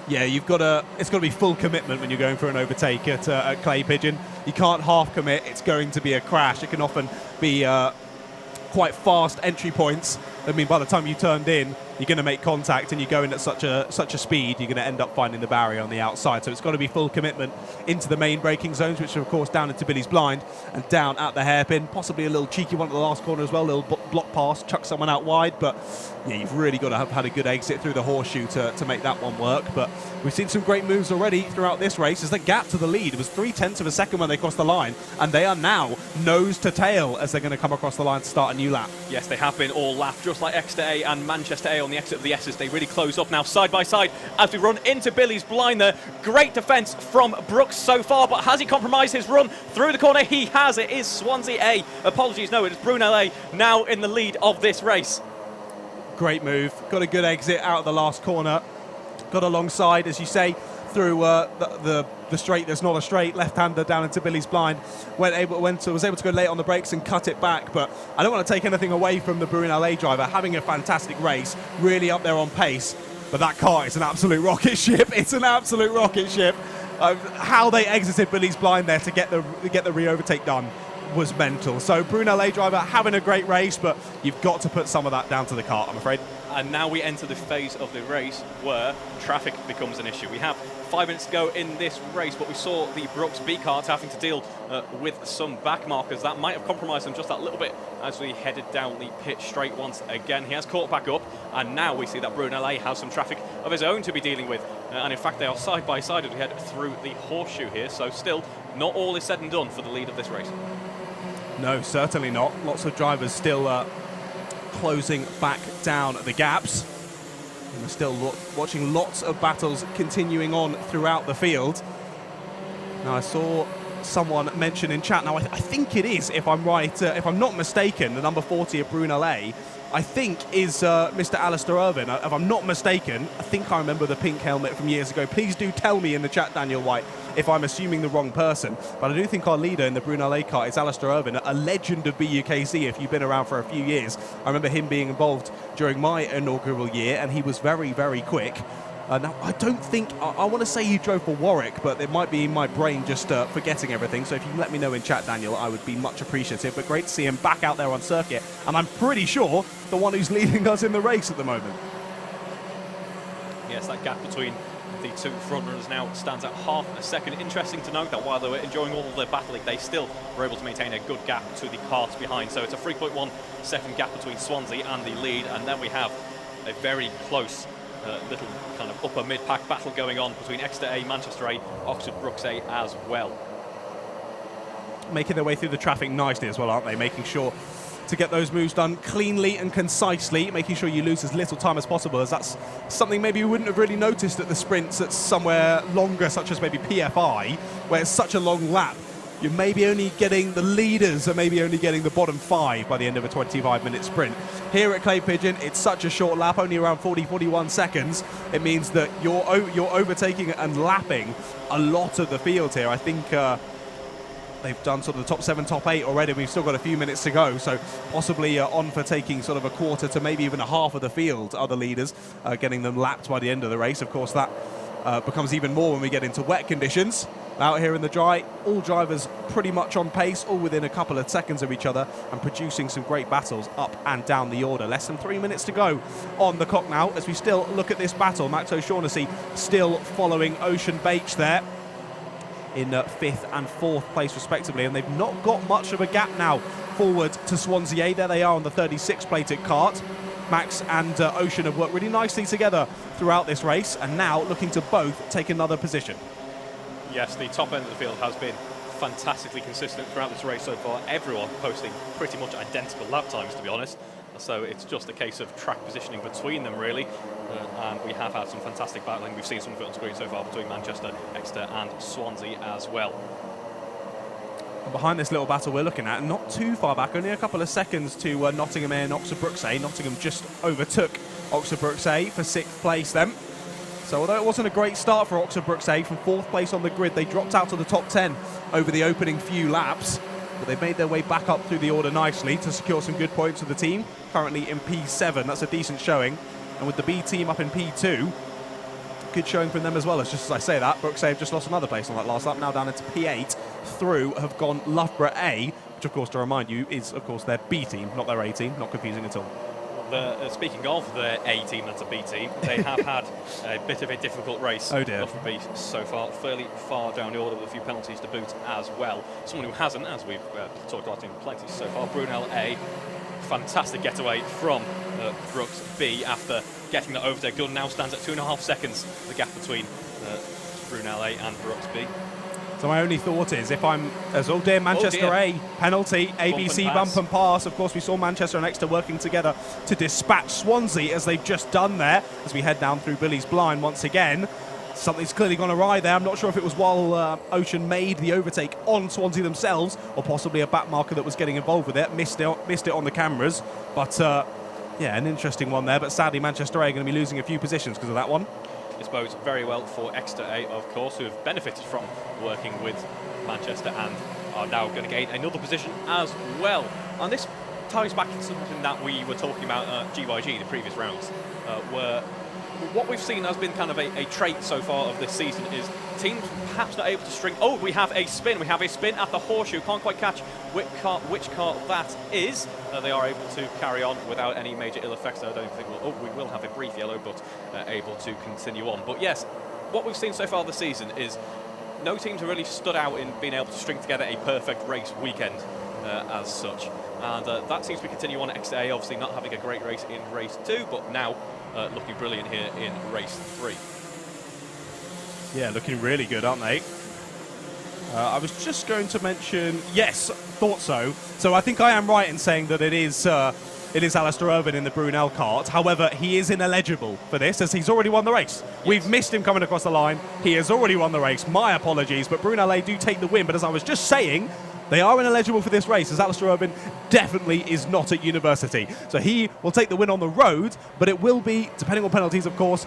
Yeah, it's got to be full commitment when you're going for an overtake at Clay Pigeon. You can't half commit. It's going to be a crash. It can often be quite fast entry points. I mean, by the time you turned in, you're going to make contact, and you go in at such a speed, you're going to end up finding the barrier on the outside. So it's got to be full commitment into the main braking zones, which are of course down into Billy's blind and down at the hairpin. Possibly a little cheeky one at the last corner as well, a little block pass, chuck someone out wide. But yeah, you've really got to have had a good exit through the horseshoe to make that one work. But we've seen some great moves already throughout this race, as the gap to the lead was 0.3 of a second when they crossed the line, and they are now nose to tail as they're going to come across the line to start a new lap. Yes, they have been all lap, just like Exeter A and Manchester A on the exit of the S's. They really close up now side by side as we run into Billy's blind there. Great defence from Brooks so far, but has he compromised his run through the corner? He has. It is Swansea A. Apologies, no, it is Brunel A now in the lead of this race. Great move. Got a good exit out of the last corner. Got alongside, as you say, through the straight that's not a straight, left-hander down into Billy's blind. Was able to go late on the brakes and cut it back, but I don't want to take anything away from the Brunel A driver. Having a fantastic race, really up there on pace, but that car is an absolute rocket ship. It's an absolute rocket ship. How they exited Billy's blind there to get the re-overtake done was mental. So Brunel A driver having a great race, but you've got to put some of that down to the kart, I'm afraid. And now we enter the phase of the race where traffic becomes an issue. We have 5 minutes to go in this race, but we saw the Brooks B kart having to deal with some back markers. That might have compromised them just that little bit as we headed down the pit straight once again. He has caught back up, and now we see that Brunel A has some traffic of his own to be dealing with. And in fact, they are side by side as we head through the horseshoe here. So still, not all is said and done for the lead of this race. No, certainly not. Lots of drivers still closing back down the gaps. And we're still watching lots of battles continuing on throughout the field. Now, I saw someone mention in chat, now I think it is, if I'm right, if I'm not mistaken, the number 40 of Brunel A, I think is Mr. Alistair Irvin. If I'm not mistaken, I think I remember the pink helmet from years ago. Please do tell me in the chat, Daniel White, if I'm assuming the wrong person. But I do think our leader in the Brunel A kart is Alistair Irvin, a legend of BUKC if you've been around for a few years. I remember him being involved during my inaugural year, and he was very, very quick. Now, I don't think, I want to say he drove for Warwick, but it might be in my brain just forgetting everything. So if you can let me know in chat, Daniel, I would be much appreciative. But great to see him back out there on circuit. And I'm pretty sure the one who's leading us in the race at the moment. Yes, that gap between the two front runners now stands at half a second. Interesting to note that while they were enjoying all of their battling, they still were able to maintain a good gap to the karts behind. So it's a 3.1 second gap between Swansea and the lead. And then we have a very close little kind of upper mid-pack battle going on between Exeter A, Manchester A, Oxford Brooks A as well. Making their way through the traffic nicely as well, aren't they? Making sure to get those moves done cleanly and concisely, making sure you lose as little time as possible, as that's something maybe you wouldn't have really noticed at the sprints that's somewhere longer, such as maybe PFI, where it's such a long lap. You're maybe only getting the leaders, or maybe only getting the bottom 5 by the end of a 25-minute sprint. Here at Clay Pigeon, it's such a short lap, only around 40-41 seconds. It means that you're overtaking and lapping a lot of the field here. I think they've done sort of the top 7, top 8 already. We've still got a few minutes to go, so possibly on for taking sort of a quarter to maybe even a half of the field, other leaders, getting them lapped by the end of the race. Of course, that becomes even more when we get into wet conditions. Out here in the dry, all drivers pretty much on pace, all within a couple of seconds of each other, and producing some great battles up and down the order. Less than 3 minutes to go on the clock now as we still look at this battle. Max O'Shaughnessy still following Ocean Bache there in 5th and 4th place respectively, and they've not got much of a gap now forward to Swansea A. There they are on the 36-plated kart. Max and Ocean have worked really nicely together throughout this race, and now looking to both take another position. Yes, the top end of the field has been fantastically consistent throughout this race so far. Everyone posting pretty much identical lap times, to be honest. So it's just a case of track positioning between them, really. And we have had some fantastic battling. We've seen some of it on screen so far between Manchester, Exeter and Swansea as well. And behind this little battle we're looking at, not too far back, only a couple of seconds to Nottingham A and Oxford BUKC. Nottingham just overtook Oxford BUKC for 6th place then. So although it wasn't a great start for Oxford BUKC, from 4th place on the grid, they dropped out to the top 10 over the opening few laps. But they've made their way back up through the order nicely to secure some good points for the team. Currently in P7, that's a decent showing. And with the B team up in P2, good showing from them as well. As just as I say that, BUKC have just lost another place on that last lap, now down into P8. Through have gone Loughborough A, which of course, to remind you, is of course their B team, not their A team. Not confusing at all. Speaking of the A team, that's a B team, they have had a bit of a difficult race. Oh dear. Loughborough B so far, fairly far down the order with a few penalties to boot as well. Someone who hasn't, as we've talked about in plenty so far, Brunel A. Fantastic getaway from Brooks B after getting the overtake. Gunn now stands at 2.5 seconds, the gap between Brunel A and Brooks B. So my only thought is, if I'm, oh dear, Manchester A, penalty, ABC bump and pass. Of course, we saw Manchester and Exeter working together to dispatch Swansea, as they've just done there, as we head down through Billy's blind once again. Something's clearly gone awry there. I'm not sure if it was while Ocean made the overtake on Swansea themselves, or possibly a back marker that was getting involved with it. Missed it on the cameras. But, yeah, an interesting one there. But sadly, Manchester A are going to be losing a few positions because of that one. This bodes very well for Exeter A, of course, who have benefited from working with Manchester and are now going to gain another position as well. And this ties back to something that we were talking about at GYG, the previous rounds, where what we've seen has been kind of a trait so far of this season is teams perhaps not able to string. Oh, we have a spin at the Horseshoe. Can't quite catch which car that is. They are able to carry on without any major ill effects. I don't think we will have a brief yellow, but able to continue on. But yes, what we've seen so far this season is no teams have really stood out in being able to string together a perfect race weekend as such. And that seems to continue on. Exeter A obviously not having a great race in race 2, but now looking brilliant here in race 3. Yeah, looking really good, aren't they? I was just going to mention, yes, thought so. So I think I am right in saying that it is Alistair Irvine in the Brunel kart. However, he is ineligible for this, as he's already won the race. Yes. We've missed him coming across the line. He has already won the race. My apologies, but Brunel A do take the win. But as I was just saying, they are ineligible for this race, as Alistair Irvine definitely is not at university. So he will take the win on the road, but it will be, depending on penalties, of course.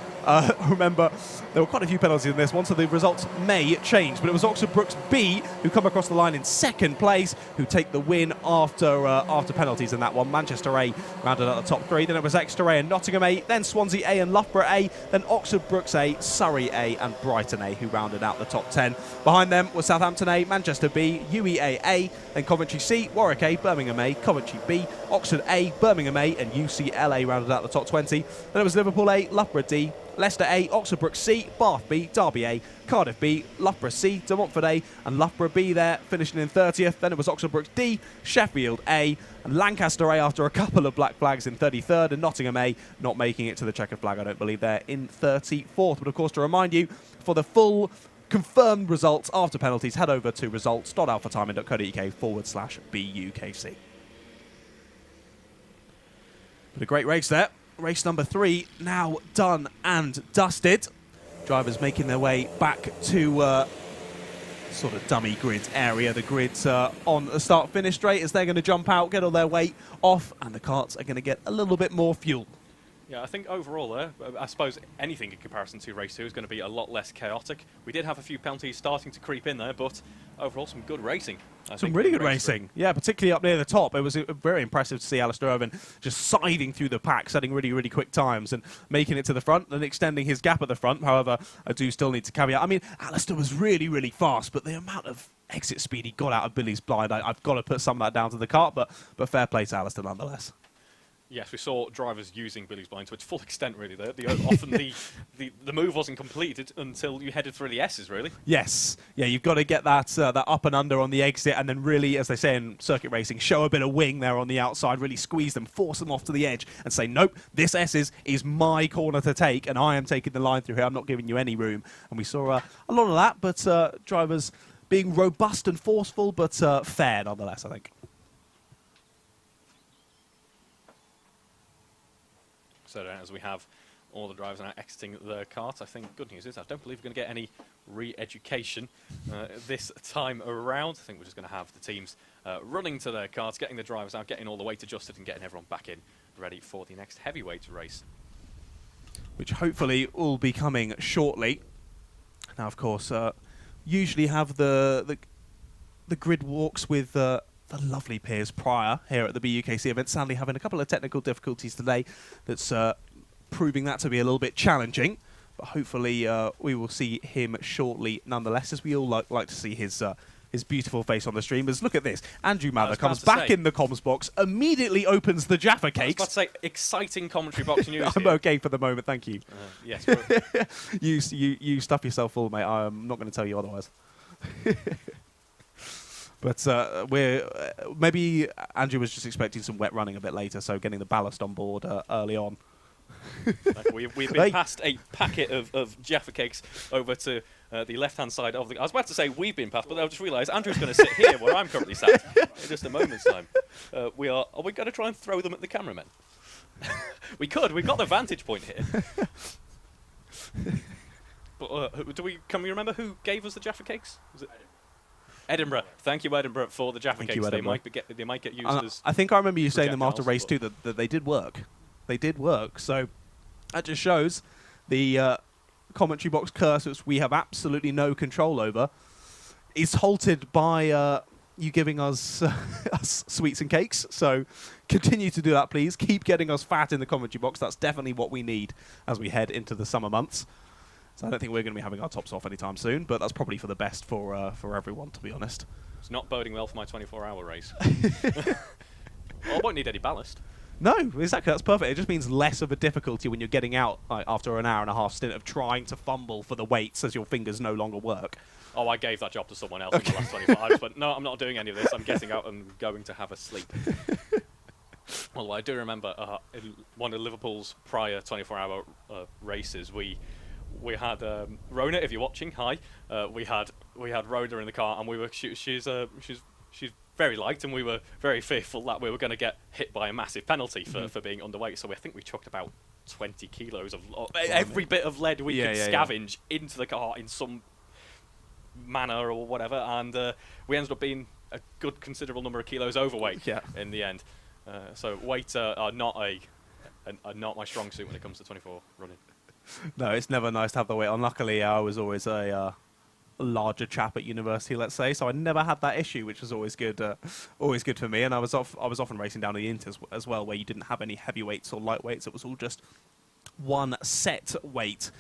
Remember, there were quite a few penalties in this one, so the results may change. But it was Oxford Brooks B who come across the line in 2nd place, who take the win after penalties in that one. Manchester A rounded out the top 3. Then it was Exeter A and Nottingham A, then Swansea A and Loughborough A, then Oxford Brooks A, Surrey A and Brighton A, who rounded out the top 10. Behind them was Southampton A, Manchester B, UEA A, then Coventry C, Warwick A, Birmingham A, Coventry B, Oxford A, Birmingham A, and UCLA rounded out the top 20. Then it was Liverpool A, Loughborough D, Leicester A, Oxford Brooks C, Bath B, Derby A, Cardiff B, Loughborough C, De Montfort A, and Loughborough B there, finishing in 30th. Then it was Oxford Brooks D, Sheffield A, and Lancaster A after a couple of black flags in 33rd, and Nottingham A not making it to the checkered flag, I don't believe, there in 34th. But of course, to remind you, for the full confirmed results after penalties, head over to results.alphatiming.co.uk/BUKC. But a great race there. Race number 3 now done and dusted. Drivers making their way back to sort of dummy grid area. The grid's on the start-finish straight as they're going to jump out, get all their weight off, and the karts are going to get a little bit more fuel. Yeah, I think overall there, I suppose anything in comparison to race 2 is going to be a lot less chaotic. We did have a few penalties starting to creep in there, but overall some good racing. Some really good racing. Yeah, particularly up near the top. It was very impressive to see Alistair Irvine just scything through the pack, setting really, really quick times and making it to the front and extending his gap at the front. However, I do still need to caveat. I mean, Alistair was really, really fast, but the amount of exit speed he got out of Billy's blind, I've got to put some of that down to the kart, but fair play to Alistair nonetheless. Yes, we saw drivers using Billy's blind to its full extent, really. Often the move wasn't completed until you headed through the S's, really. Yes. Yeah, you've got to get that up and under on the exit and then really, as they say in circuit racing, show a bit of wing there on the outside, really squeeze them, force them off to the edge and say, nope, this S's is my corner to take and I am taking the line through here. I'm not giving you any room. And we saw a lot of that, but drivers being robust and forceful, but fair nonetheless, I think. So as we have all the drivers are now exiting their cart. I think good news is I don't believe we're going to get any re-education this time around. I think we're just going to have the teams running to their carts, getting the drivers out, getting all the weight adjusted and getting everyone back in, ready for the next heavyweight race. Which hopefully will be coming shortly. Now, of course, usually have the grid walks with the lovely Piers Pryor here at the BUKC event. Sadly, having a couple of technical difficulties today. That's proving that to be a little bit challenging. But hopefully, we will see him shortly, nonetheless, as we all like to see his beautiful face on the stream. As look at this, Andrew Mather comes back in the comms box, immediately opens the Jaffa cakes. I was about to say, exciting commentary box news. I'm okay for the moment, thank you. Yes. You stuff yourself full, mate. I'm not going to tell you otherwise. But maybe Andrew was just expecting some wet running a bit later, so getting the ballast on board early on. We've been passed a packet of Jaffa cakes over to the left-hand side of the... I was about to say we've been passed, but I just realised Andrew's going to sit here where I'm currently sat in just a moment's time. Are we going to try and throw them at the cameramen? We could. We've got the vantage point here. But can we remember who gave us the Jaffa cakes? Was it Edinburgh? Thank you, Edinburgh, for the Jaffa cakes. They might get used as... I think I remember you saying them after race 2 that they did work. They did work, so that just shows the commentary box curse, which we have absolutely no control over, is halted by you giving us, us sweets and cakes. So continue to do that, please. Keep getting us fat in the commentary box. That's definitely what we need as we head into the summer months. So I don't think we're going to be having our tops off anytime soon, but that's probably for the best for everyone, to be honest. It's not boding well for my 24-hour race. Well, I won't need any ballast. No, exactly. That's perfect. It just means less of a difficulty when you're getting out after an hour and a half stint of trying to fumble for the weights as your fingers no longer work. Oh, I gave that job to someone else in the last 24 hours, but no, I'm not doing any of this. I'm getting out and going to have a sleep. Although I do remember in one of Liverpool's prior 24-hour races, we had Rona, if you're watching, hi. We had Rona in the car, and she's very light, and we were very fearful that we were going to get hit by a massive penalty for being underweight. So I think we chucked about 20 kilos of every bit of lead we could scavenge into the car in some manner or whatever, and we ended up being a good considerable number of kilos overweight in the end. So weight are not my strong suit when it comes to 24 running. No, it's never nice to have the weight on. Luckily, I was always a larger chap at university, let's say, so I never had that issue, which was always good for me. And I was often racing down the Inters as well, where you didn't have any heavyweights or lightweights. It was all just one set weight.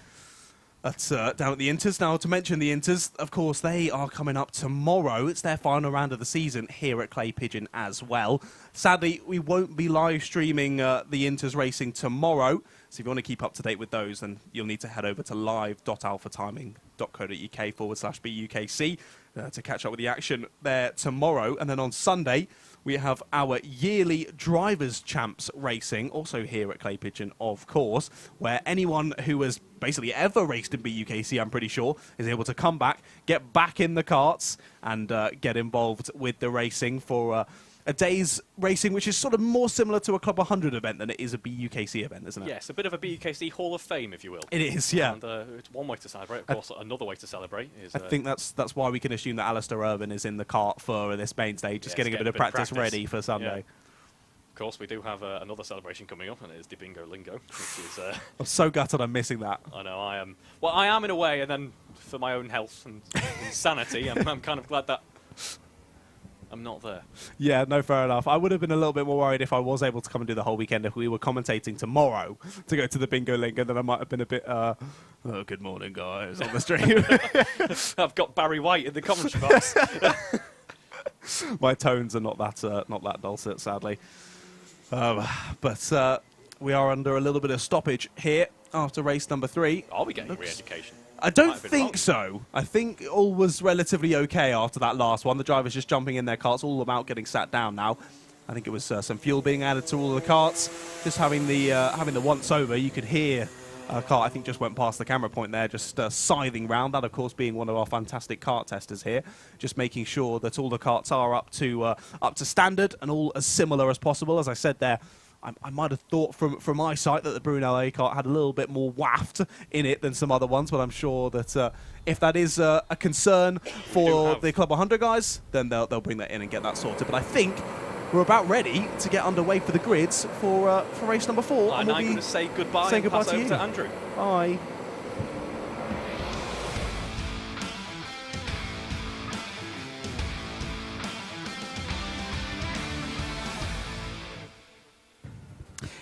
That's down at the Inters. Now, to mention the Inters, of course, they are coming up tomorrow. It's their final round of the season here at Clay Pigeon as well. Sadly, we won't be live streaming the Inters racing tomorrow. So if you want to keep up to date with those, then you'll need to head over to live.alphatiming.co.uk/BUKC to catch up with the action there tomorrow. And then on Sunday, we have our yearly Drivers' Champs racing, also here at Clay Pigeon, of course, where anyone who has basically ever raced in BUKC, I'm pretty sure, is able to come back, get back in the karts, and get involved with the racing for a day's racing, which is sort of more similar to a Club 100 event than it is a BUKC event, isn't it? Yes, a bit of a BUKC Hall of Fame, if you will. It is, yeah. And it's one way to celebrate. Of course, another way to celebrate is... I think that's why we can assume that Alistair Irvin is in the kart for this main stage, just getting a bit of practice ready for Sunday. Yeah. Of course, we do have another celebration coming up, and it is the Bingo Lingo, which is... I'm so gutted I'm missing that. I know, I am. Well, I am in a way, and then for my own health and sanity, I'm kind of glad that I'm not there. Yeah, no, fair enough. I would have been a little bit more worried if I was able to come and do the whole weekend if we were commentating tomorrow to go to the Bingo Lingo, then I might have been a bit, oh, good morning, guys, on the stream. I've got Barry White in the commentary box. My tones are not that dulcet, sadly. But we are under a little bit of stoppage here after race number 3. Are we getting re-education? I don't think so. I think all was relatively okay after that last one. The drivers just jumping in their karts, all about getting sat down now. I think it was some fuel being added to all of the karts. Just having the once over, you could hear a kart, I think, just went past the camera point there, just scything round. That, of course, being one of our fantastic kart testers here, just making sure that all the karts are up to standard and all as similar as possible. As I said there, I might have thought from my side that the Brunel A kart had a little bit more waft in it than some other ones, but I'm sure that if that is a concern for the Club 100 guys, then they'll bring that in and get that sorted. But I think we're about ready to get underway for the grids for race number 4. And I'm going to say goodbye. Say goodbye to you. To Andrew. Bye.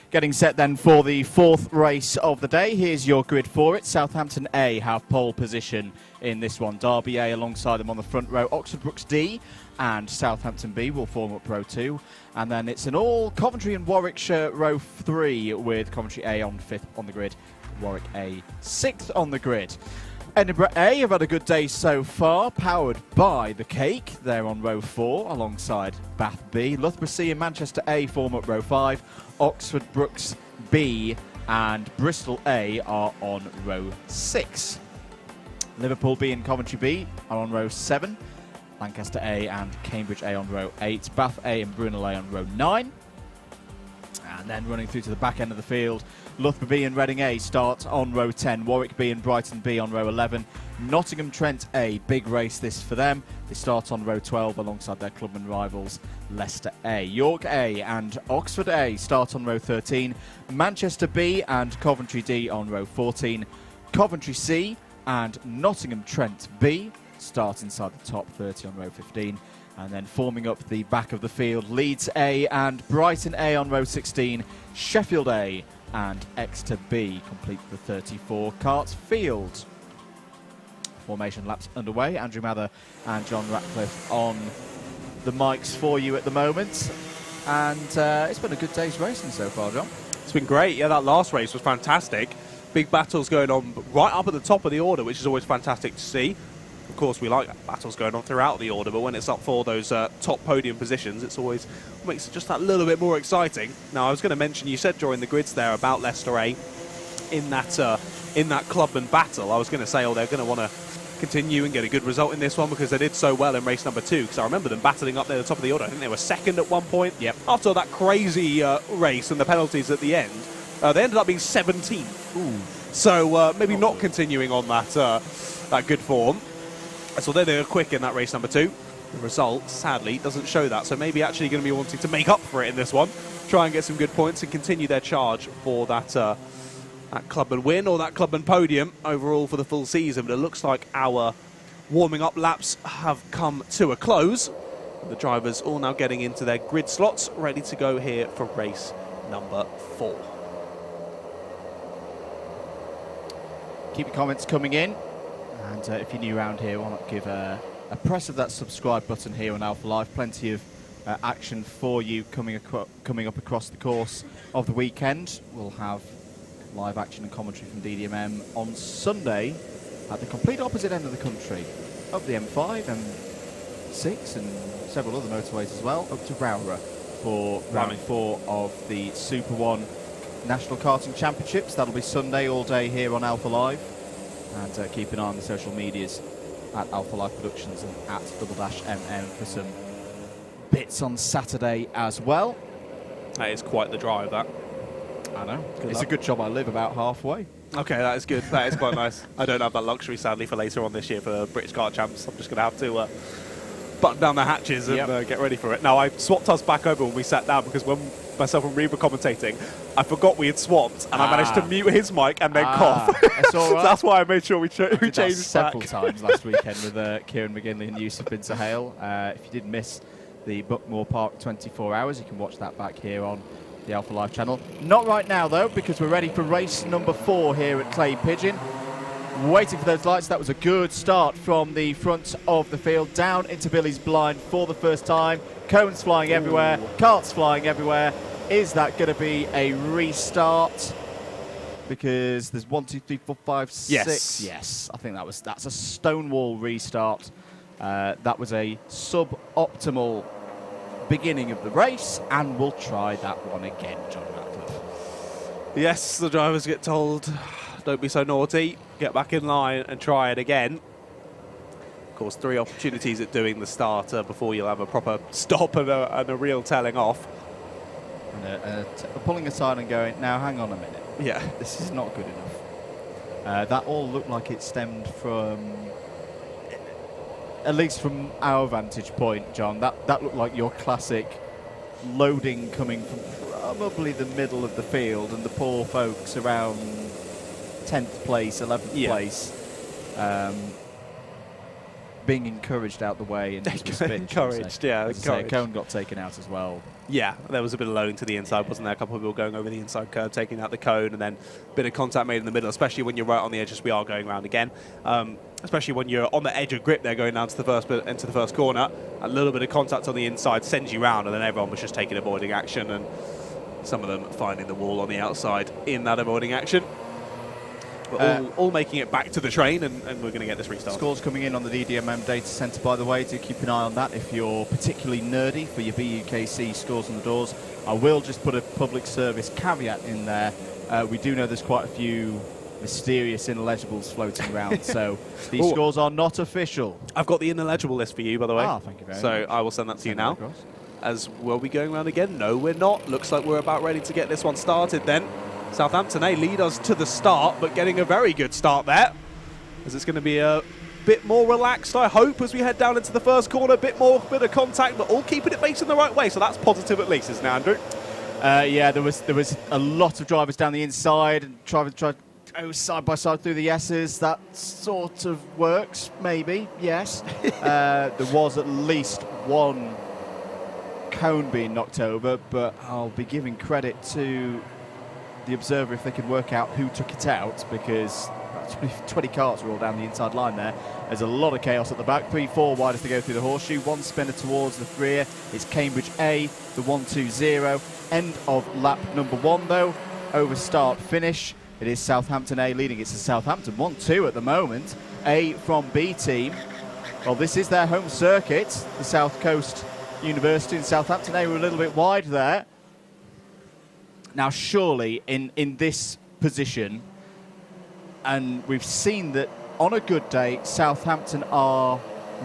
Getting set then for the 4th race of the day. Here's your grid for it. Southampton A have pole position in this one. Derby A alongside them on the front row. Oxford Brookes D and Southampton B will form up row 2. And then it's an all Coventry and Warwickshire row 3 with Coventry A on 5th on the grid. Warwick A 6th on the grid. Edinburgh A have had a good day so far, powered by the Cake. They're on row 4 alongside Bath B. Loughborough C and Manchester A form up row 5. Oxford Brookes B and Bristol A are on row 6. Liverpool B and Coventry B are on row 7. Lancaster A and Cambridge A on row 8. Bath A and Brunel A on row 9. And then running through to the back end of the field, Loughborough B and Reading A start on row 10. Warwick B and Brighton B on row 11. Nottingham Trent A, big race this for them. They start on row 12 alongside their clubman rivals Leicester A. York A and Oxford A start on row 13. Manchester B and Coventry D on row 14. Coventry C and Nottingham Trent B start inside the top 30 on row 15. And then forming up the back of the field, Leeds A and Brighton A on row 16. Sheffield A and Exeter B complete the 34 kart field. Formation laps underway. Andrew Mather and John Ratcliffe on the mics for you at the moment. And it's been a good day's racing so far, John. It's been great. Yeah, that last race was fantastic. Big battles going on right up at the top of the order, which is always fantastic to see. Of course, we like battles going on throughout the order, but when it's up for those top podium positions, it's always makes it just that little bit more exciting. Now, I was going to mention, you said during the grids there about Leicester A in that clubman battle. I was going to say, oh, they're going to want to continue and get a good result in this one because they did so well in race number 2. Because I remember them battling up there at the top of the order. I think they were second at one point. Yep. After that crazy race and the penalties at the end, they ended up being 17th. Ooh. So maybe not continuing on that good form. So they were quick in that race number 2. The result, sadly, doesn't show that. So maybe actually going to be wanting to make up for it in this one. Try and get some good points and continue their charge for that clubman win or that clubman podium overall for the full season. But it looks like our warming up laps have come to a close. The drivers all now getting into their grid slots, ready to go here for race number 4. Keep your comments coming in. And if you're new around here, why not give a press of that subscribe button here on Alpha Live. Plenty of action for you coming up across the course of the weekend. We'll have live action and commentary from DDMM on Sunday at the complete opposite end of the country, up the M5, M6 and several other motorways as well, up to Rowra for round 4 of the Super 1 National Karting Championships. That'll be Sunday all day here on Alpha Live. And keep an eye on the social medias at Alpha Life Productions and at _MM for some bits on Saturday as well. That is quite the drive, that. I know. It's a good job I live about halfway. Okay, that is good. That is quite nice. I don't have that luxury, sadly, for later on this year for British Kart Champs. I'm just going to have to button down the hatches and get ready for it. Now, I swapped us back over when we sat down because when myself and Reed were commentating, I forgot we had swapped and I managed to mute his mic and then cough. That's all right. So that's why I made sure we changed that several back. times last weekend with Kieran McGinley and Yusuf bin Sahel. If you did miss the Buckmore Park 24 hours, you can watch that back here on the Alpha Live channel. Not right now, though, because we're ready for race number 4 here at Clay Pigeon. Waiting for those lights. That was a good start from the front of the field, down into Billy's blind for the first time. Cones flying everywhere, karts flying everywhere. Is that going to be a restart? Because there's 1, 2, 3, 4, 5, 6. Yes, I think that's a Stonewall restart. That was a suboptimal beginning of the race, and we'll try that one again, John Ratcliffe. Yes, the drivers get told, don't be so naughty, get back in line and try it again. Of course, 3 opportunities at doing the starter before you'll have a proper stop and a real telling off. And pulling aside and going, now hang on a minute. Yeah. This is not good enough. That all looked like it stemmed from, at least from our vantage point, John, that looked like your classic loading coming from probably the middle of the field and the poor folks around 10th place, 11th place, being encouraged out the way and encouraged, yeah. Encouraged. Cone got taken out as well. Yeah, there was a bit of loading to the inside, wasn't there? A couple of people going over the inside curve, taking out the cone, and then a bit of contact made in the middle, especially when you're right on the edge, as we are going around again. Especially when you're on the edge of grip there, going down to the first bit, into the first corner. A little bit of contact on the inside sends you round, and then everyone was just taking avoiding action, and some of them finding the wall on the outside in that avoiding action. We're all making it back to the train, and we're going to get this restarted. Scores coming in on the DDMM data centre, by the way. Do keep an eye on that if you're particularly nerdy for your BUKC scores on the doors. I will just put a public service caveat in there. We do know there's quite a few mysterious ineligibles floating around, so these scores are not official. I've got the ineligible list for you, by the way. Ah, thank you very much. So I will send that to you now. As were we going around again? No, we're not. Looks like we're about ready to get this one started then. Southampton lead us to the start, but getting a very good start there, as it's going to be a bit more relaxed, I hope, as we head down into the first corner. Bit of contact, but all keeping it facing the right way, so that's positive at least, isn't it, Andrew? Yeah, there was a lot of drivers down the inside and trying to go side by side through the S's. That sort of works, maybe, yes. There was at least one cone being knocked over, but I'll be giving credit to the observer if they could work out who took it out, because 20 carts were all down the inside line there. There's a lot of chaos at the back. 3-4 wide as they go through the horseshoe. One spinner towards the rear. It's Cambridge A, the 1-2-0. End of lap number 1 though. Over start finish. It is Southampton A leading. It's a Southampton 1-2 at the moment. A from B team. Well, this is their home circuit, the South Coast University, and Southampton A were a little bit wide there. Now, surely in this position, and we've seen that on a good day, Southampton are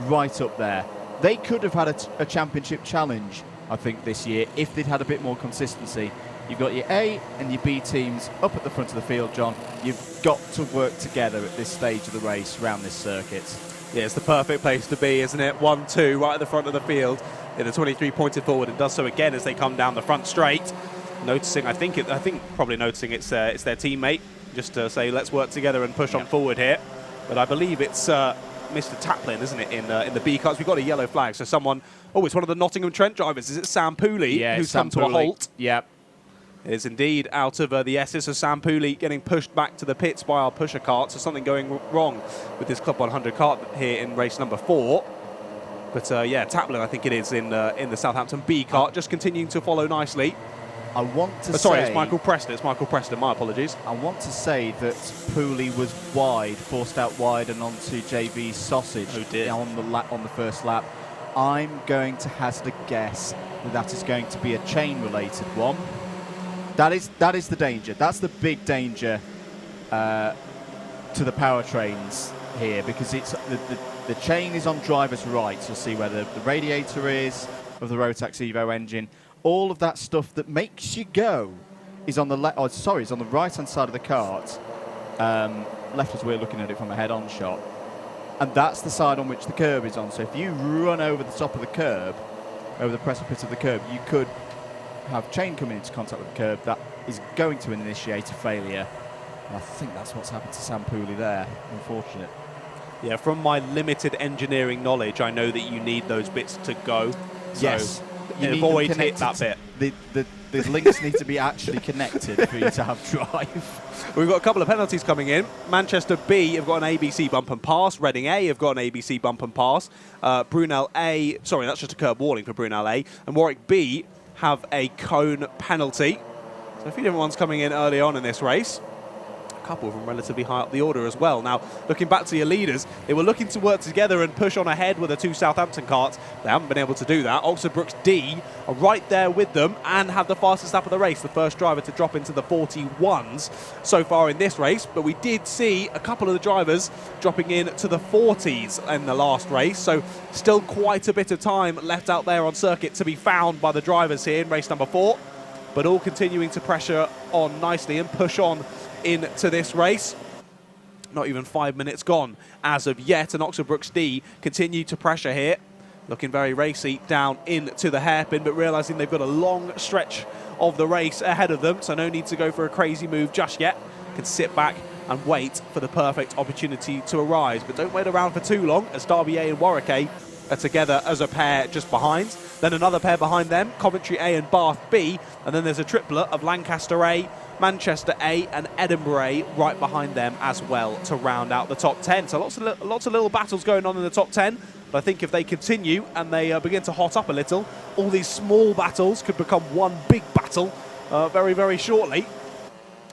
right up there. They could have had a championship challenge, I think, this year if they'd had a bit more consistency. You've got your A and your B teams up at the front of the field, John. You've got to work together at this stage of the race around this circuit. Yeah, it's the perfect place to be, isn't it? 1-2 right at the front of the field. In the 23 pointed forward, and does so again as they come down the front straight. Noticing, I think probably noticing it's their teammate, just to say let's work together and push on forward here. But I believe it's Mr. Taplin, isn't it, in the B cars? We've got a yellow flag, so someone. Oh, it's one of the Nottingham Trent drivers. Is it Sam Pooley who's come to a halt? Yep. It is indeed out of the S's. So Sam Pooley getting pushed back to the pits by our pusher cart. So something going wrong with this Club 100 cart here in race number 4. But yeah, Taplin, I think it is in the Southampton B cart, just continuing to follow nicely. I want to say... Sorry, it's Michael Preston. It's Michael Preston. My apologies. I want to say that Pooley was wide, forced out wide and onto JB Sausage on the first lap. I'm going to hazard a guess that is going to be a chain-related one. That is the danger. That's the big danger to the powertrains here, because it's the chain is on driver's right. You'll see where the radiator is of the Rotax Evo engine. All of that stuff that makes you go is on the is on the right-hand side of the cart, left as we're looking at it from a head-on shot, and that's the side on which the curb is on. So if you run over the top of the curb, over the precipice of the curb, you could have chain coming into contact with the curb. That is going to initiate a failure. And I think that's what's happened to Sam Pooley there. Unfortunate. Yeah, from my limited engineering knowledge, I know that you need those bits to go. Yes. You avoid hit that bit. The links need to be actually connected for you to have drive. We've got a couple of penalties coming in. Manchester B have got an ABC bump and pass. Reading A have got an ABC bump and pass. Brunel A, sorry, that's just a curb warning for Brunel A. And Warwick B have a cone penalty. So a few different ones coming in early on in this race. A couple of them relatively high up the order as well. Now, looking back to your leaders, they were looking to work together and push on ahead with the two Southampton carts. They haven't been able to do that. Oxford Brooks D are right there with them and have the fastest lap of the race, the first driver to drop into the 41s so far in this race. But we did see a couple of the drivers dropping in to the 40s in the last race, so still quite a bit of time left out there on circuit to be found by the drivers here in race number 4. but all continuing to pressure on nicely and push on into this race. Not even 5 minutes gone as of yet, and Oxford Brookes D continue to pressure here. Looking very racy down into the hairpin, but realising they've got a long stretch of the race ahead of them, so no need to go for a crazy move just yet. Can sit back and wait for the perfect opportunity to arise. But don't wait around for too long, as Derby A and Warwick A are together as a pair just behind. Then another pair behind them, Coventry A and Bath B. And then there's a triplet of Lancaster A, Manchester A and Edinburgh A right behind them as well to round out the top 10. So lots of little battles going on in the top 10. But I think if they continue and they begin to hot up a little, all these small battles could become one big battle very, very shortly.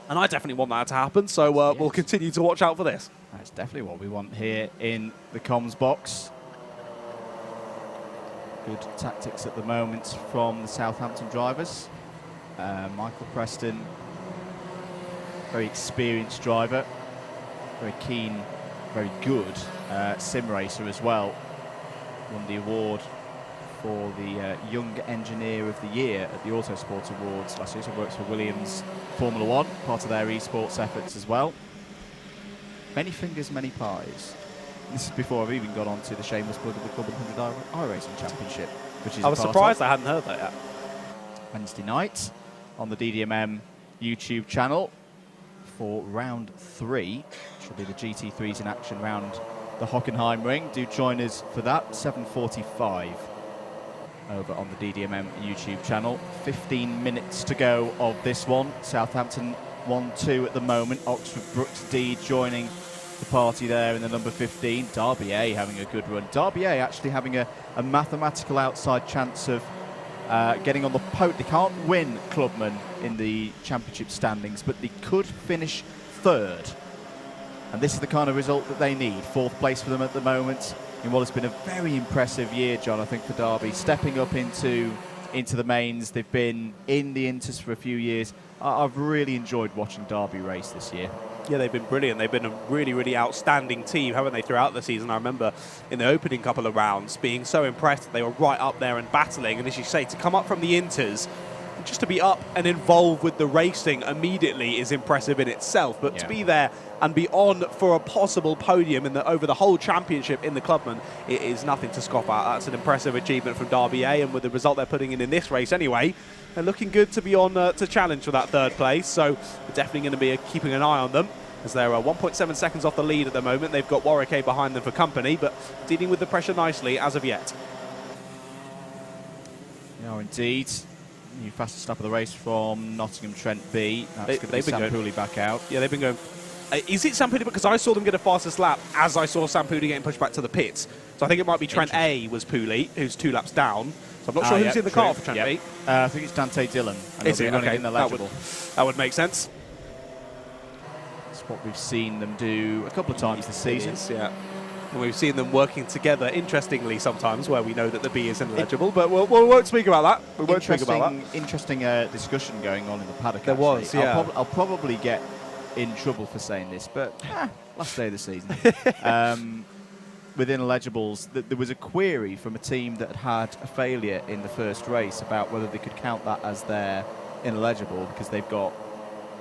And I definitely want that to happen, so we'll continue to watch out for this. That's definitely what we want here in the comms box. Good tactics at the moment from the Southampton drivers. Michael Preston, very experienced driver, very keen, very good sim racer as well. Won the award for the Young Engineer of the Year at the Autosport Awards last year. So works for Williams Formula One, part of their esports efforts as well. Many fingers, many pies. This is before I've even got on to the shameless plug of the Club 100 iRacing Championship, which is I was surprised I hadn't heard that yet. Wednesday night on the DDMM YouTube channel for round 3, which will be the GT3s in action round the Hockenheim ring. Do join us for that, 7:45 over on the DDMM YouTube channel. 15 minutes to go of this one. Southampton 1-2 at the moment. Oxford Brookes D joining the party there in the number 15. Derby A having a good run. Derby A actually having a mathematical outside chance of getting on the podium. They can't win Clubman in the championship standings, but they could finish 3rd. And this is the kind of result that they need. 4th place for them at the moment in what has been a very impressive year, John, I think, for Derby. Stepping up into the mains. They've been in the Inters for a few years. I've really enjoyed watching Derby race this year. Yeah, they've been brilliant. They've been a really, really outstanding team, haven't they, throughout the season? I remember in the opening couple of rounds being so impressed that they were right up there and battling. And as you say, to come up from the Inters, just to be up and involved with the racing immediately is impressive in itself. But to be there and be on for a possible podium over the whole championship in the Clubman, it is nothing to scoff at. That's an impressive achievement from Derby A, and with the result they're putting in this race anyway, they're looking good to be on to challenge for that 3rd place. So we're definitely going to be keeping an eye on them, as they're 1.7 seconds off the lead at the moment. They've got Warwick A behind them for company, but dealing with the pressure nicely as of yet. Yeah, indeed. New fastest lap of the race from Nottingham Trent B. That's going to be Sam Pooley back out. Yeah, they've been going. Is it Sam Pooley? Because I saw them get a fastest lap as I saw Sam Pooley getting pushed back to the pits. So I think it might be Trent A was Pooley, who's 2 laps down. So I'm not sure who's in the car for Trent B. I think it's Dante Dillon. Is it? Okay, ineligible. That would make sense. That's what we've seen them do a couple of times this season. Yeah. And we've seen them working together, interestingly, sometimes, where we know that the B is ineligible, but we won't speak about that. We won't speak about that. Interesting discussion going on in the paddock. There was, yeah. I'll probably get in trouble for saying this, but last day of the season. With ineligibles, there was a query from a team that had a failure in the first race about whether they could count that as their ineligible, because they've got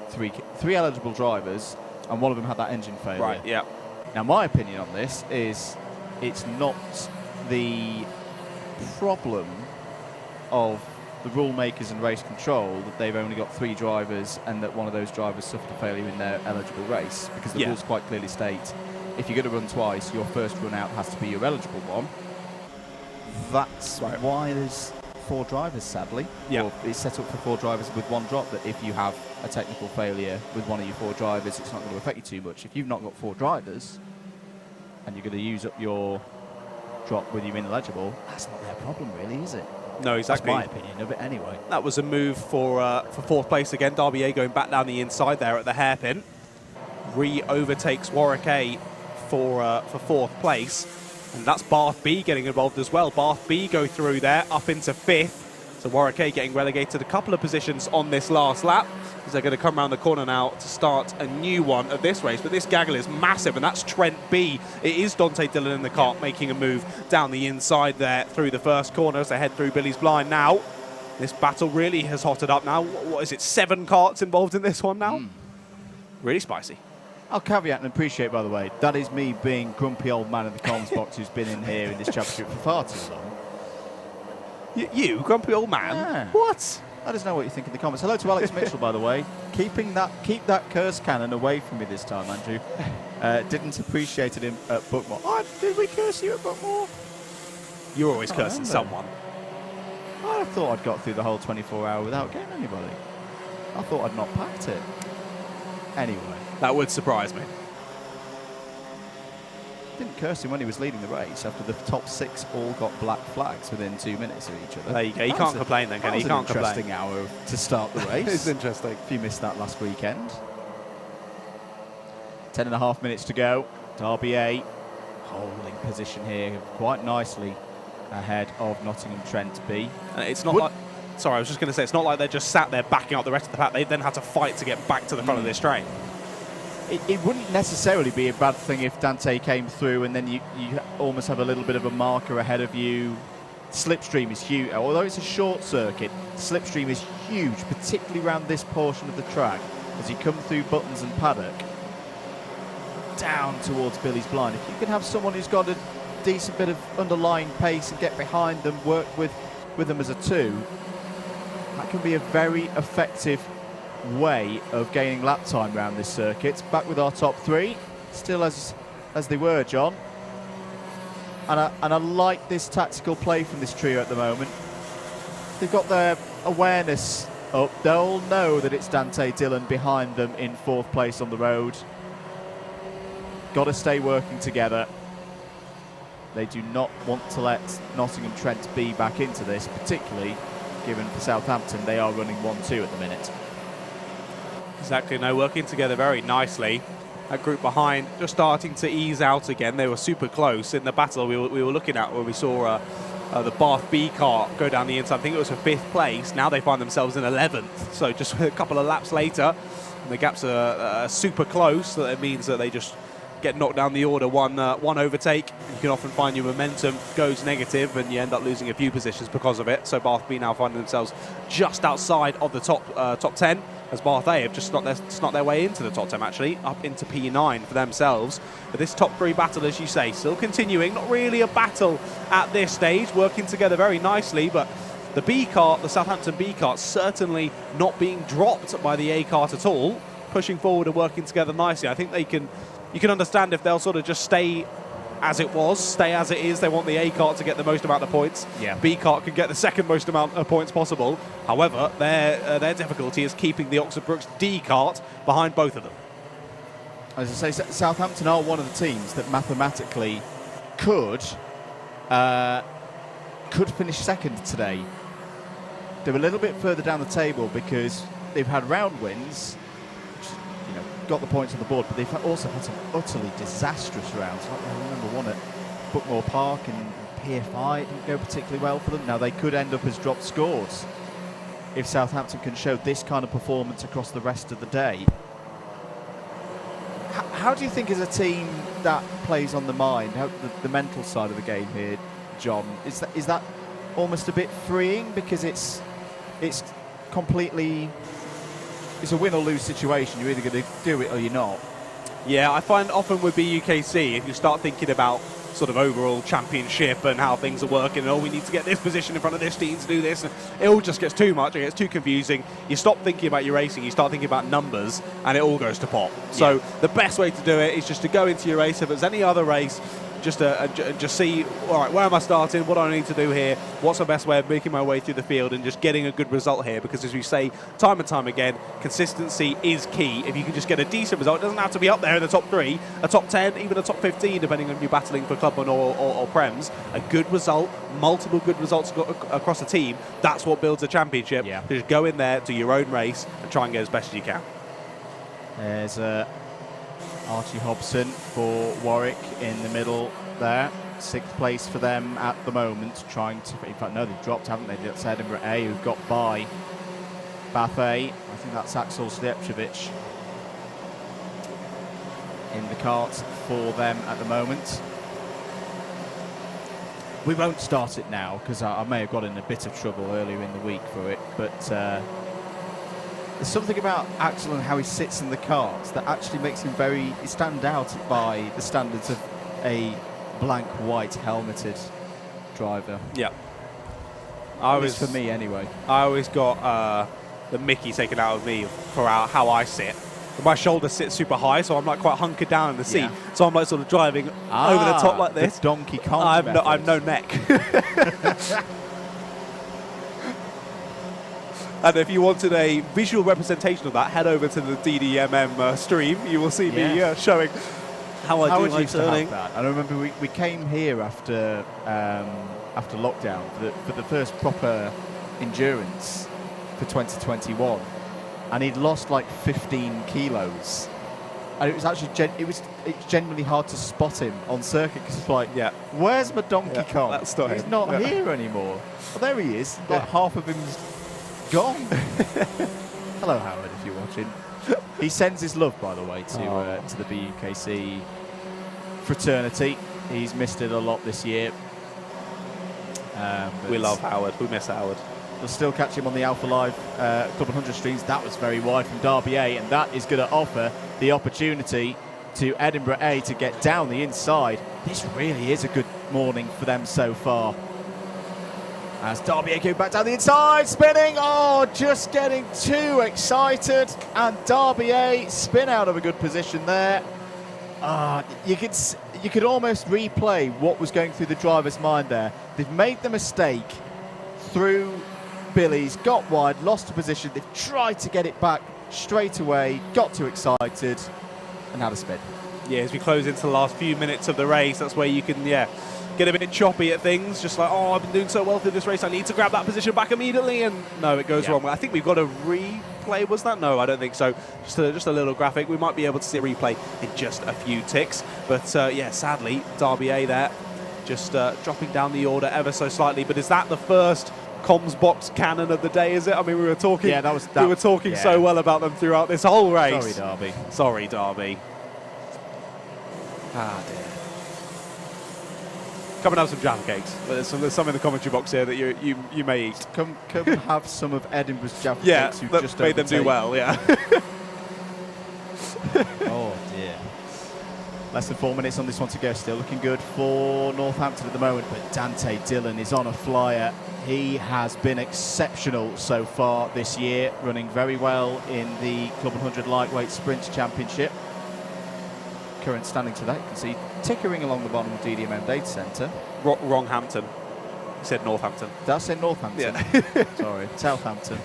three eligible drivers, and one of them had that engine failure. Right, yeah. Now, my opinion on this is it's not the problem of the rule makers and race control that they've only got 3 drivers and that one of those drivers suffered a failure in their eligible race, because the rules quite clearly state if you're going to run twice, your first run out has to be your eligible one. That's why there's 4 drivers, sadly. Yeah. It's set up for 4 drivers with 1 drop, that if you have a technical failure with one of your 4 drivers, it's not going to affect you too much. If you've not got 4 drivers and you're going to use up your drop with your ineligible, that's not their problem, really, is it? No, exactly. That's my opinion of it anyway. That was a move for 4th place again. Derby A going back down the inside there at the hairpin. Re-overtakes Warwick A for 4th place. And that's Bath B getting involved as well. Bath B go through there, up into 5th. So Warwick A getting relegated a couple of positions on this last lap, as they're going to come around the corner now to start a new one of this race. But this gaggle is massive, and that's Trent B. It is Dante Dillon in the cart making a move down the inside there through the first corner as they head through Billy's blind now. This battle really has hotted up now. What is it, 7 karts involved in this one now? Really spicy. I'll caveat and appreciate, by the way, that is me being grumpy old man in the comms box who's been in here in this championship for far too long. You, grumpy old man? Yeah. What? Let us know what you think in the comments. Hello to Alex Mitchell, by the way. Keep that curse cannon away from me this time, Andrew. Didn't appreciate it at Bookmore. Oh, did we curse you at Bookmore? You're always cursing someone. I thought I'd got through the whole 24-hour without getting anybody. I thought I'd not packed it. Anyway. That would surprise me. Didn't curse him when he was leading the race after the top 6 all got black flags within 2 minutes of each other. There you go. You can't complain then, can you? You can't complain. Interesting hour to start the race. It's interesting. If you missed that last weekend. 10.5 minutes to go. RBA holding position here quite nicely ahead of Nottingham Trent B. It's not like... Sorry, I was just going to say, it's not like they're just sat there backing out the rest of the pack. They then had to fight to get back to the front of this train. It wouldn't necessarily be a bad thing if Dante came through and then you almost have a little bit of a marker ahead of you. Slipstream is huge. Although it's a short circuit, Slipstream is huge, particularly around this portion of the track. As you come through Buttons and Paddock, down towards Billy's Blind. If you can have someone who's got a decent bit of underlying pace and get behind them, work with them as a 2, that can be a very effective way of gaining lap time around this circuit. Back with our top 3, still as they were, John. And I like this tactical play from this trio at the moment. They've got their awareness up. They'll know that it's Dante Dillon behind them in 4th place on the road. Got to stay working together. They do not want to let Nottingham Trent B back into this, particularly given for Southampton they are running 1-2 at the minute. Exactly, no, working together very nicely. That group behind just starting to ease out again. They were super close in the battle we were looking at where we saw the Bath B car go down the inside. I think it was for 5th place. Now they find themselves in 11th. So just a couple of laps later, and the gaps are super close. So that means that they just get knocked down the order. One overtake, you can often find your momentum goes negative and you end up losing a few positions because of it. So Bath B now finding themselves just outside of the top 10, as Bath A have just snuck their way into the top 10, actually, up into P9 for themselves. But this top 3 battle, as you say, still continuing. Not really a battle at this stage, working together very nicely, but the B kart, the Southampton B kart, certainly not being dropped by the A kart at all, pushing forward and working together nicely. I think you can understand if they'll sort of just stay as it was, stay as it is. They want the A kart to get the most amount of points. Yeah. B kart can get the second most amount of points possible. However, their difficulty is keeping the Oxford Brookes D kart behind both of them. As I say, Southampton are one of the teams that mathematically could finish second today. They're a little bit further down the table because they've had round wins, got the points on the board, but they've also had some utterly disastrous rounds. I remember one at Bookmore Park and PFI. It didn't go particularly well for them. Now, they could end up as dropped scores if Southampton can show this kind of performance across the rest of the day. How do you think, as a team, that plays on the mind, the mental side of the game here, John? Is that almost a bit freeing because it's completely... It's a win or lose situation. You're either going to do it or you're not. Yeah, I find often with BUKC, if you start thinking about sort of overall championship and how things are working, and we need to get this position in front of this team to do this, and it all just gets too much, it gets too confusing. You stop thinking about your racing, you start thinking about numbers, and it all goes to pot. Yeah. So the best way to do it is just to go into your race. If it's any other race, just see, all right, where am I starting? What do I need to do here? What's the best way of making my way through the field and just getting a good result here? Because as we say time and time again, consistency is key. If you can just get a decent result, it doesn't have to be up there in the top 3, a top 10, even a top 15, depending on you battling for Club 1 or Prems. A good result, multiple good results across the team, that's what builds a championship. Yeah. Just go in there, do your own race, and try and get as best as you can. There's Archie Hobson for Warwick in the middle there. 6th place for them at the moment, trying to... In fact, no, they've dropped, haven't they? That's Edinburgh A, who've got by Bath A. I think that's Axel Slijepcevic in the kart for them at the moment. We won't start it now because I may have got in a bit of trouble earlier in the week for it, but there's something about Axel and how he sits in the karts that actually makes him stand out by the standards of a blank white helmeted driver. Yeah. For me anyway. I always got the Mickey taken out of me for how I sit. My shoulders sit super high, so I'm like quite hunkered down in the seat. Yeah. So I'm like sort of driving over the top like this. The Donkey Kong. I've no neck. And if you wanted a visual representation of that, head over to the DDMM stream. You will see me showing how I do my turning. I remember we came here after lockdown for the first proper endurance for 2021. And he'd lost like 15 kilos, and it was actually it's genuinely hard to spot him on circuit because it's like, where's my Donkey Kong? That's not He's him. not here anymore. Well, there he is. Like half of him's gone. Hello, Howard, if you're watching. He sends his love, by the way, to the BUKC fraternity. He's missed it a lot this year. We love Howard. We miss Howard. We'll still catch him on the Alpha Live Club 100 streams. That was very wide from Derby A, and that is going to offer the opportunity to Edinburgh A to get down the inside. This really is a good morning for them so far. As Derby A go back down the inside, spinning. Oh, just getting too excited, and Derby A spin out of a good position there. You could almost replay what was going through the driver's mind there. They've made the mistake through Billy's, got wide, lost a position. They've tried to get it back straight away, got too excited, and had a spin. Yeah, as we close into the last few minutes of the race, that's where you can, get a bit choppy at things. Just like, I've been doing so well through this race, I need to grab that position back immediately, and no, it goes wrong. I think we've got a replay, was that? No, I don't think so. Just a little graphic. We might be able to see a replay in just a few ticks. But, sadly, Derby A there, just dropping down the order ever so slightly. But is that the first comms box cannon of the day, is it? I mean, we were talking we were talking so well about them throughout this whole race. Sorry, Derby. Ah, dear. Come and have some jam cakes. There's some in the commentary box here that you may eat. Come and have some of Edinburgh's jam cakes. Yeah, that made them do well, yeah. Oh, dear. Less than 4 minutes on this one to go. Still looking good for Northampton at the moment, but Dante Dillon is on a flyer. He has been exceptional so far this year, running very well in the Club 100 Lightweight Sprint Championship. Current standing to that, you can see tickering along the bottom of the DDMM Data Centre. Wrong Hampton. You said Northampton. Did I say Northampton? Yeah. Sorry, Southampton.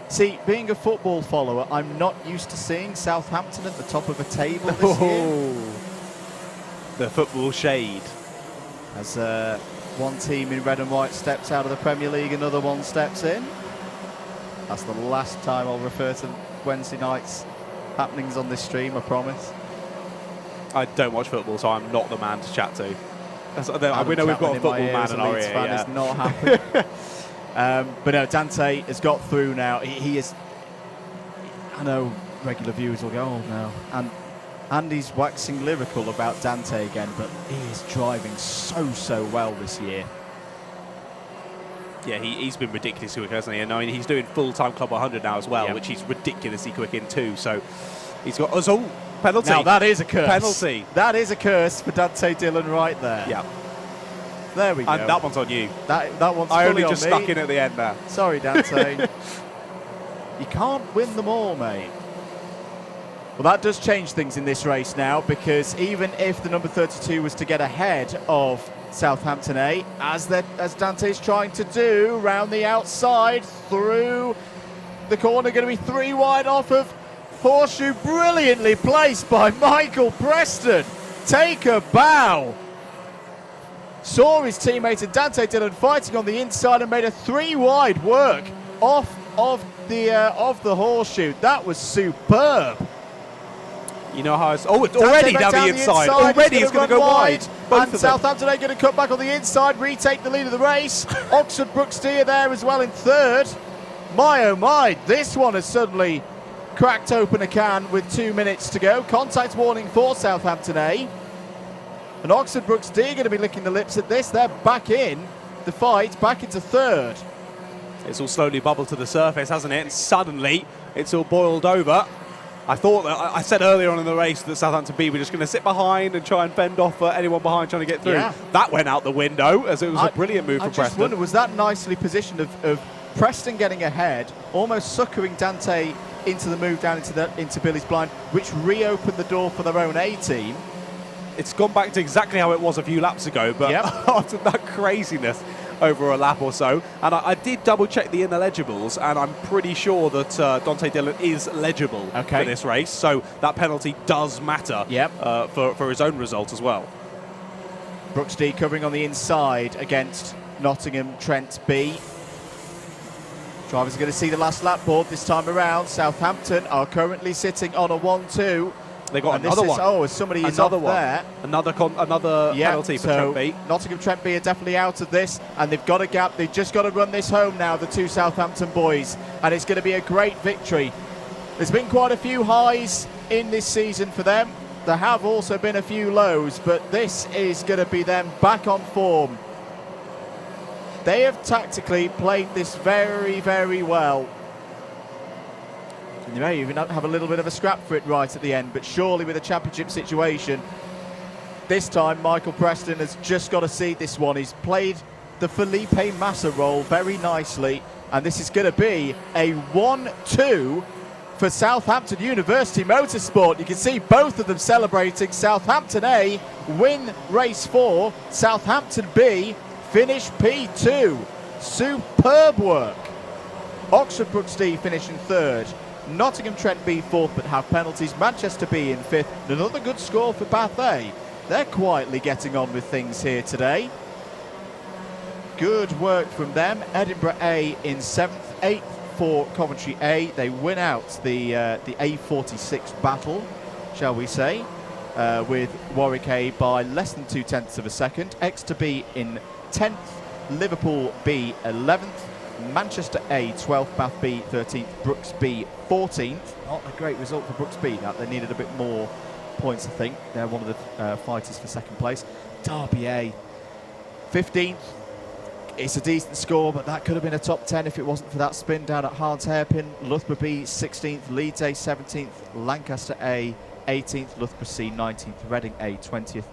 See, being a football follower, I'm not used to seeing Southampton at the top of a table this year. The football shade. As one team in red and white steps out of the Premier League, another one steps in. That's the last time I'll refer to Wednesday night's happenings on this stream, I promise. I don't watch football, so I'm not the man to chat to. We know we've got a football man in our ear. It's not happening. But no, Dante has got through now. He is. I know regular viewers will go, oh no. And Andy's waxing lyrical about Dante again, but he is driving so well this year. Yeah, he's been ridiculously quick, hasn't he? And I mean, he's doing full-time Club 100 now as well, which he's ridiculously quick in too. So he's got us all. Penalty. Now that is a curse. Penalty. That is a curse for Dante Dillon right there. Yeah. There we go. And that one's on you. That one's I fully only just on me. stuck in at the end there. Sorry, Dante. You can't win them all, mate. Well, that does change things in this race now, because even if the number 32 was to get ahead of Southampton A, as Dante's trying to do, round the outside, through the corner, going to be 3 wide off of Horseshoe, brilliantly placed by Michael Preston. Take a bow. Saw his teammate and Dante Dillon fighting on the inside and made a 3 wide work off of the Horseshoe. That was superb. You know how it's already down the inside. Already it's going to go wide. And Southampton are going to cut back on the inside, retake the lead of the race. Oxford Brooksteer there as well in third. My oh my, this one has suddenly cracked open a can with 2 minutes to go. Contact warning for Southampton A. And Oxford Brooks D going to be licking the lips at this. They're back in the fight, back into third. It's all slowly bubbled to the surface, hasn't it? And suddenly, it's all boiled over. I thought that I said earlier on in the race that Southampton B were just going to sit behind and try and fend off anyone behind trying to get through. Yeah. That went out the window, as it was a brilliant move from Preston. I just wonder, was that nicely positioned of Preston getting ahead, almost succouring Dante into the move down into Billy's blind, which reopened the door for their own A team. It's gone back to exactly how it was a few laps ago, but after that craziness over a lap or so. And I did double-check the inner legibles, and I'm pretty sure that Dante Dillon is legible for this race, so that penalty does matter for his own result as well. Brooks D covering on the inside against Nottingham Trent B. Drivers are going to see the last lap board this time around. Southampton are currently sitting on a 1-2. They got another one. Oh, somebody is off there. Another penalty for Trent B. Nottingham Trent B are definitely out of this, and they've got a gap. They've just got to run this home now, the two Southampton boys, and it's going to be a great victory. There's been quite a few highs in this season for them. There have also been a few lows, but this is going to be them back on form. They have tactically played this very, very well. You may even have a little bit of a scrap for it right at the end, but surely with a championship situation, this time Michael Preston has just got to see this one. He's played the Felipe Massa role very nicely, and this is going to be a 1-2 for Southampton University Motorsport. You can see both of them celebrating. Southampton A win race 4, Southampton B finish P2. Superb work. Oxford Brooks D finishing third. Nottingham Trent B fourth but have penalties. Manchester B in fifth. Another good score for Bath A. They're quietly getting on with things here today. Good work from them. Edinburgh A in seventh. Eighth for Coventry A. They win out the A46 battle, shall we say, with Warwick A by less than 0.2 of a second. Exeter B in 10th. Liverpool B 11th. Manchester A 12th, Bath B 13th, Brooks B 14th. Not a great result for Brooks B. That they needed a bit more points, I think. They're one of the fighters for second place. Derby A 15th. It's a decent score, but that could have been a top 10 if it wasn't for that spin down at Harns Hairpin. Loughborough B 16th, Leeds A 17th, Lancaster A 18th, Loughborough C 19th, Reading A 20th.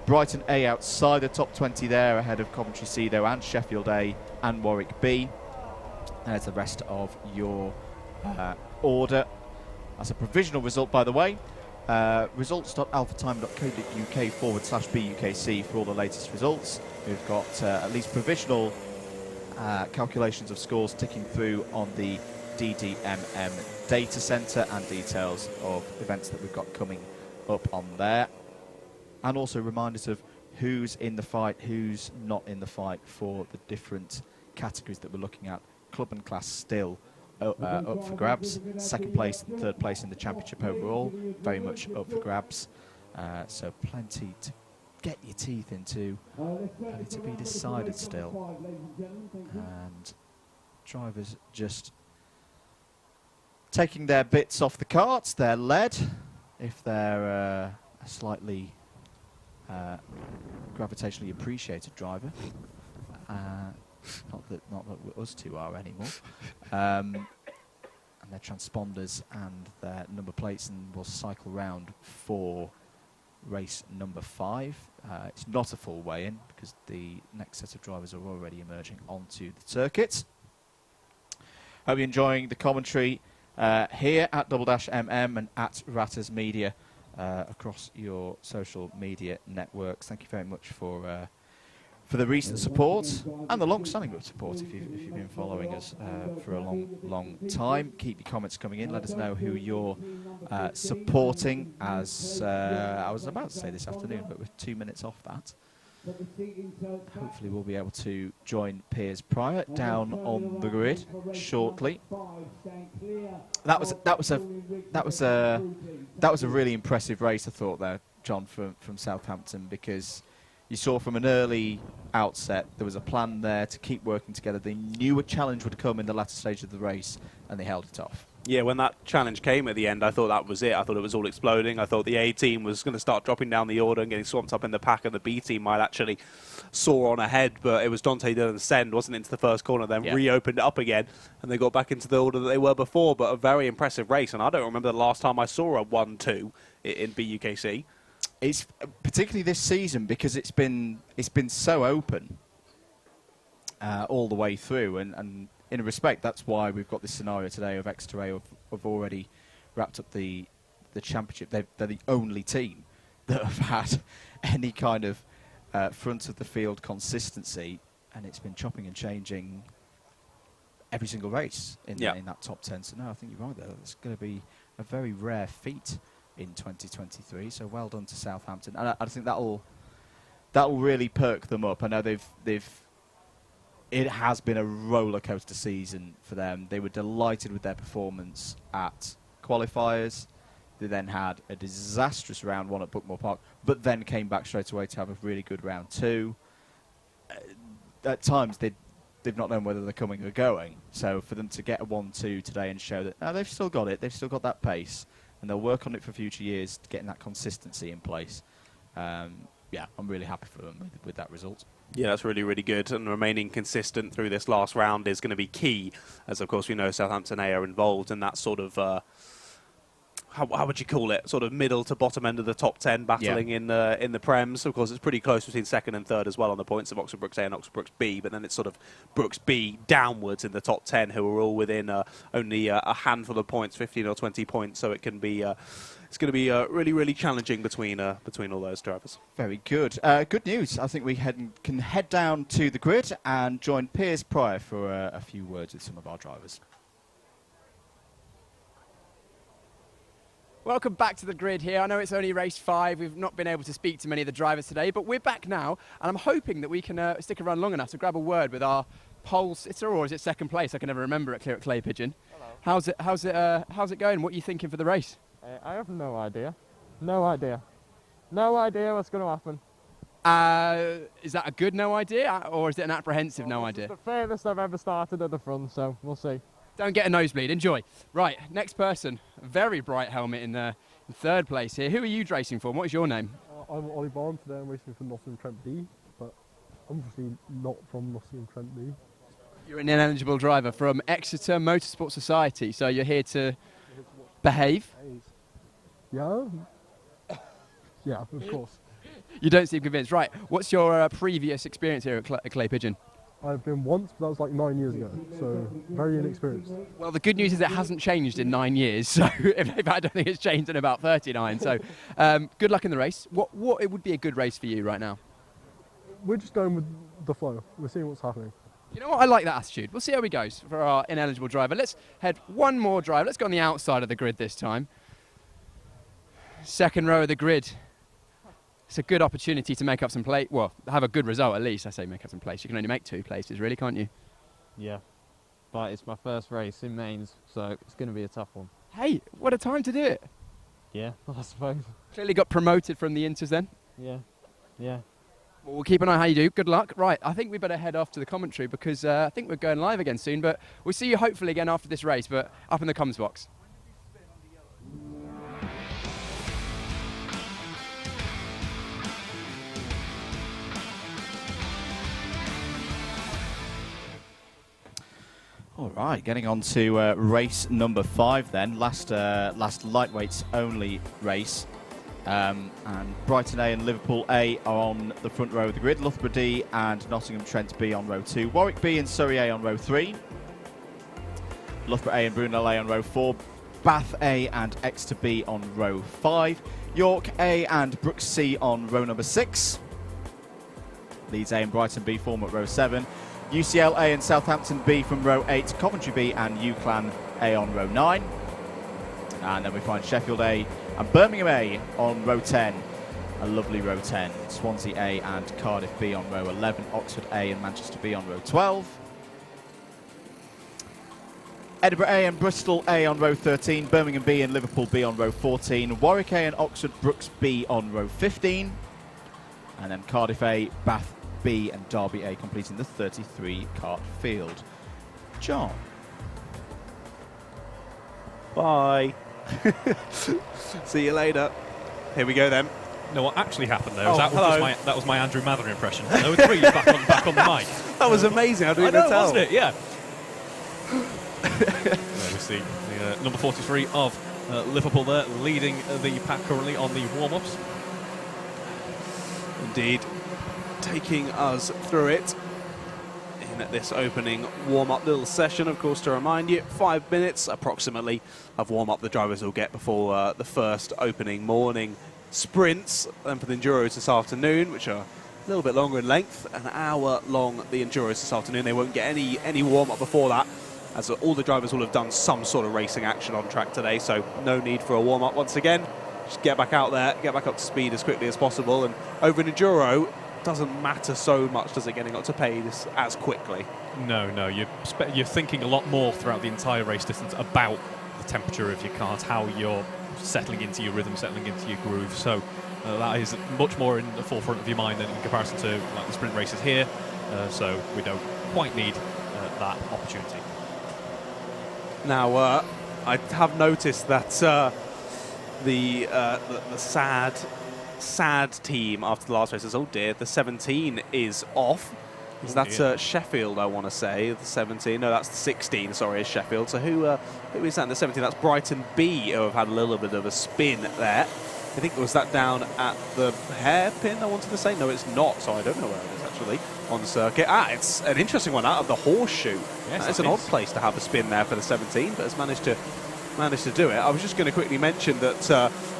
Brighton A outside the top 20 there, ahead of Coventry C though, and Sheffield A and Warwick B. There's the rest of your order. That's a provisional result, by the way. Results.alphatime.co.uk/BUKC for all the latest results. We've got at least provisional calculations of scores ticking through on the DDMM data centre and details of events that we've got coming up on there. And also reminders of who's in the fight, who's not in the fight for the different categories that we're looking at. Club and class still up for grabs. Second place and third place in the championship overall, very much up for grabs. So plenty to get your teeth into, plenty to be decided still. And drivers just taking their bits off the carts, their lead, if they're a slightly gravitationally appreciated driver. Not that us two are anymore. And their transponders and their number plates, and will cycle round for race number 5. It's not a full weigh-in because the next set of drivers are already emerging onto the circuit. Hope you're enjoying the commentary here at _MM and at Ratters Media across your social media networks. Thank you very much for the recent support and the long-standing support if you've been following us for a long time. Keep your comments coming in. Let us know who you're supporting, as I was about to say this afternoon, but we're 2 minutes off that. Hopefully we'll be able to join Piers Pryor down on the grid shortly. That was a really impressive race, I thought, there, John, from Southampton, because you saw from an early outset there was a plan there to keep working together. They knew a challenge would come in the latter stage of the race, and they held it off. Yeah, when that challenge came at the end, I thought that was it. I thought it was all exploding. I thought the A team was going to start dropping down the order and getting swamped up in the pack, and the B team might actually soar on ahead. But it was Dante Dillon's send, wasn't into the first corner, then reopened it up again, and they got back into the order that they were before. But a very impressive race, and I don't remember the last time I saw a 1-2 in BUKC. It's particularly this season because it's been so open all the way through, and in a respect, that's why we've got this scenario today of Exeter have already wrapped up the championship. They're the only team that have had any kind of front of the field consistency, and it's been chopping and changing every single race in that top 10. So no, I think you're right there. It's going to be a very rare feat in 2023. So well done to Southampton, and I think that'll really perk them up. I know it has been a roller coaster season for them. They were delighted with their performance at qualifiers. They then had a disastrous round 1 at Bookmore Park, but then came back straight away to have a really good round 2. At times, they've not known whether they're coming or going. So for them to get a 1-2 today and show that they've still got it, they've still got that pace, and they'll work on it for future years, getting that consistency in place. Yeah, I'm really happy for them with that result. Yeah, that's really, really good. And remaining consistent through this last round is going to be key, as of course we know Southampton A are involved in that sort of, how would you call it, sort of middle to bottom end of the top 10 battling in the Prems. Of course, it's pretty close between second and third as well on the points of Oxford Brooks A and Oxford Brooks B, but then it's sort of Brooks B downwards in the top 10, who are all within only a handful of points, 15 or 20 points, so it can be... it's going to be really, really challenging between all those drivers. Very good. Good news. I think we can head down to the grid and join Piers Pryor for a few words with some of our drivers. Welcome back to the grid here. I know it's only race 5. We've not been able to speak to many of the drivers today, but we're back now, and I'm hoping that we can stick around long enough to grab a word with our pole sitter, or is it second place? I can never remember it here at Clay Pigeon. Hello. How's it going? What are you thinking for the race? I have no idea. No idea. No idea what's going to happen. Is that a good no idea, or is it an apprehensive no idea? It's the furthest I've ever started at the front, so we'll see. Don't get a nosebleed. Enjoy. Right, next person. Very bright helmet in third place here. Who are you racing for? What is your name? I'm Ollie Barnes. Today I'm racing for Nottingham Trent B, but obviously not from Nottingham Trent B. You're an ineligible driver from Exeter Motorsport Society, so you're here to behave? Yeah? Yeah, of course. You don't seem convinced. Right, what's your previous experience here at Clay Pigeon? I've been once, but that was like 9 years ago, so very inexperienced. Well, the good news is it hasn't changed in 9 years, so I don't think it's changed in about 39. So good luck in the race. What it would be a good race for you right now? We're just going with the flow. We're seeing what's happening. You know what? I like that attitude. We'll see how he goes for our ineligible driver. Let's head one more drive. Let's go on the outside of the grid this time. Second row of the grid. It's a good opportunity to make up some place. Well, have a good result at least. I say make up some place. You can only make 2 places, really, can't you? Yeah, but it's my first race in mains, so it's going to be a tough one. Hey, what a time to do it. Yeah, I suppose. Clearly got promoted from the Inters then. Yeah. Well, we'll keep an eye on how you do. Good luck. Right, I think we better head off to the commentary because I think we're going live again soon, but we'll see you hopefully again after this race, but up in the comms box. All right, getting on to race number 5 then, last lightweights only race. And Brighton A and Liverpool A are on the front row of the grid, Loughborough D and Nottingham Trent B on row 2, Warwick B and Surrey A on row 3, Loughborough A and Brunel A on row 4, Bath A and Exeter B on row 5, York A and Brooks C on row number 6, Leeds A and Brighton B form at row 7, UCL A and Southampton B from row 8, Coventry B and UCLan A on row 9. And then we find Sheffield A and Birmingham A on row 10. A lovely row 10. Swansea A and Cardiff B on row 11. Oxford A and Manchester B on row 12. Edinburgh A and Bristol A on row 13. Birmingham B and Liverpool B on row 14. Warwick A and Oxford Brooks B on row 15. And then Cardiff A, Bath B and Derby A completing the 33 kart field. John. Bye. See you later. Here we go then. No, what actually happened there Oh, is that was my Andrew Mather impression. Hello, 3 back on the mic. That was amazing. How do we I even know, tell? wasn't it? Yeah. There we see the number 43 of Liverpool there, leading the pack currently on the warm-ups. Indeed, taking us through it in this opening warm-up little session. Of course, to remind you, 5 minutes approximately of warm-up the drivers will get before the first opening morning sprints. And for the Enduros this afternoon, which are a little bit longer in length, an hour long the Enduros this afternoon. They won't get any warm-up before that, as all the drivers will have done some sort of racing action on track today, so no need for a warm-up once again. Just get back out there, get back up to speed as quickly as possible, and over an Enduro, doesn't matter so much, does it, getting up to pace as quickly? No, you're thinking a lot more throughout the entire race distance about the temperature of your cars, how you're settling into your rhythm, settling into your groove, so that is much more in the forefront of your mind than in comparison to like the sprint races here, so we don't quite need that opportunity. Now, I have noticed that the sad team after the last race is, oh dear, the 17 is off. That's Sheffield, I want to say, the 17. No, that's the 16, sorry, is Sheffield. So who is that in the 17? That's Brighton B, who have had a little bit of a spin there. I think, was that down at the hairpin, I wanted to say? No, it's not, so I don't know where it is, actually, on the circuit. It's an interesting one out of the horseshoe. Yes, it's an odd place to have a spin there for the 17, but has managed to do it. I was just going to quickly mention that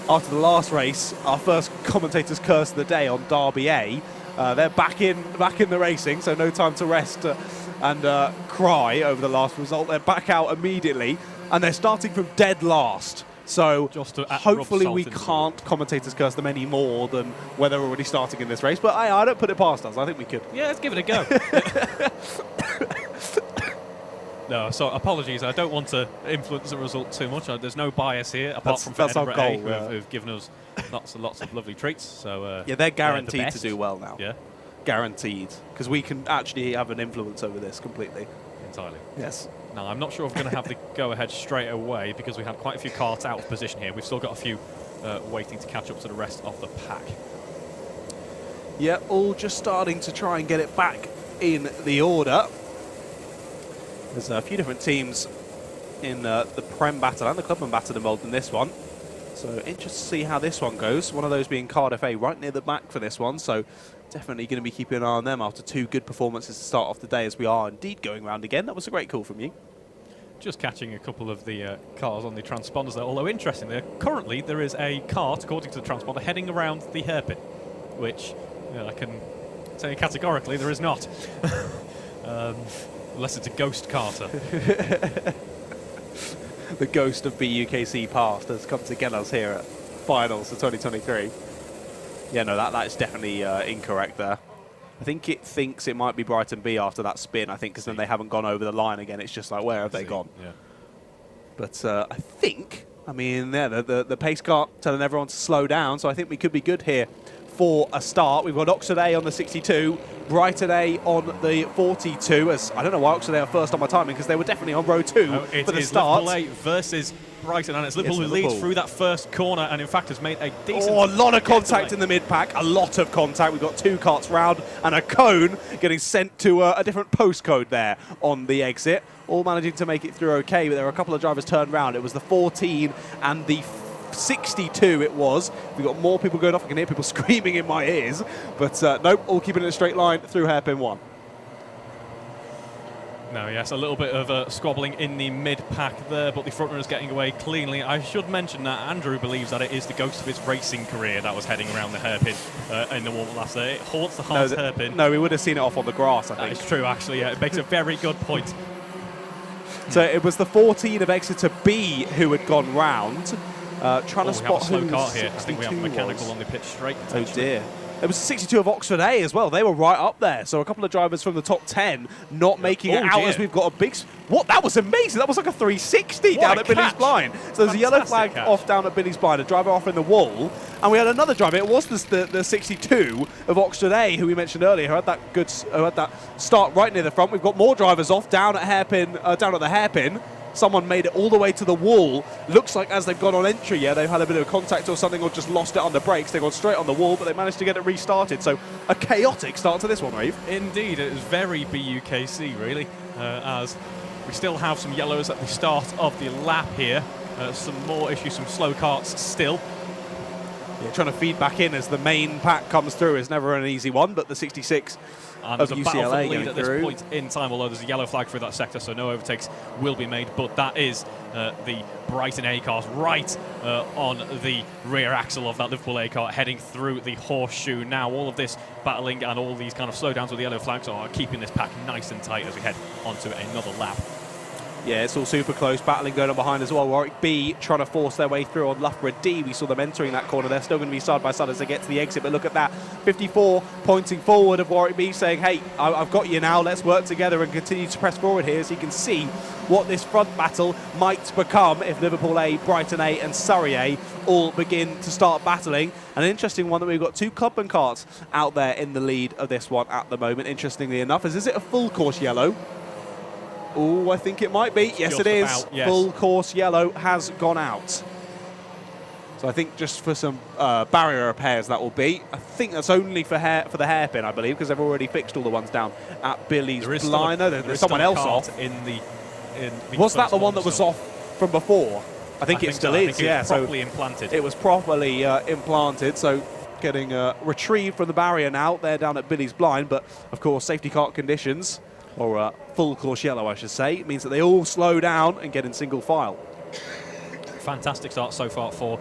after the last race, our first commentator's curse of the day on Derby A, they're back in the racing, so no time to rest and cry over the last result. They're back out immediately, and they're starting from dead last. So just to hopefully we can't commentators curse them any more than where they're already starting in this race. But I don't put it past us. I think we could. Yeah, let's give it a go. No, so apologies. I don't want to influence the result too much. There's no bias here, apart from Edinburgh A, who've given us lots and lots of lovely treats. So yeah, they're guaranteed to do well now. Yeah, guaranteed, because we can actually have an influence over this completely. Entirely. Yes. Now, I'm not sure if we're going to have the go-ahead straight away because we have quite a few carts out of position here. We've still got a few waiting to catch up to the rest of the pack. Yeah, all just starting to try and get it back in the order. There's a few different teams in the Prem Battle and the Clubman Battle involved in this one. So interested to see how this one goes. One of those being Cardiff A right near the back for this one. So definitely going to be keeping an eye on them after 2 good performances to start off the day, as we are indeed going round again. That was a great call from you. Just catching a couple of the cars on the transponders there. Although interestingly, currently there is a cart, according to the transponder, heading around the hairpin, which I can say categorically there is not. Unless it's a ghost carter. The ghost of BUKC past has come to get us here at finals of 2023. Yeah, no, that is definitely incorrect there. I think it thinks it might be Brighton B after that spin, I think, because then they haven't gone over the line again. It's just like, where have they gone? Yeah. But I think, I mean, yeah, the pace car telling everyone to slow down, so I think we could be good here for a start. We've got Oxford A on the 62, Brighton A on the 42. As I don't know why Oxford A are first on my timing, because they were definitely on row 2 for the start. Liverpool A versus Brighton, and it's Liverpool who leads through that first corner, and in fact has made a decent. Oh, a lot of contact in the mid-pack, a lot of contact. We've got 2 carts round and a cone getting sent to a different postcode there on the exit. All managing to make it through okay, but there were a couple of drivers turned round. It was the 14 and the 62 it was. We've got more people going off. I can hear people screaming in my ears. But nope, all keeping it in a straight line through hairpin 1. No, yes, a little bit of squabbling in the mid-pack there, but the front runner is getting away cleanly. I should mention that Andrew believes that it is the ghost of his racing career that was heading around the hairpin in the warm-up last day. It haunts the Hearts hairpin. No, we would have seen it off on the grass, I think. That is true, actually. Yeah, it makes a very good point. So it was the 14 of Exeter B who had gone round. Trying to spot who who car here. I think we have a mechanical on the pitch straight. Oh dear. It was 62 of Oxford A as well. They were right up there. So a couple of drivers from the top 10 not making it out as we've got a big... What? That was amazing. That was like a 360 down at Billy's blind. So there's a yellow flag off down at Billy's blind, a driver off in the wall. And we had another driver. It was the 62 of Oxford A, who we mentioned earlier, who had that start right near the front. We've got more drivers off down at hairpin, down at the hairpin. someone made it all the way to the wall. Looks like as they've gone on entry, yeah, they've had a bit of contact or something, or just lost it under brakes. They've gone straight on the wall, but they managed to get it restarted. So a chaotic start to this one, Rave. Indeed, it was very BUKC, really, as we still have some yellows at the start of the lap here. Some more issues, some slow karts still. Yeah, trying to feed back in as the main pack comes through is never an easy one, but the 66 and of there's a battle for UCLA the lead at this through. point in time, although there's a yellow flag through that sector, so no overtakes will be made. But that is the Brighton A cars right on the rear axle of that Liverpool A car, heading through the horseshoe. Now all of this battling and all these kind of slowdowns with the yellow flags are keeping this pack nice and tight as we head onto another lap. Yeah, it's all super close. Battling going on behind as well. Warwick B trying to force their way through on Loughborough D. We saw them entering that corner. They're still going to be side by side as they get to the exit. But look at that. 54 pointing forward of Warwick B saying, hey, I've got you now. Let's work together and continue to press forward here. So you can see what this front battle might become if Liverpool A, Brighton A and Surrey A all begin to start battling. And an interesting one that we've got two Clubman karts out there in the lead of this one at the moment, interestingly enough. Is it a full course yellow? Oh, I think it might be. Yes, just it is. about, yes. Full course yellow has gone out. So I think just for some barrier repairs that will be. I think that's only for the hairpin, I believe, because they've already fixed all the ones down at Billy's blind. No, there's someone else off. Was that the one that was off from before? I think it still is. Yeah, so properly implanted. It was properly implanted. So getting retrieved from the barrier now. They're down at Billy's blind, but of course safety car conditions, or full course yellow I should say, means that they all slow down and get in single file. Fantastic start so far for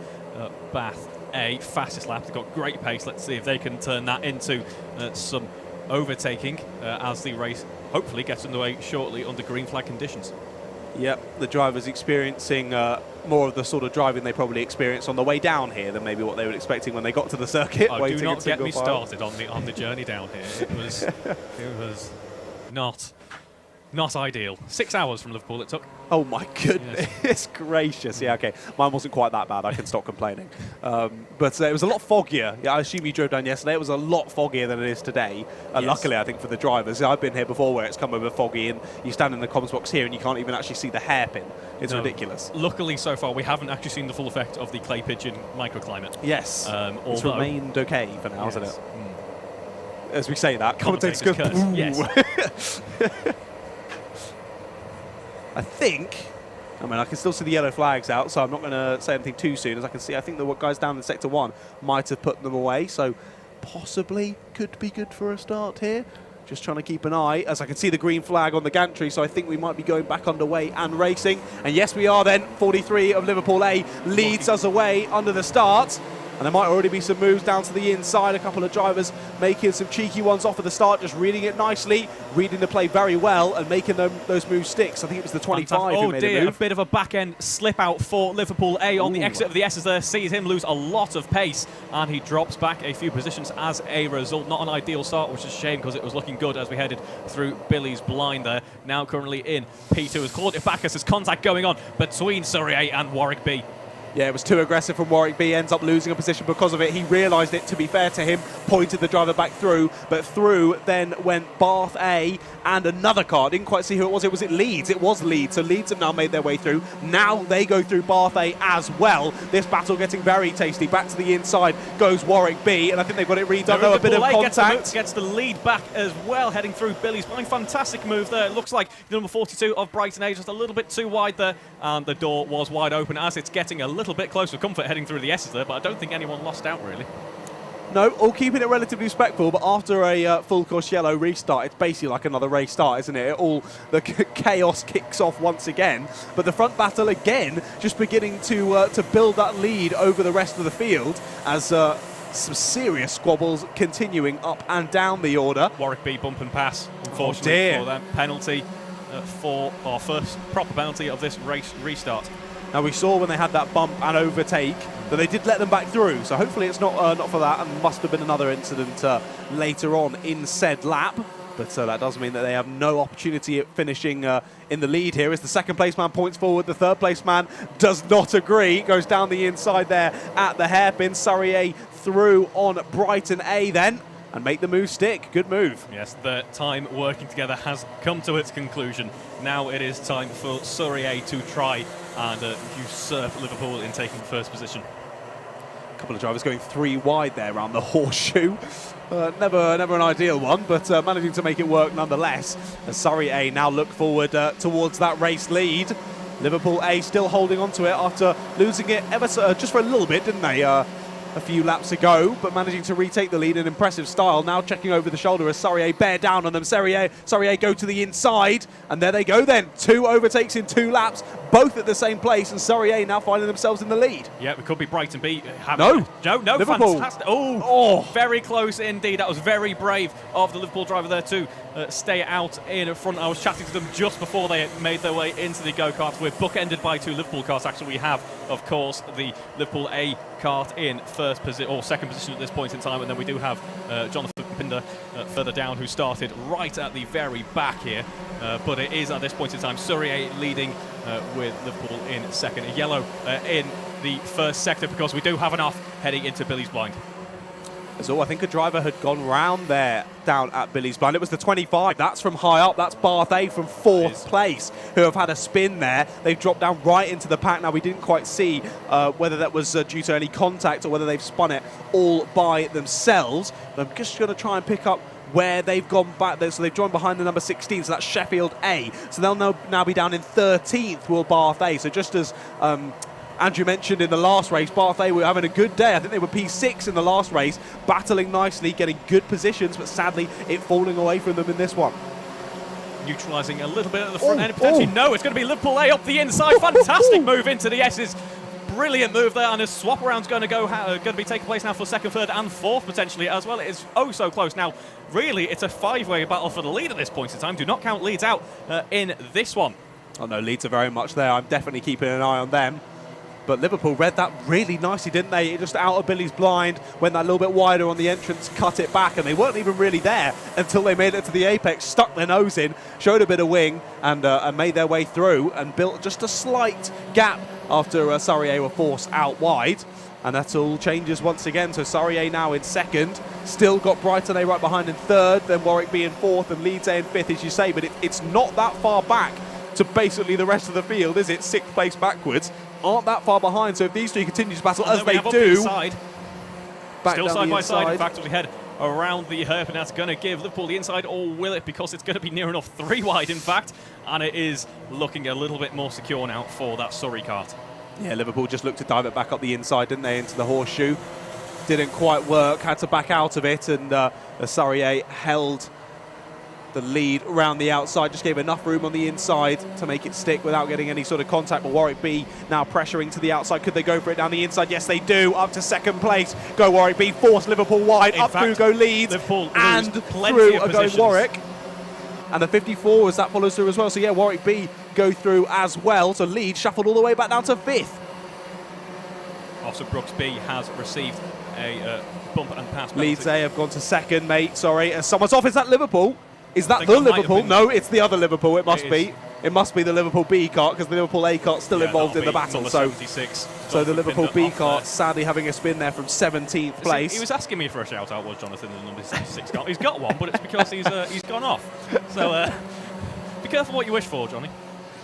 Bath A. Fastest lap. They've got great pace. Let's see if they can turn that into some overtaking as the race hopefully gets underway shortly under green flag conditions. Yep, the drivers experiencing more of the sort of driving they probably experienced on the way down here than maybe what they were expecting when they got to the circuit. Oh, do not get me started on the journey down here. It was not ideal. 6 hours from Liverpool it took. Oh my goodness, yes. Gracious. Yeah, okay. Mine wasn't quite that bad. I can stop complaining. But it was a lot foggier. Yeah, I assume you drove down yesterday. It was a lot foggier than it is today. Yes. Luckily, I think, for the drivers. I've been here before where it's come over foggy and you stand in the comms box here and you can't even actually see the hairpin. It's ridiculous. Luckily, so far, we haven't actually seen the full effect of the clay pigeon microclimate. Yes. It's remained okay for now, hasn't it? As we say that, commentators go, yes. I think, I mean, I can still see the yellow flags out, so I'm not going to say anything too soon. As I can see, I think the guys down in Sector 1 might have put them away, so possibly could be good for a start here. Just trying to keep an eye, as I can see the green flag on the gantry, so I think we might be going back underway and racing. And yes, we are then. 43 of Liverpool A leads us away under the start. And there might already be some moves down to the inside. A couple of drivers making some cheeky ones off at the start, just reading it nicely, reading the play very well, and making those moves stick. So I think it was the 25 who made a move. A bit of a back-end slip out for Liverpool A on the exit of the S's there. Sees him lose a lot of pace, and he drops back a few positions as a result. Not an ideal start, which is a shame because it was looking good as we headed through Billy's blind there. Now currently in P2 has called it back as there's contact going on between Surrey A and Warwick B. Yeah, it was too aggressive from Warwick B, ends up losing a position because of it. He realised it, to be fair to him, pointed the driver back through, but through then went Bath A and another car. Didn't quite see who it was. Was it Leeds? It was Leeds. So Leeds have now made their way through. Now they go through Bath A as well. This battle getting very tasty. Back to the inside goes Warwick B, and I think they've got it redone. Though a bit of contact. Gets the lead back as well, heading through Billy's blind. Fantastic move there. It looks like the number 42 of Brighton A just a little bit too wide there, and the door was wide open as it's getting a little bit close for comfort heading through the S's there, but I don't think anyone lost out really. No, all keeping it relatively respectful, but after a full course yellow restart, it's basically like another race start, isn't it? The chaos kicks off once again, but the front battle again just beginning to build that lead over the rest of the field as some serious squabbles continuing up and down the order. Warwick B bump and pass, unfortunately, for them. Penalty for our first proper penalty of this race restart. Now we saw when they had that bump and overtake that they did let them back through, so hopefully it's not for that, and must have been another incident later on in said lap. But that does mean that they have no opportunity at finishing in the lead here as the second place man points forward. The third place man does not agree, goes down the inside there at the hairpin. Surrey A through on Brighton A then. and make the move stick. Good move. Yes, the time working together has come to its conclusion. Now it is time for Surrey to try and usurp Liverpool in taking first position. A couple of drivers going 3 wide there around the horseshoe. Never an ideal one, but managing to make it work nonetheless. As Surrey A now look forward towards that race lead. Liverpool A still holding on to it after losing it ever so, just for a little bit, didn't they? A few laps ago, but managing to retake the lead in impressive style. Now checking over the shoulder as Surrey A bear down on them. Surrey A go to the inside, and there they go then. 2 overtakes in 2 laps, both at the same place, and Surrey A now finding themselves in the lead. Yeah, it could be Brighton B. No, Liverpool. Fantastic. Oh, very close indeed. That was very brave of the Liverpool driver there to stay out in front. I was chatting to them just before they made their way into the go-karts. We're bookended by 2 Liverpool cars. Actually, we have, of course, the Liverpool A kart in first position or second position at this point in time, and then we do have Jonathan Pinder further down, who started right at the very back here. But it is at this point in time Surrey A leading with Liverpool in second. A yellow in the first sector because we do have an off heading into Billy's blind. So I think a driver had gone round there down at Billy's blind. It was the 25. That's from high up. That's Bath A from 4th place, who have had a spin there. They've dropped down right into the pack. Now, we didn't quite see whether that was due to any contact or whether they've spun it all by themselves. But I'm just going to try and pick up where they've gone back there. So they've joined behind the number 16, so that's Sheffield A. So they'll now be down in 13th, will Bath A. So just as Andrew mentioned in the last race, Bath A were having a good day. I think they were P6 in the last race, battling nicely, getting good positions, but sadly it falling away from them in this one. Neutralising a little bit at the front end, potentially. No, it's going to be Liverpool A up the inside. Fantastic move into the S's. Brilliant move there, and a swap around's going to be taking place now for second, third, and fourth potentially as well. It is oh so close. Now, really, it's a 5-way battle for the lead at this point in time. Do not count Leeds out in this one. Oh no, Leeds are very much there. I'm definitely keeping an eye on them. But Liverpool read that really nicely, didn't they? Just out of Billy's blind, went that little bit wider on the entrance, cut it back, and they weren't even really there until they made it to the apex, stuck their nose in, showed a bit of wing, and made their way through, and built just a slight gap after Surrey A were forced out wide. And that all changes once again. So Surrey A now in second, still got Brighton A right behind in third, then Warwick B in fourth, and Leeds A in fifth, as you say. But it's not that far back to basically the rest of the field, is it? 6th place backwards. Aren't that far behind, so if these 3 continue to battle as they do, still side by side. In fact, as we head around the hairpin, that's going to give Liverpool the inside, or will it? Because it's going to be near enough 3 wide, in fact, and it is looking a little bit more secure now for that Surrey kart. Yeah, Liverpool just looked to dive it back up the inside, didn't they, into the horseshoe. Didn't quite work, had to back out of it, and Surrey A held the lead around the outside, just gave enough room on the inside to make it stick without getting any sort of contact. But Warwick B now pressuring to the outside. Could they go for it down the inside? Yes, they do. Up to second place. Go Warwick B. Force Liverpool wide. Up through go Leeds. And through going Warwick. And the 54 as that follows through as well. So yeah, Warwick B go through as well. So Leeds shuffled all the way back down to 5th. Also, Brooks B has received a bump and pass. Leeds A have gone to second, mate. Sorry. And someone's off. Is that Liverpool? Is that the Liverpool? No, it's the other Liverpool. It must be. It must be the Liverpool B kart, because the Liverpool A kart's still involved in the battle. So the Liverpool B kart sadly having a spin there from 17th place. He was asking me for a shout out, was Jonathan, the number 76 kart. He's got one, but it's because he's gone off. So be careful what you wish for, Johnny.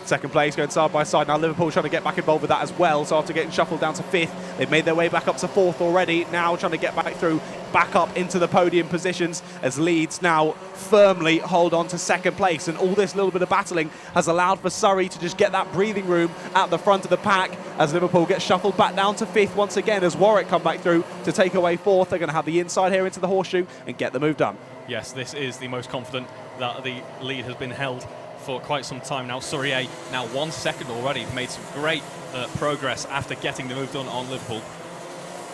Second place going side by side. Now Liverpool trying to get back involved with that as well. So after getting shuffled down to 5th, they've made their way back up to 4th already. Now trying to get back through, back up into the podium positions as Leeds now firmly hold on to second place. And all this little bit of battling has allowed for Surrey to just get that breathing room at the front of the pack as Liverpool gets shuffled back down to 5th once again as Warwick come back through to take away 4th. They're going to have the inside here into the horseshoe and get the move done. Yes, this is the most confident that the lead has been held for quite some time now. Surrey A now 1 second already, made some great progress after getting the move done on Liverpool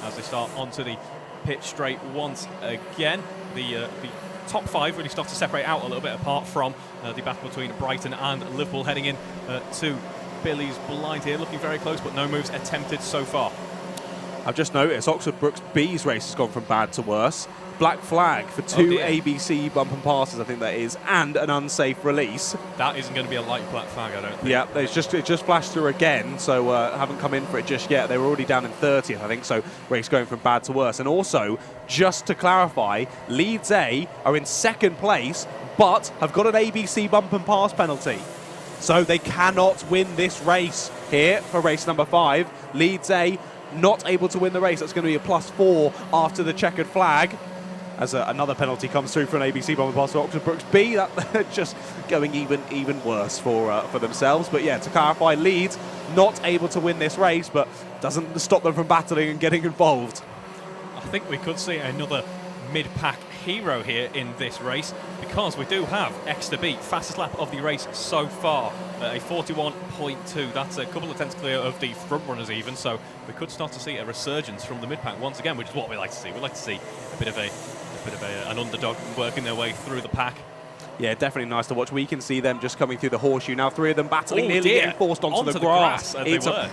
as they start onto the pit straight once again. The top 5 really start to separate out a little bit apart from the battle between Brighton and Liverpool heading in to Billy's blind here, looking very close, but no moves attempted so far. I've just noticed Oxford Brooks B's race has gone from bad to worse. black flag for 2 ABC bump and passes, I think that is, and an unsafe release. That isn't going to be a light black flag, I don't think. Yeah, it just flashed through again, so haven't come in for it just yet. They were already down in 30th, I think, so race going from bad to worse. And also, just to clarify, Leeds A are in 2nd place, but have got an ABC bump and pass penalty. So they cannot win this race here for race number 5. Leeds A not able to win the race. That's going to be a +4 after the checkered flag, as another penalty comes through for an ABC bump and pass for Oxford Brooks B. That just going even worse for themselves. But yeah, to clarify, Leeds not able to win this race, but doesn't stop them from battling and getting involved. I think we could see another mid-pack hero here in this race, because we do have Exeter B, fastest lap of the race so far, a 41.2. That's a couple of tenths clear of the front runners even, so we could start to see a resurgence from the mid-pack once again, which is what we like to see. We like to see a bit of an underdog working their way through the pack. Yeah, definitely nice to watch. We can see them just coming through the horseshoe now. 3 of them battling, nearly getting forced onto the grass. It's a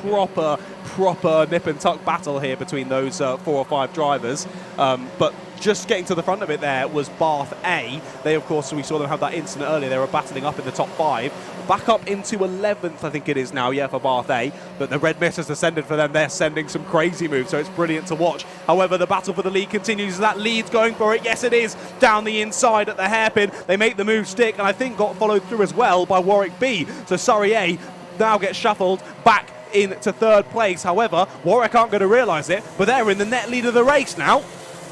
proper nip and tuck battle here between those 4 or 5 drivers. But just getting to the front of it there was Bath A. They, of course, we saw them have that incident earlier. They were battling up in the top 5. Back up into 11th, I think it is now, yeah, for Bath A. But the red mist has descended for them. They're sending some crazy moves, so it's brilliant to watch. However, the battle for the lead continues. That lead's going for it. Yes, it is. Down the inside at the hairpin. They make the move stick, and I think got followed through as well by Warwick B. So Surrey A now gets shuffled back into 3rd place. However, Warwick aren't going to realise it, but they're in the net lead of the race now.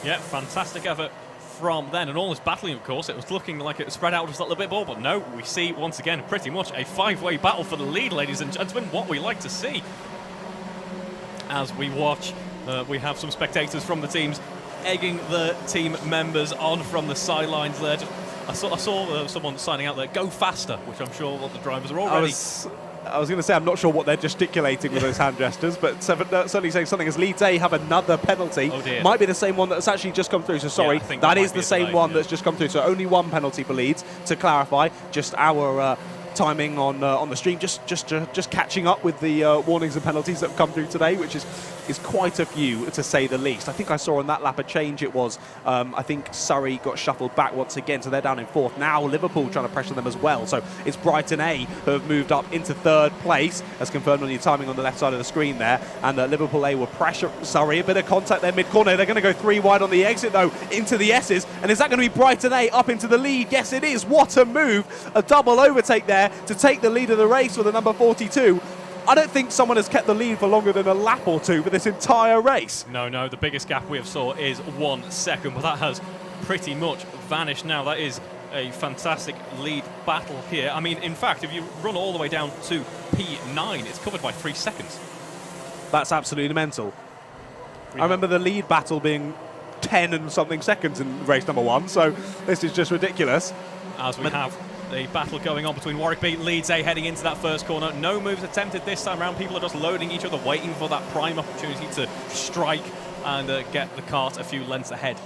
Yeah, fantastic effort from then, and all this battling, of course. It was looking like it was spread out just a little bit more, but no, we see once again pretty much a 5-way battle for the lead, ladies and gentlemen, what we like to see. As we watch, we have some spectators from the teams egging the team members on from the sidelines there. I saw someone signing out there, "Go faster," which I'm sure what the drivers are already. I was going to say, I'm not sure what they're gesticulating with those hand gestures, but certainly saying something as Leeds A have another penalty. Oh dear. Might be the same one that's actually just come through, so sorry. Yeah, that is the same one that's just come through, so only 1 penalty for Leeds, to clarify. Just our timing on the stream, just catching up with the warnings and penalties that have come through today, which is quite a few, to say the least. I think I saw on that lap a change. It was, I think Surrey got shuffled back once again, so they're down in 4th. Now Liverpool trying to pressure them as well. So it's Brighton A who have moved up into 3rd place, as confirmed on your timing on the left side of the screen there. And Liverpool A will pressure Surrey. A bit of contact there mid-corner. They're going to go 3 wide on the exit, though, into the S's. And is that going to be Brighton A up into the lead? Yes, it is. What a move. A double overtake there to take the lead of the race with the number 42. I don't think someone has kept the lead for longer than a lap or 2 for this entire race. No, the biggest gap we have saw is 1 second, but that has pretty much vanished now. That is a fantastic lead battle here. I mean, in fact, if you run all the way down to P9, it's covered by 3 seconds. That's absolutely mental. I remember the lead battle being 10 and something seconds in race number 1, so this is just ridiculous. As we have the battle going on between Warwick B, Leeds A heading into that first corner. No moves attempted this time around. People are just loading each other, waiting for that prime opportunity to strike and get the cart a few lengths ahead.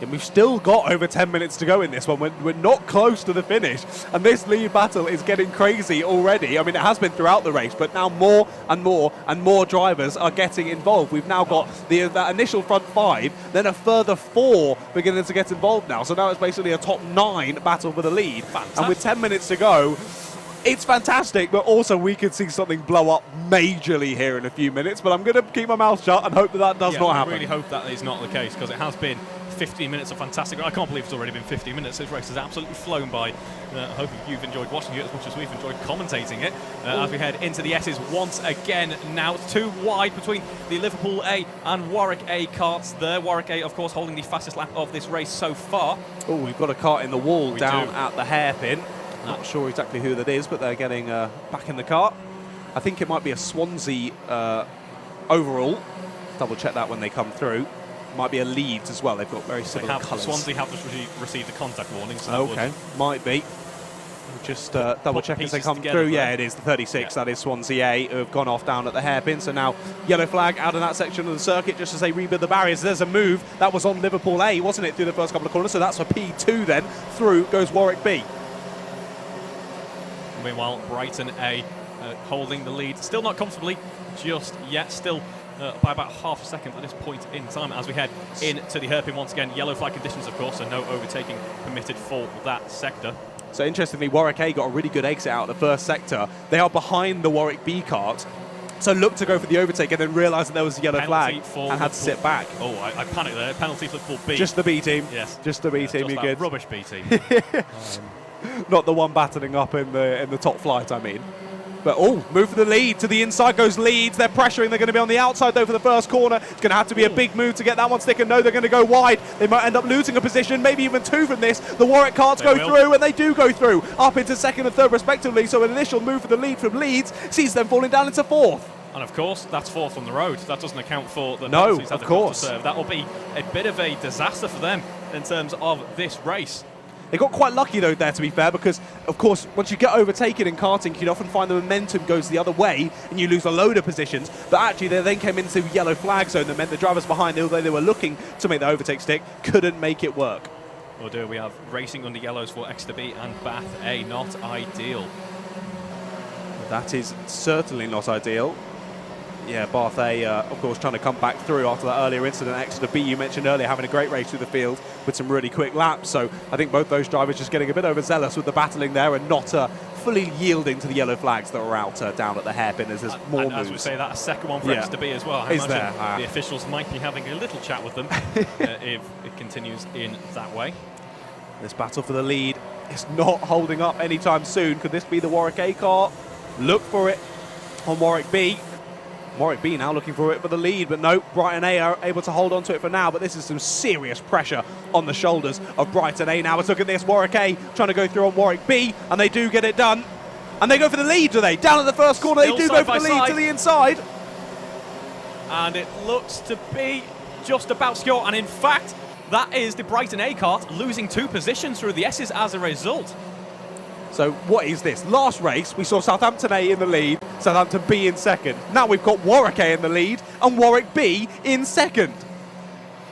And we've still got over 10 minutes to go in this one. We're not close to the finish, and this lead battle is getting crazy already. I mean, it has been throughout the race, but now more and more and more drivers are getting involved. We've now got that initial front 5, then a further 4 beginning to get involved now. So now it's basically a top 9 battle for the lead. Fantastic. And with 10 minutes to go, it's fantastic, but also we could see something blow up majorly here in a few minutes. But I'm going to keep my mouth shut and hope that does not happen. I really hope that is not the case, because it has been 15 minutes of fantastic. I can't believe it's already been 15 minutes. This race has absolutely flown by. I hope you've enjoyed watching it as much as we've enjoyed commentating it. As we head into the S's once again. Now 2 wide between the Liverpool A and Warwick A carts there. Warwick A, of course, holding the fastest lap of this race so far. Oh, we've got a cart in the wall down at the hairpin. Not sure exactly who that is, but they're getting back in the cart. I think it might be a Swansea overall. Double check that when they come through. Might be a Leeds as well. They've got very similar colours. Swansea have just received a contact warning. So okay, might be. Just double check as they come through. Yeah, it is the 36. Yeah. That is Swansea A, who have gone off down at the hairpin. So now yellow flag out in that section of the circuit just as they rebuild the barriers. There's a move that was on Liverpool A, wasn't it, through the first couple of corners? So that's for P2 then. Through goes Warwick B. Meanwhile, Brighton A holding the lead. Still not comfortably just yet. Still by about half a second at this point in time as we head into the hairpin once again. Yellow flag conditions, of course, so no overtaking permitted for that sector. So interestingly, Warwick A got a really good exit out of the first sector. They are behind the Warwick B cart, so looked to go for the overtake and then realised that there was a yellow flag and had to sit back. Oh, I panicked there. Penalty for Liverpool B. Just the B team. Yes. Just the B team. Just You're that good. Rubbish B team. Not the one battling up in the top flight, I mean. But, oh, move for the lead. To the inside goes Leeds. They're pressuring. They're going to be on the outside, though, for the first corner. It's going to have to be a big move to get that one sticking. No, they're going to go wide. They might end up losing a position, maybe even two from this. The Warwick carts go through, and they do go through. Up into second and third, respectively. So an initial move for the lead from Leeds sees them falling down into fourth. And, of course, that's fourth on the road. That doesn't account for the no, penalties of course. That will be a bit of a disaster for them in terms of this race. They got quite lucky, though, there, to be fair, because, of course, once you get overtaken in karting, you can often find the momentum goes the other way and you lose a load of positions. But actually, they then came into yellow flag zone that meant the drivers behind, although they were looking to make the overtake stick, couldn't make it work. Oh dear, we have racing under yellows for Exeter B and Bath A. Not ideal. That is certainly not ideal. Yeah, Bath A, of course, trying to come back through after that earlier incident. Exeter B, you mentioned earlier, having a great race through the field with some really quick laps. So I think both those drivers just getting a bit overzealous with the battling there and not fully yielding to the yellow flags that were out down at the hairpin as there's more moves. As we say, that a second one for Exeter B as well. I imagine the officials might be having a little chat with them if it continues in that way. This battle for the lead is not holding up anytime soon. Could this be the Warwick A car? Look for it on Warwick B. Warwick B now looking for it for the lead, but no, Brighton A are able to hold on to it for now, but this is some serious pressure on the shoulders of Brighton A now. Let's look at this, Warwick A trying to go through on Warwick B, and they do get it done. And they go for the lead, do they? Down at the first corner, they do go for the lead to the inside. And it looks to be just about secure, and in fact, that is the Brighton A cart losing 2 positions through the S's as a result. So what is this? Last race, we saw Southampton A in the lead, Southampton B in second. Now we've got Warwick A in the lead and Warwick B in second.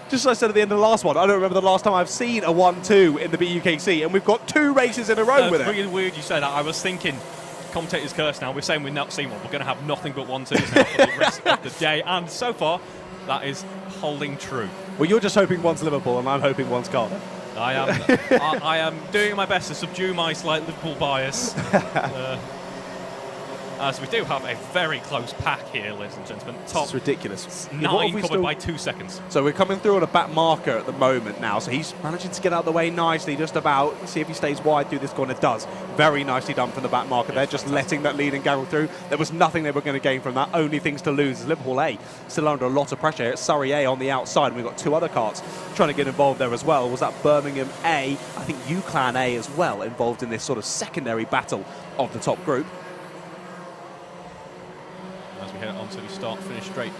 Just as I said at the end of the last one, I don't remember the last time I've seen a 1-2 in the BUKC, and we've got 2 races in a row with it. It's really weird you say that. I was thinking, commentators curse now. We're saying we've not seen one. We're going to have nothing but 1-2s now for the rest of the day. And so far, that is holding true. Well, you're just hoping one's Liverpool, and I'm hoping one's Cardiff. I am doing my best to subdue my slight Liverpool bias. As we do have a very close pack here, ladies and gentlemen. Top it's ridiculous. 9 covered by 2 seconds. So we're coming through on a back marker at the moment now. So he's managing to get out of the way nicely, just about. See if he stays wide through this corner. Does. Very nicely done from the back marker. They're just letting that lead and Garrel through. There was nothing they were going to gain from that. Only things to lose. Liverpool A still under a lot of pressure. It's Surrey A on the outside. And we've got 2 other carts trying to get involved there as well. Was that Birmingham A? I think UClan A as well involved in this sort of secondary battle of the top group. As we head on to the start-finish straight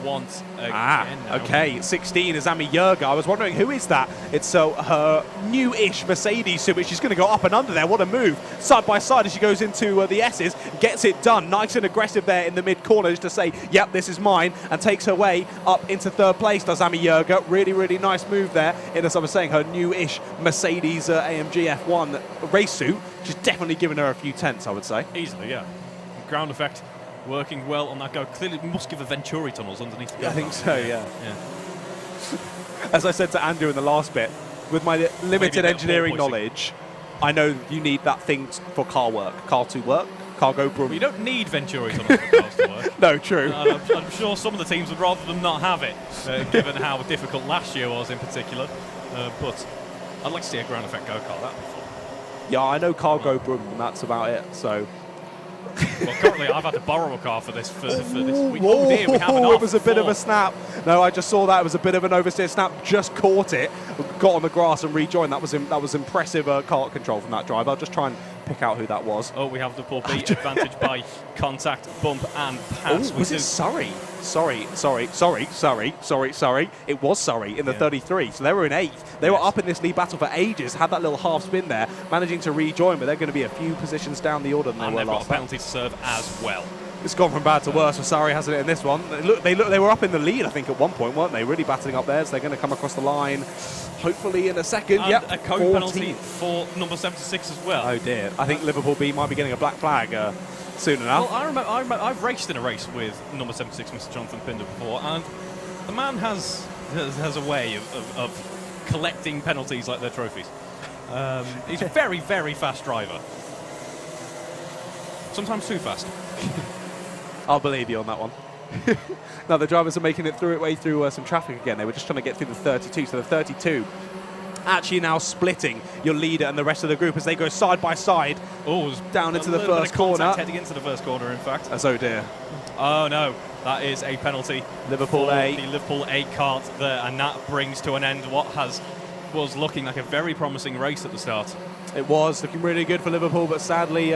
once again now. Okay, 16 is Ami Jurga. I was wondering, who is that? It's her new-ish Mercedes, which she's going to go up and under there. What a move. Side by side as she goes into the S's, gets it done. Nice and aggressive there in the mid-corner just to say, yep, this is mine, and takes her way up into 3rd place, does Ami Jurga. Really, really nice move there in, as I was saying, her new-ish Mercedes AMG F1 race suit. She's definitely given her a few tenths, I would say. Easily, yeah. Ground effect. Working well on that go. Clearly, we must give her Venturi tunnels underneath the I think so, yeah. As I said to Andrew in the last bit, with my limited engineering knowledge, I know you need that thing for car work. Car to work, cargo broom. Well, you don't need Venturi tunnels for cars to work. No, true. I'm sure some of the teams would rather than not have it, given how difficult last year was in particular. But I'd like to see a ground effect go-kart. That'd be fun. Yeah, I know cargo broom, and that's about it, so... Well, currently I've had to borrow a car for this week. Oh dear, we have an it was a bit of a snap. No, I just saw that. It was a bit of an oversteer snap. Just caught it, got on the grass and rejoined. That was impressive kart control from that driver. I'll just try and pick out who that was. Oh, we have the Pool B advantage by contact, bump and pass. Oh, was it Surrey? Sorry. It was Surrey in the 33. So they were in 8th. They were up in this lead battle for ages. Had that little half spin there, managing to rejoin, but they're going to be a few positions down the order than they were last time. And they've got a penalty to serve as well. It's gone from bad to worse for Surrey, hasn't it, in this one? They were up in the lead, I think, at one point, weren't they? Really battling up there, so they're going to come across the line, hopefully in a second. And yep, a code penalty for number 76 as well. Oh, dear. I think Liverpool B might be getting a black flag. soon enough. Well, I remember I've raced in a race with number 76, Mr. Jonathan Pinder, before, and the man has a way of collecting penalties like they're trophies. He's a very, very fast driver. Sometimes too fast. I'll believe you on that one. Now the drivers are making it way through some traffic again. They were just trying to get through the 32, so the 32 actually now splitting your leader and the rest of the group as they go side by side. Oh, down into the first corner. Heading into the first corner, in fact. Oh dear. Oh no, that is a penalty. Liverpool for A. The Liverpool A kart there, and that brings to an end what was looking like a very promising race at the start. It was looking really good for Liverpool, but sadly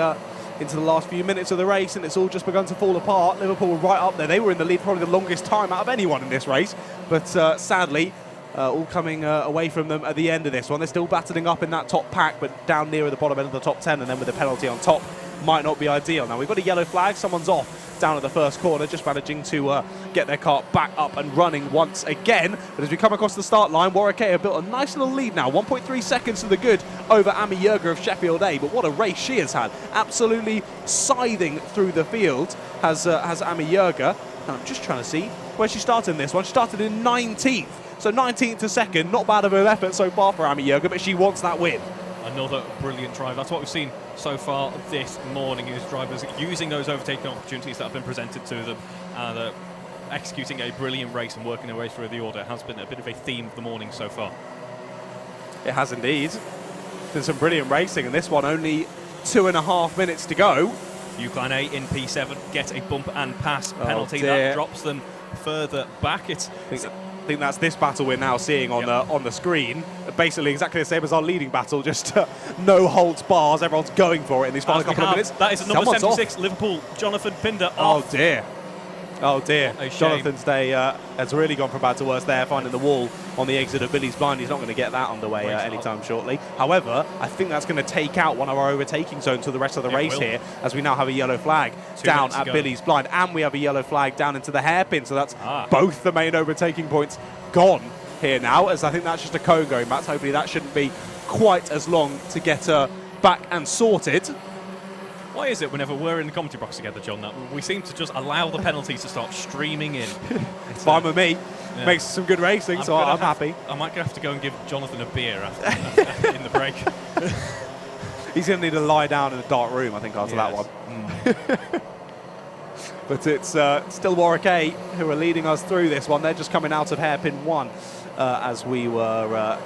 into the last few minutes of the race, and it's all just begun to fall apart. Liverpool were right up there. They were in the lead probably the longest time out of anyone in this race, but sadly, all coming away from them at the end of this one. They're still battling up in that top pack, but down nearer the bottom end of the top 10, and then with a penalty on top, might not be ideal. Now, we've got a yellow flag. Someone's off down at the first corner, just managing to get their car back up and running once again. But as we come across the start line, Warwick A have built a nice little lead now, 1.3 seconds to the good over Amy Yerger of Sheffield A. But what a race she has had. Absolutely scything through the field has Amy Yerger. And I'm just trying to see where she started in this one. She started in 19th. So 19th to second, not bad of an effort so far for Amy Yerger, but she wants that win. Another brilliant drive. That's what we've seen so far this morning, is drivers using those overtaking opportunities that have been presented to them and executing a brilliant race and working their way through the order. It has been a bit of a theme of the morning so far. It has indeed. Been some brilliant racing, and this one only 2.5 minutes to go. UClan A in P7 get a bump and pass penalty dear. that drops them further back. I think that's this battle we're now seeing on the screen. Basically exactly the same as our leading battle, just no holds bars. Everyone's going for it in these final couple of minutes. That is number Someone's 76, off. Liverpool, Jonathan Pinder Oh off. dear. Oh dear. A shame. Jonathan's day has really gone from bad to worse there, finding the wall on the exit of Billy's Blind. He's not going to get that underway anytime shortly. However, I think that's going to take out one of our overtaking zones for the rest of the race here, as we now have a yellow flag down at Billy's Blind, and we have a yellow flag down into the hairpin. So that's both the main overtaking points gone here now, as I think that's just a cone going back. Hopefully that shouldn't be quite as long to get back and sorted. Why is it whenever we're in the commentary box together, John, that we seem to just allow the penalties to start streaming in? Fine with me. Yeah. Makes some good racing, so I'm happy. I might have to go and give Jonathan a beer after in the break. He's going to need to lie down in a dark room, I think, after that one. But it's still Warwick A who are leading us through this one. They're just coming out of hairpin 1 as we were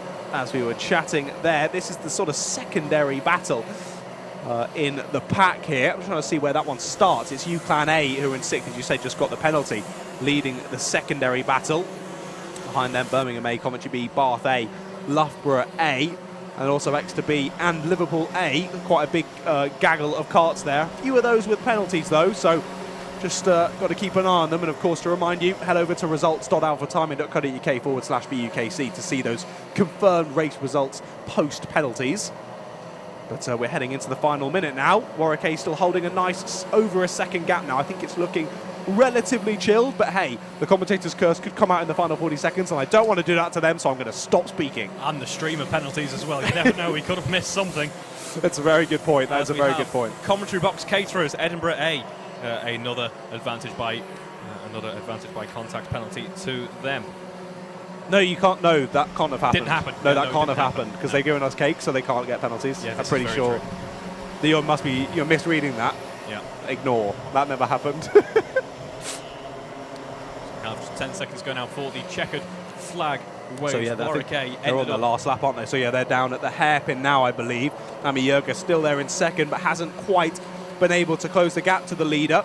chatting there. This is the sort of secondary battle in the pack here. I'm trying to see where that one starts. It's UClan A who are in 6th, as you say, just got the penalty, leading the secondary battle. Behind them, Birmingham A, Coventry B, Bath A, Loughborough A, and also Exeter B and Liverpool A. Quite a big gaggle of karts there. A few of those with penalties though, so just got to keep an eye on them. And of course, to remind you, head over to results.alphatiming.co.uk/BUKC to see those confirmed race results post penalties. But we're heading into the final minute now. Warwick A still holding a nice over a second gap now. I think it's looking relatively chilled, but hey, the commentator's curse could come out in the final 40 seconds, and I don't want to do that to them, so I'm going to stop speaking. And the stream of penalties as well. You never know, we could have missed something. That's a very good point. That's a very good point. Commentary box caterers, Edinburgh A, another advantage by contact penalty to them. No, you can't. No, that can't have happened. Didn't happen. No, that can't have happened because they're giving us cake, so they can't get penalties. Yeah, I'm pretty sure. You're misreading that. Yeah. Ignore. That never happened. Now just 10 seconds go now for the checkered flag wave. So yeah, Warwick A they're on the last lap, aren't they? So yeah, they're down at the hairpin now, I believe. Amy Yerger still there in second, but hasn't quite been able to close the gap to the leader.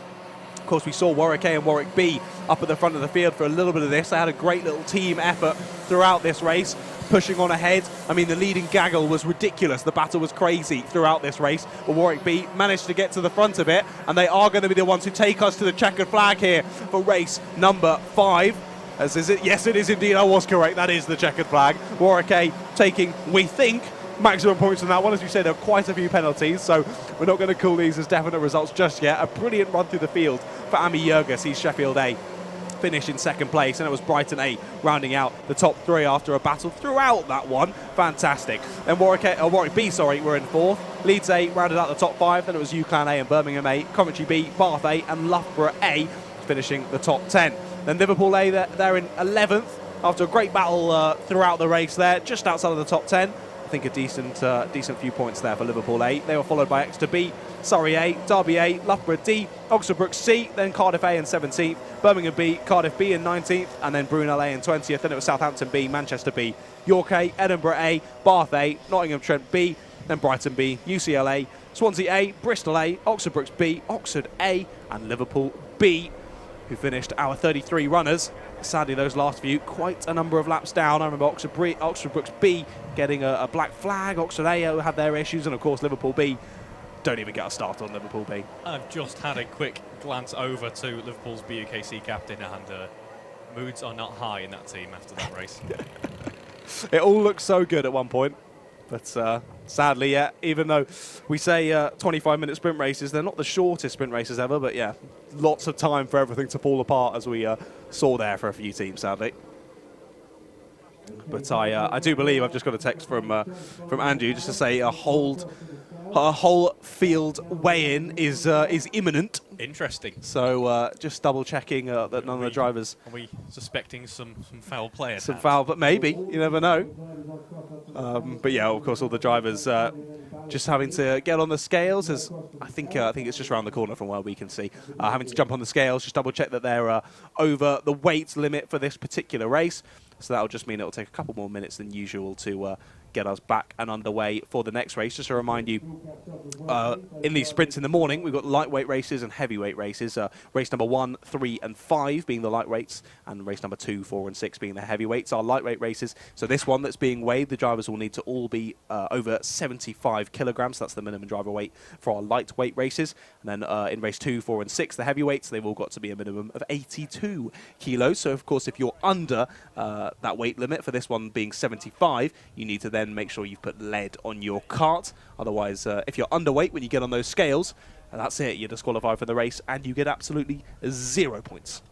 Of course, we saw Warwick A and Warwick B up at the front of the field for a little bit of this. They had a great little team effort throughout this race, pushing on ahead. I mean, the leading gaggle was ridiculous. The battle was crazy throughout this race. But Warwick B managed to get to the front of it, and they are going to be the ones who take us to the checkered flag here for race number 5. As is it? Yes, it is indeed. I was correct. That is the checkered flag. Warwick A taking, we think, maximum points on that one. As you say, there are quite a few penalties, so we're not going to call these as definite results just yet. A brilliant run through the field for Amy Yerger, sees Sheffield A finish in second place, and it was Brighton A rounding out the top 3 after a battle throughout that one. Fantastic. Then Warwick B, were in 4th. Leeds A rounded out the top 5, then it was UCLan A and Birmingham A, Coventry B, Bath A and Loughborough A finishing the top 10. Then Liverpool A, they're in 11th after a great battle throughout the race there, just outside of the top 10. I think a decent few points there for Liverpool A. They were followed by Exeter B, Surrey A, Derby A, Loughborough D, Oxford Brook C, then Cardiff A in 17th, Birmingham B, Cardiff B in 19th, and then Brunel A in 20th. Then it was Southampton B, Manchester B, York A, Edinburgh A, Bath A, Nottingham Trent B, then Brighton B, UCL A, Swansea A, Bristol A, Oxford Brooks B, Oxford A, and Liverpool B, who finished our 33 runners. Sadly, those last few, quite a number of laps down. I remember Oxford Brooks B getting a black flag, Oxford A had their issues, and of course Liverpool B, don't even get a start on Liverpool B. I've just had a quick glance over to Liverpool's BUKC captain, and moods are not high in that team after that race. It all looked so good at one point, but sadly, yeah, even though we say 25-minute sprint races, they're not the shortest sprint races ever, but yeah, lots of time for everything to fall apart, as we saw there for a few teams, sadly. But I do believe I've just got a text from Andrew just to say a whole field weigh-in is imminent. Interesting. So just double checking that none of the drivers. Are we suspecting some foul play? Some foul, but maybe, you never know. But yeah, of course, all the drivers just having to get on the scales. As I think it's just around the corner from where we can see, having to jump on the scales, just double check that they're over the weight limit for this particular race. So that'll just mean it'll take a couple more minutes than usual to get us back and underway for the next race. Just to remind you, in these sprints in the morning, we've got lightweight races and heavyweight races. Race number 1, 3 and 5 being the lightweights, and race number 2, 4 and 6 being the heavyweights are lightweight races. So this one that's being weighed, the drivers will need to all be over 75 kilograms. That's the minimum driver weight for our lightweight races. And then in race 2, 4 and 6, the heavyweights, they've all got to be a minimum of 82 kilos. So of course, if you're under that weight limit, for this one being 75, you need to then make sure you've put lead on your cart. Otherwise, if you're underweight when you get on those scales, that's it, you're disqualified for the race and you get absolutely 0 points.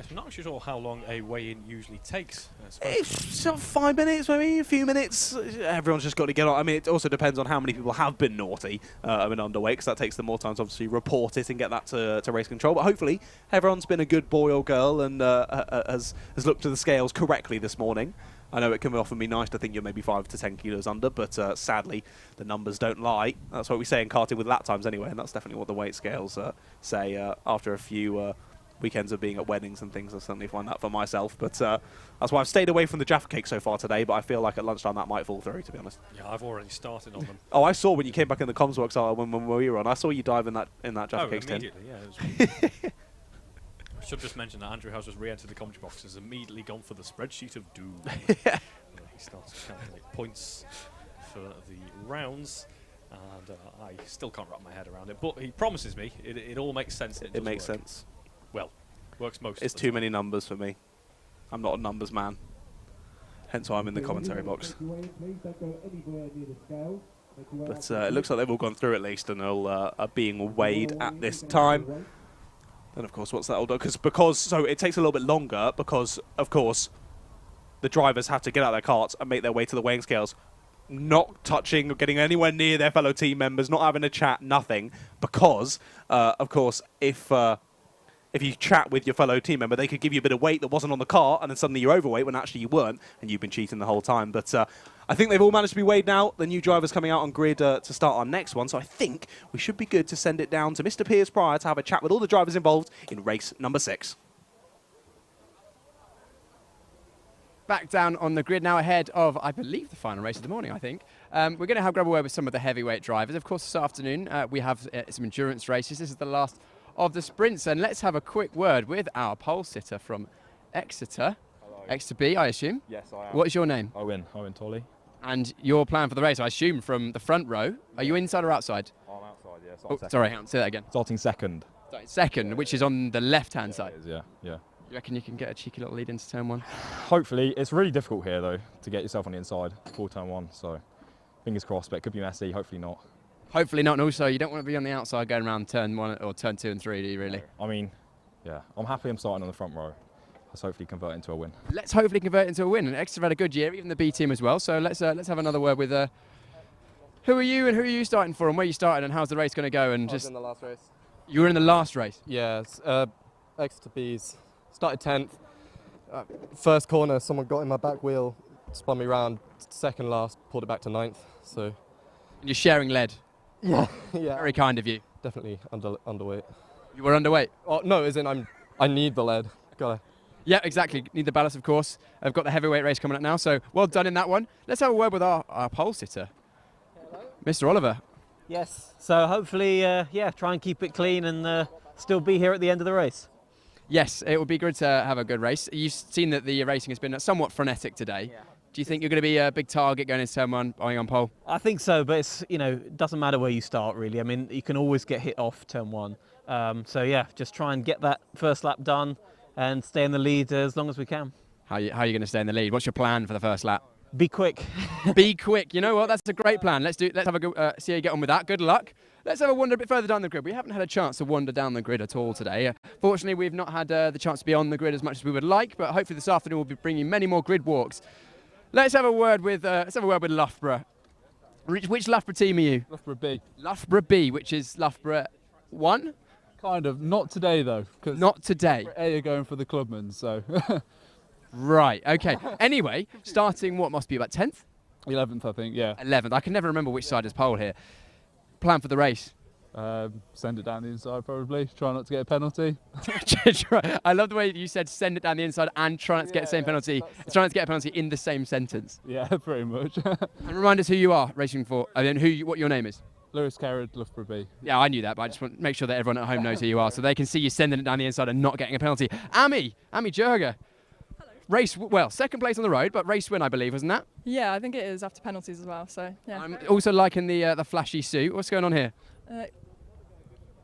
I'm not sure how long a weigh-in usually takes. It's 5 minutes, maybe a few minutes. Everyone's just got to get on. I mean, it also depends on how many people have been naughty and underweight, because that takes them more time to obviously report it and get that to race control. But hopefully, everyone's been a good boy or girl and has looked to the scales correctly this morning. I know it can often be nice to think you're maybe 5 to 10 kilos under, but sadly, the numbers don't lie. That's what we say in karting with lap times anyway, and that's definitely what the weight scales say after a few weekends of being at weddings and things. I certainly find that for myself, but that's why I've stayed away from the Jaffa cake so far today, but I feel like at lunchtime that might fall through, to be honest. Yeah, I've already started on them. Oh, I saw when you came back in the comms works when we were on, I saw you dive in that Jaffa cake tin. Immediately, yeah. I should just mention that Andrew has just re-entered the commentary box, has immediately gone for the spreadsheet of doom. He starts to calculate points for the rounds, and I still can't wrap my head around it, but he promises me it all makes sense. It makes sense. Well, works most. It's too many numbers for me. I'm not a numbers man. Hence why I'm in the commentary box. But it looks like they've all gone through at least, and all are being weighed at this time. And of course, what's that all done? So it takes a little bit longer because, of course, the drivers have to get out of their carts and make their way to the weighing scales, not touching or getting anywhere near their fellow team members, not having a chat, nothing. Because, of course, if you chat with your fellow team member, they could give you a bit of weight that wasn't on the cart, and then suddenly you're overweight when actually you weren't, and you've been cheating the whole time. But I think they've all managed to be weighed now. The new drivers coming out on grid to start our next one, so I think we should be good to send it down to Mr. Piers Pryor to have a chat with all the drivers involved in race number 6. Back down on the grid now ahead of, I believe, the final race of the morning, I think. We're going to have grab a word with some of the heavyweight drivers. Of course, this afternoon we have some endurance races. This is the last of the sprints, and let's have a quick word with our pole sitter from Exeter. Hello. Exeter B, I assume? Yes, I am. What is your name? Owen Tolley. And your plan for the race, I assume, from the front row. Are you inside or outside? I'm outside, yes. Oh, sorry, hang on, say that again. Starting second. Second, which is on the left-hand side. It is, yeah. You reckon you can get a cheeky little lead into turn 1? Hopefully. It's really difficult here, though, to get yourself on the inside, full turn 1, so fingers crossed, but it could be messy, hopefully not. Hopefully not, and also you don't want to be on the outside going around turn 1 or turn 2 and 3, do you really? I mean, yeah, I'm happy I'm starting on the front row. Let's hopefully convert into a win. Let's hopefully convert into a win. And Exeter have had a good year, even the B team as well. So let's have another word with who are you and who are you starting for and where you started and how's the race going to go? And I was in the last race. You were in the last race? Yeah, Exeter B's. Started 10th. First corner, someone got in my back wheel, spun me round. Second last, pulled it back to 9th. So. And you're sharing lead? Yeah, yeah. Very kind of you. Definitely underweight. You were underweight? Oh, no, as in I need the lead. Gotta. Yeah, exactly. Need the ballast, of course. I've got the heavyweight race coming up now, so well done in that one. Let's have a word with our pole sitter. Hello. Mr. Oliver. Yes, so hopefully, try and keep it clean and still be here at the end of the race. Yes, it would be good to have a good race. You've seen that the racing has been somewhat frenetic today. Yeah. Do you think you're going to be a big target going into turn 1, going on pole? I think so, but it's, it doesn't matter where you start really. I mean, you can always get hit off turn 1. So yeah, just try and get that first lap done and stay in the lead as long as we can. How are you going to stay in the lead? What's your plan for the first lap? Be quick. Be quick. You know what? That's a great plan. Let's have a go. See how you get on with that. Good luck. Let's have a wander a bit further down the grid. We haven't had a chance to wander down the grid at all today. Fortunately, we've not had the chance to be on the grid as much as we would like, but hopefully this afternoon we'll be bringing many more grid walks. Let's have a word with Loughborough. Which Loughborough team are you? Loughborough B. Loughborough B, which is Loughborough 1? Kind of. Not today, though. Not today. A are going for the clubmen, so. Right, okay. Anyway, starting what must be about 10th? 11th, I think, yeah. 11th. I can never remember which side is pole here. Plan for the race? Send it down the inside, probably. Try not to get a penalty. I love the way you said send it down the inside and try not to get the same penalty. Try not to get a penalty in the same sentence. Yeah, pretty much. And remind us who you are racing for, and what your name is. Lewis Carrad, Loughborough B. Yeah, I knew that, but I just want to make sure that everyone at home knows who you are so they can see you sending it down the inside and not getting a penalty. Ami Jurga. Hello. Second place on the road, but race win, I believe, wasn't that? Yeah, I think it is after penalties as well, so yeah. I'm also liking the flashy suit. What's going on here?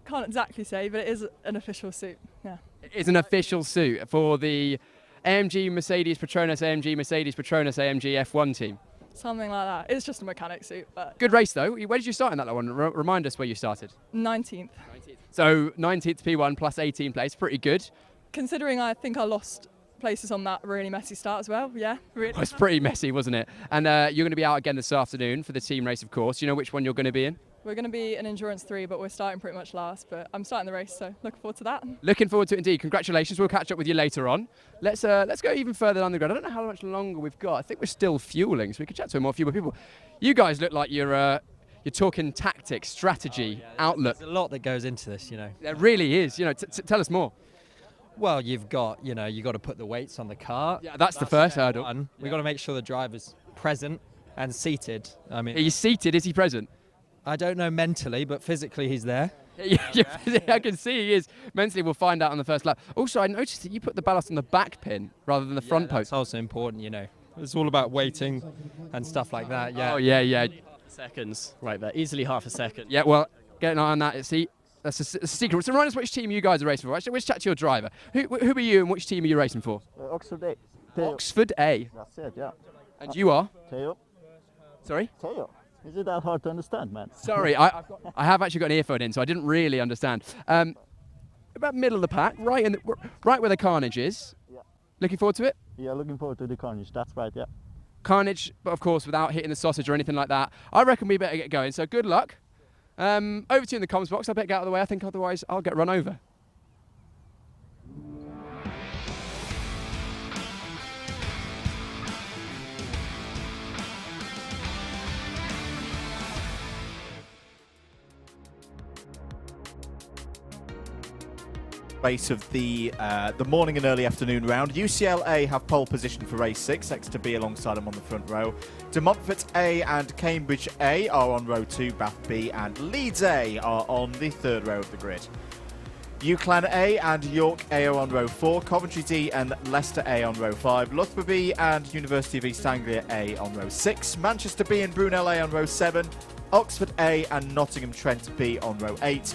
Can't exactly say, but it is an official suit, yeah. It is an official suit for the AMG Mercedes Petronas AMG F1 team. Something like that. It's just a mechanic suit. But good race, though. Where did you start in that one? Remind us where you started. 19th. So 19th P1 plus 18 place, pretty good. Considering I think I lost places on that really messy start as well, yeah. Really. Well, it's pretty messy, wasn't it? And you're going to be out again this afternoon for the team race, of course. Do you know which one you're going to be in? We're going to be in Endurance 3, but we're starting pretty much last. But I'm starting the race, so looking forward to that. Looking forward to it indeed. Congratulations. We'll catch up with you later on. Let's go even further down the grid. I don't know how much longer we've got. I think we're still fueling, so we could chat to a few more people. You guys look like you're talking tactics, strategy, outlook. There's a lot that goes into this, There really is. Tell us more. Well, you've got to put the weights on the car. Yeah, that's the first hurdle. We've got to make sure the driver's present and seated. I mean, he's seated. Is he present? I don't know mentally, but physically he's there. I can see he is. Mentally, we'll find out on the first lap. Also, I noticed that you put the ballast on the back pin rather than the front post. That's also important, It's all about weighting and stuff like that, yeah. Oh, yeah. Seconds, right there. Easily half a second. Yeah, well, get an eye on that. See, that's a secret. So remind us which team you guys are racing for. Actually, let's chat to your driver. Who are you and which team are you racing for? Oxford A. Oxford A. That's it, yeah. And you are? Teo. Sorry? Teo. Is it that hard to understand, man? Sorry, I have actually got an earphone in, so I didn't really understand. About middle of the pack, right where the carnage is. Yeah. Looking forward to it? Yeah, looking forward to the carnage. That's right, yeah. Carnage, but of course without hitting the sausage or anything like that. I reckon we better get going. So good luck. Over to you in the comms box. I better get out of the way. I think otherwise I'll get run over. Race of the morning and early afternoon round. UCLA have pole position for race 6, Exeter B alongside them on the front row. De Montfort A and Cambridge A are on row 2, Bath B and Leeds A are on the third row of the grid. UCLan A and York A are on row 4, Coventry D and Leicester A on row 5, Loughborough B and University of East Anglia A on row 6, Manchester B and Brunel A on row 7, Oxford A and Nottingham Trent B on row 8,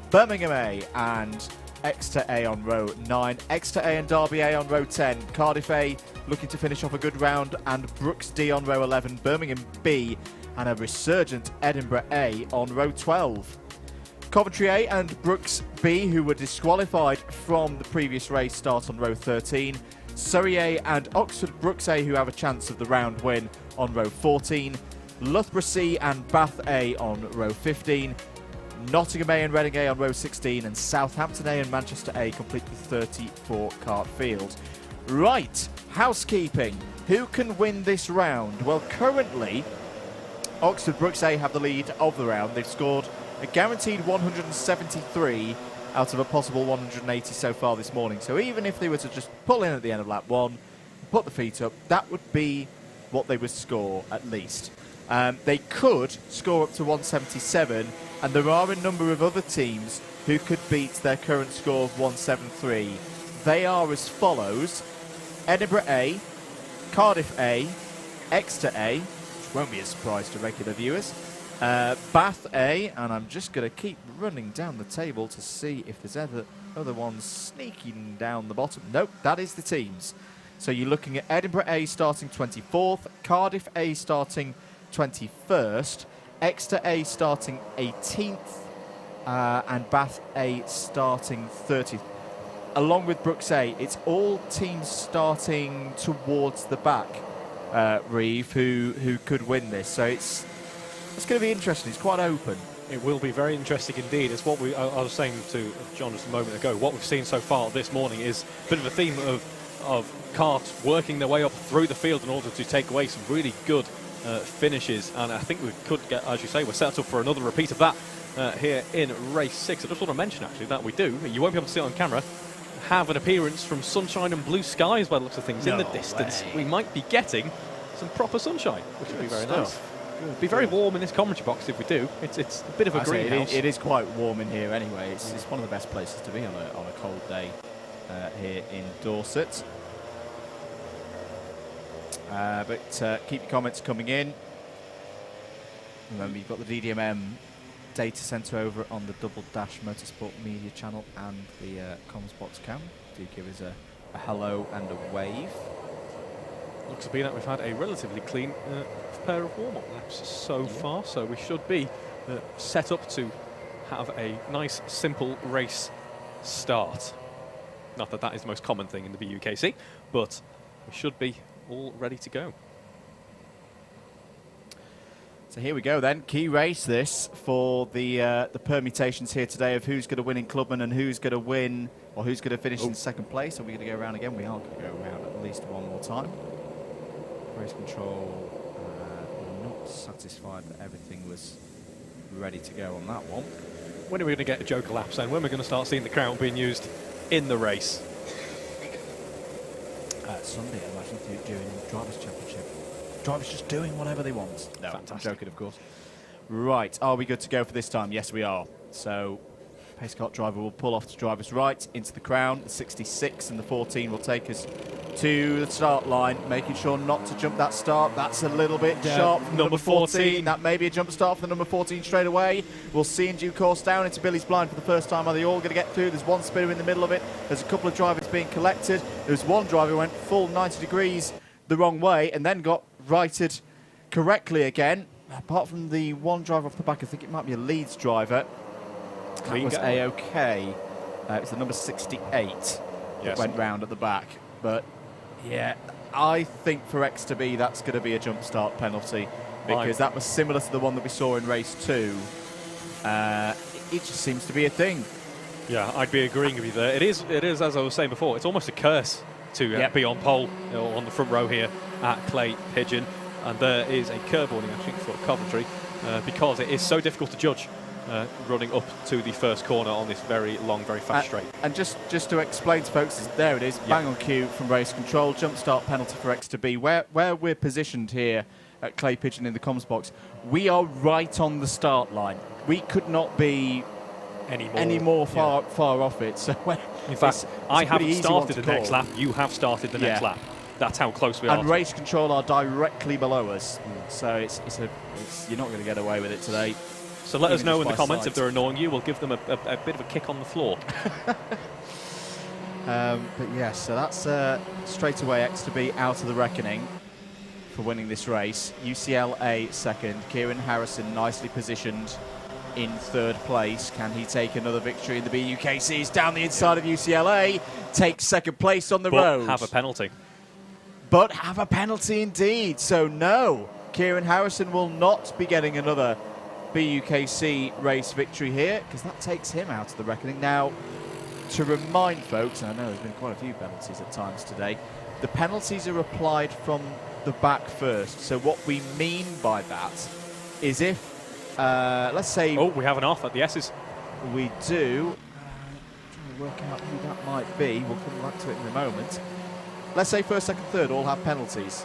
Birmingham A and Exeter A on row 9, Exeter A and Derby A on row 10, Cardiff A looking to finish off a good round, and Brooks D on row 11, Birmingham B and a resurgent Edinburgh A on row 12. Coventry A and Brooks B, who were disqualified from the previous race, start on row 13. Surrey A and Oxford Brooks A, who have a chance of the round win, on row 14. Loughborough C and Bath A on row 15. Nottingham A and Reading A on row 16, and Southampton A and Manchester A complete the 34-cart field. Right, housekeeping. Who can win this round? Well, currently, Oxford Brooks A have the lead of the round. They've scored a guaranteed 173 out of a possible 180 so far this morning. So even if they were to just pull in at the end of lap 1, put the feet up, that would be what they would score at least. They could score up to 177, and there are a number of other teams who could beat their current score of 173. They are as follows: Edinburgh A, Cardiff A, Exeter A, which won't be a surprise to regular viewers, Bath A, and I'm just going to keep running down the table to see if there's other ones sneaking down the bottom. Nope, that is the teams. So you're looking at Edinburgh A starting 24th, Cardiff A starting 21st, Exeter A starting 18th, and Bath A starting 30th. Along with Brooks A, it's all teams starting towards the back, Reeve, who could win this. So it's going to be interesting. It's quite open. It will be very interesting indeed. It's what I was saying to John just a moment ago. What we've seen so far this morning is a bit of a theme of karts working their way up through the field in order to take away some really good finishes, and I think we could get, as you say, we're set up for another repeat of that here in race 6. I just want to mention actually that we do, you won't be able to see it on camera, have an appearance from sunshine and blue skies by the looks of things. In the distance we might be getting some proper sunshine, which would be very nice. It'd be very warm in this commentary box if we do. It's a bit of a greenhouse. It is quite warm in here anyway. It's one of the best places to be on a cold day here in Dorset. But keep your comments coming in. Remember, you've got the DDMM data centre over on the Double Dash Motorsport Media channel and the comms box cam. Do give us a hello and a wave. Looks to be that we've had a relatively clean pair of warm-up laps so far, so we should be set up to have a nice, simple race start. Not that that is the most common thing in the BUKC, but we should be all ready to go. So here we go then. Key race this for the permutations here today of who's going to win in Clubman and who's going to win, or who's going to finish in second place. Are we going to go around again? We are going to go around at least one more time. Race control not satisfied that everything was ready to go on that one. When are we going to get a Joker laps then? When are we going to start seeing the crown being used in the race? Sunday, I imagine, during Drivers' Championship. Drivers just doing whatever they want. No, I'm joking, of course. Right, are we good to go for this time? Yes, we are. So, pace kart driver will pull off to driver's right into the crown. The 66 and the 14 will take us to the start line, making sure not to jump that start. That's a little bit sharp from number 14. That may be a jump start for the number 14 straight away. We'll see in due course down into Billy's blind for the first time. Are they all going to get through? There's one spinner in the middle of it. There's a couple of drivers being collected. There's one driver who went full 90 degrees the wrong way and then got righted correctly again. Apart from the one driver off the back, I think it might be a Leeds driver. That was A-OK. It's the number 68 that went round at the back. But, yeah, I think for X2B that's going to be a jump start penalty because that was similar to the one that we saw in race 2. It just seems to be a thing. Yeah, I'd be agreeing with you there. It is, as I was saying before, it's almost a curse to be on pole on the front row here at Clay Pigeon. And there is a curb warning, actually, for Coventry because it is so difficult to judge running up to the first corner on this very long, very fast straight. And just to explain to folks, there it is, bang on cue from race control, jump start penalty for X2B. Where we're positioned here at Clay Pigeon in the comms box, we are right on the start line. We could not be any more far off it. So in fact, I haven't started the next lap. You have started the next lap. That's how close we are. And race control are directly below us. So you're not going to get away with it today. So let us know in the comments if they're annoying you. We'll give them a bit of a kick on the floor. But yes, so that's straight away X2B out of the reckoning for winning this race. UCLA second. Kieran Harrison nicely positioned in third place. Can he take another victory in the BUKCs? Down the inside of UCLA. Takes second place on the road. Have a penalty. But have a penalty indeed. So no, Kieran Harrison will not be getting another BUKC race victory here, because that takes him out of the reckoning. Now, to remind folks, and I know there's been quite a few penalties at times today, the penalties are applied from the back first. So what we mean by that is if, let's say... Oh, we have an off at the S's. We do. Trying to work out who that might be. We'll come back to it in a moment. Let's say first, second, third all have penalties,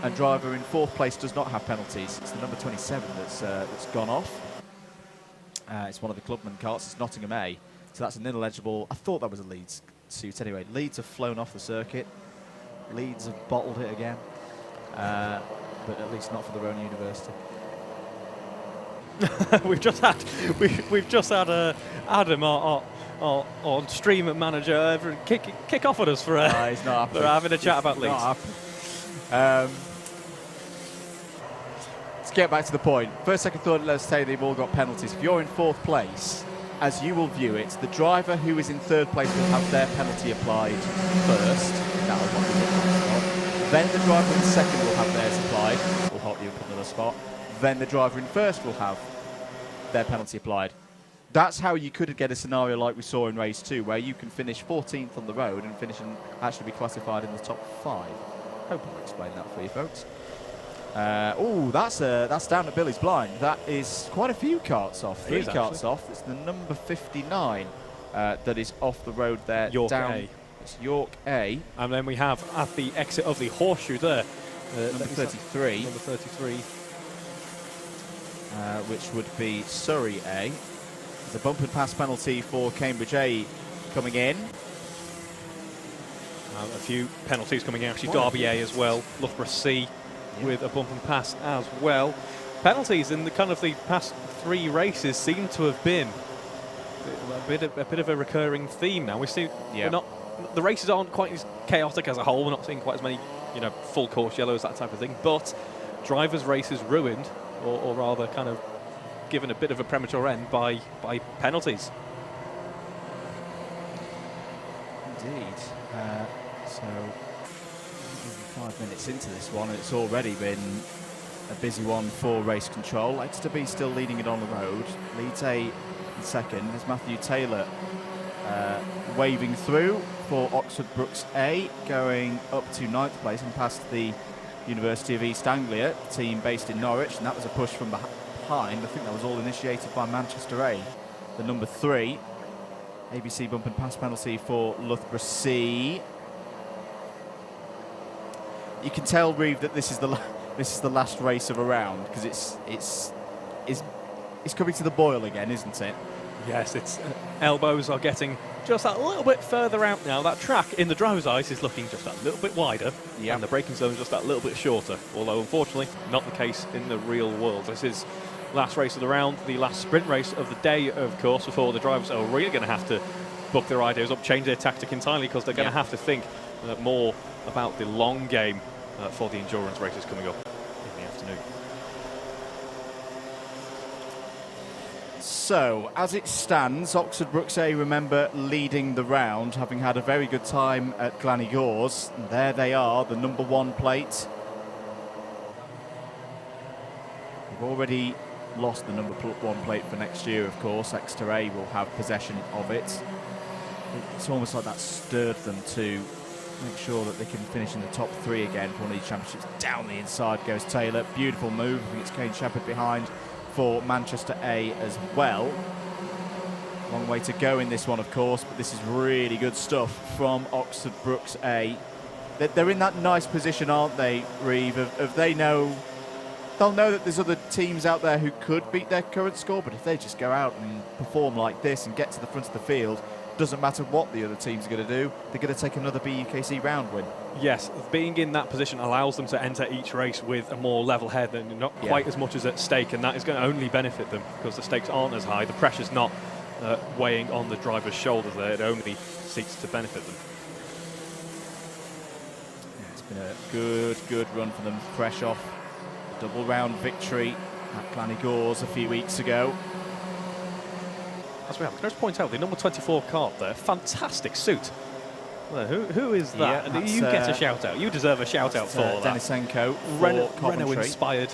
and driver in fourth place does not have penalties. It's the number 27 that's gone off. It's one of the clubman carts. It's Nottingham A. So that's an ineligible. I thought that was a Leeds suit. Anyway, Leeds have flown off the circuit. Leeds have bottled it again, but at least not for their own university. we've just had Adam, our stream manager, kick off at us for he's not happy. for having a chat about Leeds. Let's get back to the point. First, second, third, let's say they've all got penalties. If you're in fourth place, as you will view it, the driver who is in third place will have their penalty applied first. That'll hot you up another spot. Then the driver in second will have theirs applied. Will hot you up another spot. Then the driver in first will have their penalty applied. That's how you could get a scenario like we saw in race 2, where you can finish 14th on the road and finish and actually be classified in the top 5. Hope I've explained that for you folks. Oh, that's down at Billy's blind. That is quite a few carts off. 3 carts off. It's the number 59 that is off the road there. York down. A. It's York A. And then we have at the exit of the horseshoe there. Number 33. Number 33. Which would be Surrey A. There's a bump and pass penalty for Cambridge A coming in. A few penalties coming in, actually. Derby A as well. Loughborough C with a bump and pass as well. Penalties in the kind of the past 3 races seem to have been a bit of a recurring theme now. We see the races aren't quite as chaotic as a whole. We're not seeing quite as many, full course yellows, that type of thing. But drivers' races ruined, or rather, kind of given a bit of a premature end by penalties. Indeed. So 5 minutes into this one, and it's already been a busy one for race control. Exeter B still leading it on the road. Leeds A in second. There's Matthew Taylor waving through for Oxford Brookes A, going up to 9th place and past the University of East Anglia, team based in Norwich, and that was a push from behind. I think that was all initiated by Manchester A, the number 3. ABC bump and pass penalty for Loughborough C. You can tell, Reeve, that this is the last race of a round, because it's coming to the boil again, isn't it? Yes, it's elbows are getting just that little bit further out now. That track in the driver's eyes is looking just that little bit wider, and the braking zone is just that little bit shorter. Although, unfortunately, not the case in the real world. This is last race of the round, the last sprint race of the day, of course, before the drivers are really going to have to book their ideas up, change their tactic entirely, because they're going to have to think more about the long game for the endurance races coming up in the afternoon. So, as it stands, Oxford Brookes A, remember, leading the round, having had a very good time at Glanigors. And there they are, the number 1 plate. They've already lost the number 1 plate for next year, of course. Exeter A will have possession of it. It's almost like that stirred them to make sure that they can finish in the top 3 again for one of these championships. Down the inside goes Taylor. Beautiful move. I think it's Kane Shepherd behind for Manchester A as well. Long way to go in this one, of course, but this is really good stuff from Oxford Brookes A. They're in that nice position, aren't they, Reeve? They'll know that there's other teams out there who could beat their current score, but if they just go out and perform like this and get to the front of the field, doesn't matter what the other teams are going to do, they're going to take another BUKC round win. Yes, being in that position allows them to enter each race with a more level head and not quite as much as at stake, and that is going to only benefit them because the stakes aren't as high. The pressure's not weighing on the driver's shoulders there. It only seeks to benefit them. Yeah, it's been a good run for them, fresh off a double round victory at Glannygores a few weeks ago. As we have, can I just point out the number 24 card there? Fantastic suit. Well, who is that? Yeah, you get a shout out. You deserve a shout out for that. Denisenko, Renault-inspired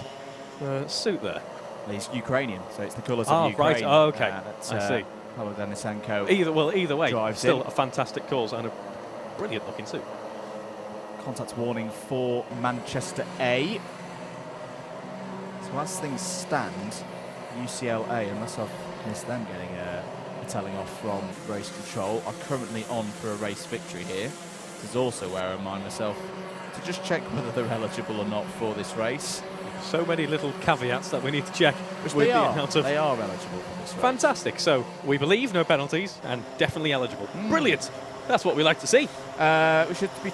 suit there. He's Ukrainian, so it's the colours of Ukraine. Right. Oh, okay. I see. Hello, Denisenko. Either way, still in. a fantastic cause and a brilliant looking suit. Contact warning for Manchester A. So as things stand, UCLA, unless I've missed them getting a telling off from race control, are currently on for a race victory here. This is also where I remind myself to just check whether they're eligible or not for this race. So many little caveats that we need to check. They are eligible for this race. Fantastic. So we believe no penalties and definitely eligible. Brilliant. That's what we like to see. We should be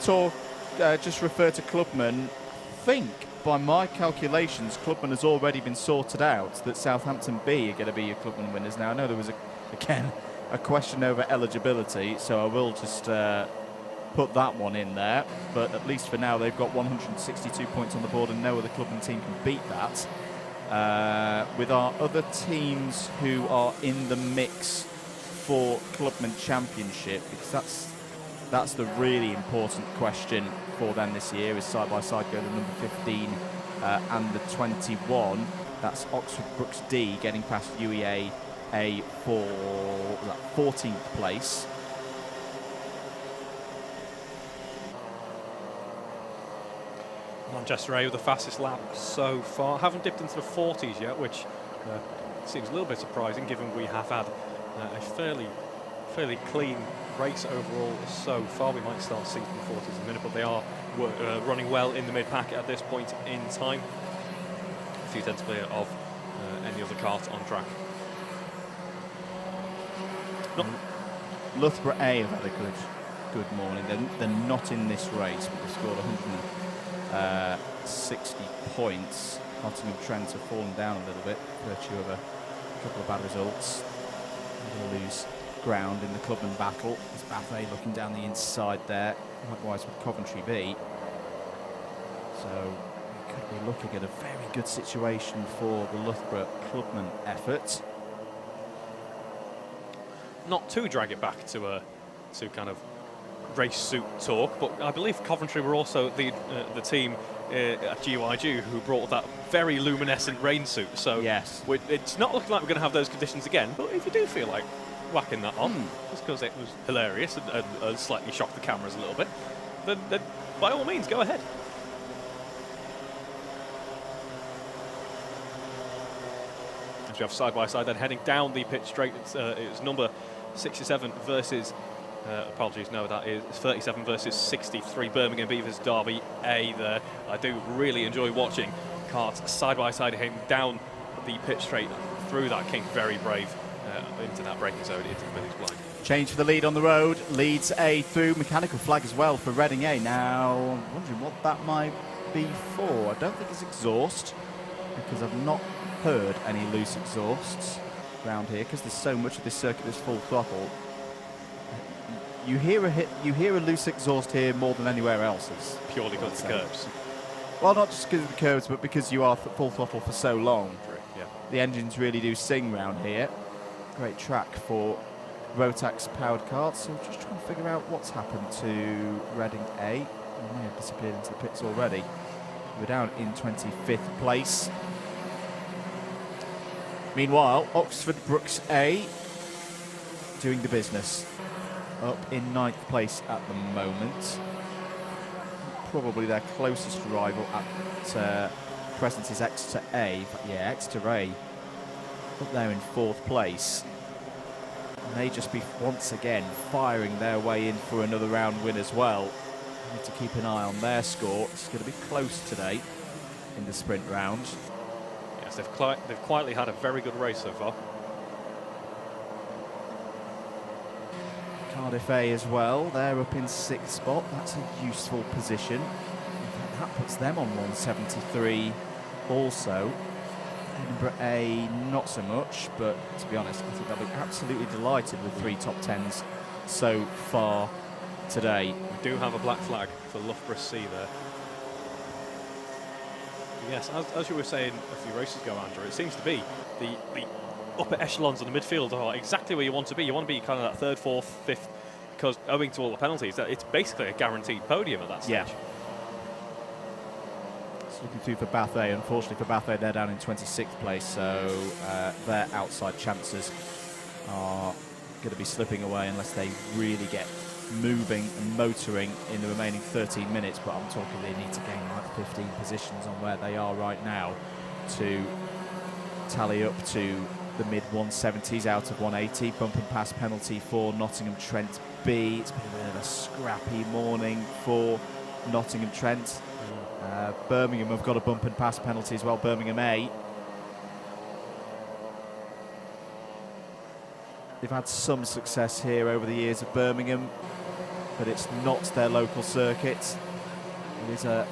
just refer to Clubman. I think, by my calculations, Clubman has already been sorted out that Southampton B are going to be your Clubman winners. Now, I know there was, again, a question over eligibility, so I will just put that one in there. But at least for now, they've got 162 points on the board, and no other Clubman team can beat that. With our other teams who are in the mix for Clubman Championship, because that's the really important question for them this year, is side-by-side go to number 15 and the 21. That's Oxford Brooks D getting past UEA A for 14th place. Manchester A with the fastest lap so far. Haven't dipped into the 40s yet, which seems a little bit surprising given we have had a fairly clean race overall so far. We might start seeing the 40s in a minute, but they are running well in the mid-pack at this point in time. A few tenths clear of any other kart on track. Loughborough A have had a good morning. They're not in this race, but they've scored 160 points. Nottingham Trent have fallen down a little bit, virtue of a couple of bad results. They'll lose ground in the Clubman battle. There's Bathé looking down the inside there, likewise with Coventry B. So we could be looking at a very good situation for the Loughborough Clubman effort. Not to drag it back to kind of race suit talk, but I believe Coventry were also the team at GYG who brought that very luminescent rain suit. So yes, it's not looking like we're going to have those conditions again. But if you do feel like whacking that on, just because it was hilarious and slightly shocked the cameras a little bit, then by all means, go ahead. As we have side by side, then heading down the pit straight, it's number 67 versus. Apologies, no, that is 37 versus 63. Birmingham Beavers Derby A there. I do really enjoy watching karts side by side heading down the pit straight through that kink. Very brave into that braking zone, into the Billy's blind. Change for the lead on the road. Leads A through. Mechanical flag as well for Reading A. Now, I'm wondering what that might be for. I don't think it's exhaust, because I've not heard any loose exhausts around here, because there's so much of this circuit that's full throttle. You hear a loose exhaust here more than anywhere else. It's purely because of the curves. Well, not just because of the curves, but because you are full throttle for so long. Yeah. The engines really do sing round here. Great track for Rotax powered karts. So just trying to figure out what's happened to Reading A. They may have disappeared into the pits already. We're down in 25th place. Meanwhile, Oxford Brooks A doing the business. Up in 9th place at the moment. Probably their closest rival at present is Exeter A. But yeah, Exeter A up there in 4th place. May just be once again firing their way in for another round win as well. Need to keep an eye on their score. It's going to be close today in the sprint round. Yes, they've quietly had a very good race so far. Cardiff A as well, they're up in 6th spot. That's a useful position. That puts them on 173 also. Edinburgh A, not so much, but to be honest, I think they'll be absolutely delighted with 3 top 10s so far today. We do have a black flag for Loughborough C there. Yes, as you were saying a few races ago, Andrew, it seems to be the upper echelons of the midfield are exactly where you want to be. You want to be kind of that third, fourth, fifth, because owing to all the penalties, it's basically a guaranteed podium at that stage. Yeah. Just looking through for Bath A. Unfortunately for Bath A, they're down in 26th place, so their outside chances are going to be slipping away unless they really get moving and motoring in the remaining 13 minutes. But I'm talking they need to gain like 15 positions on where they are right now to tally up to the mid 170s out of 180. Bump and pass penalty for Nottingham Trent B. It's been a bit of a scrappy morning for Nottingham Trent. Birmingham have got a bump and pass penalty as well, Birmingham A. They've had some success here over the years of Birmingham, but it's not their local circuit. It is a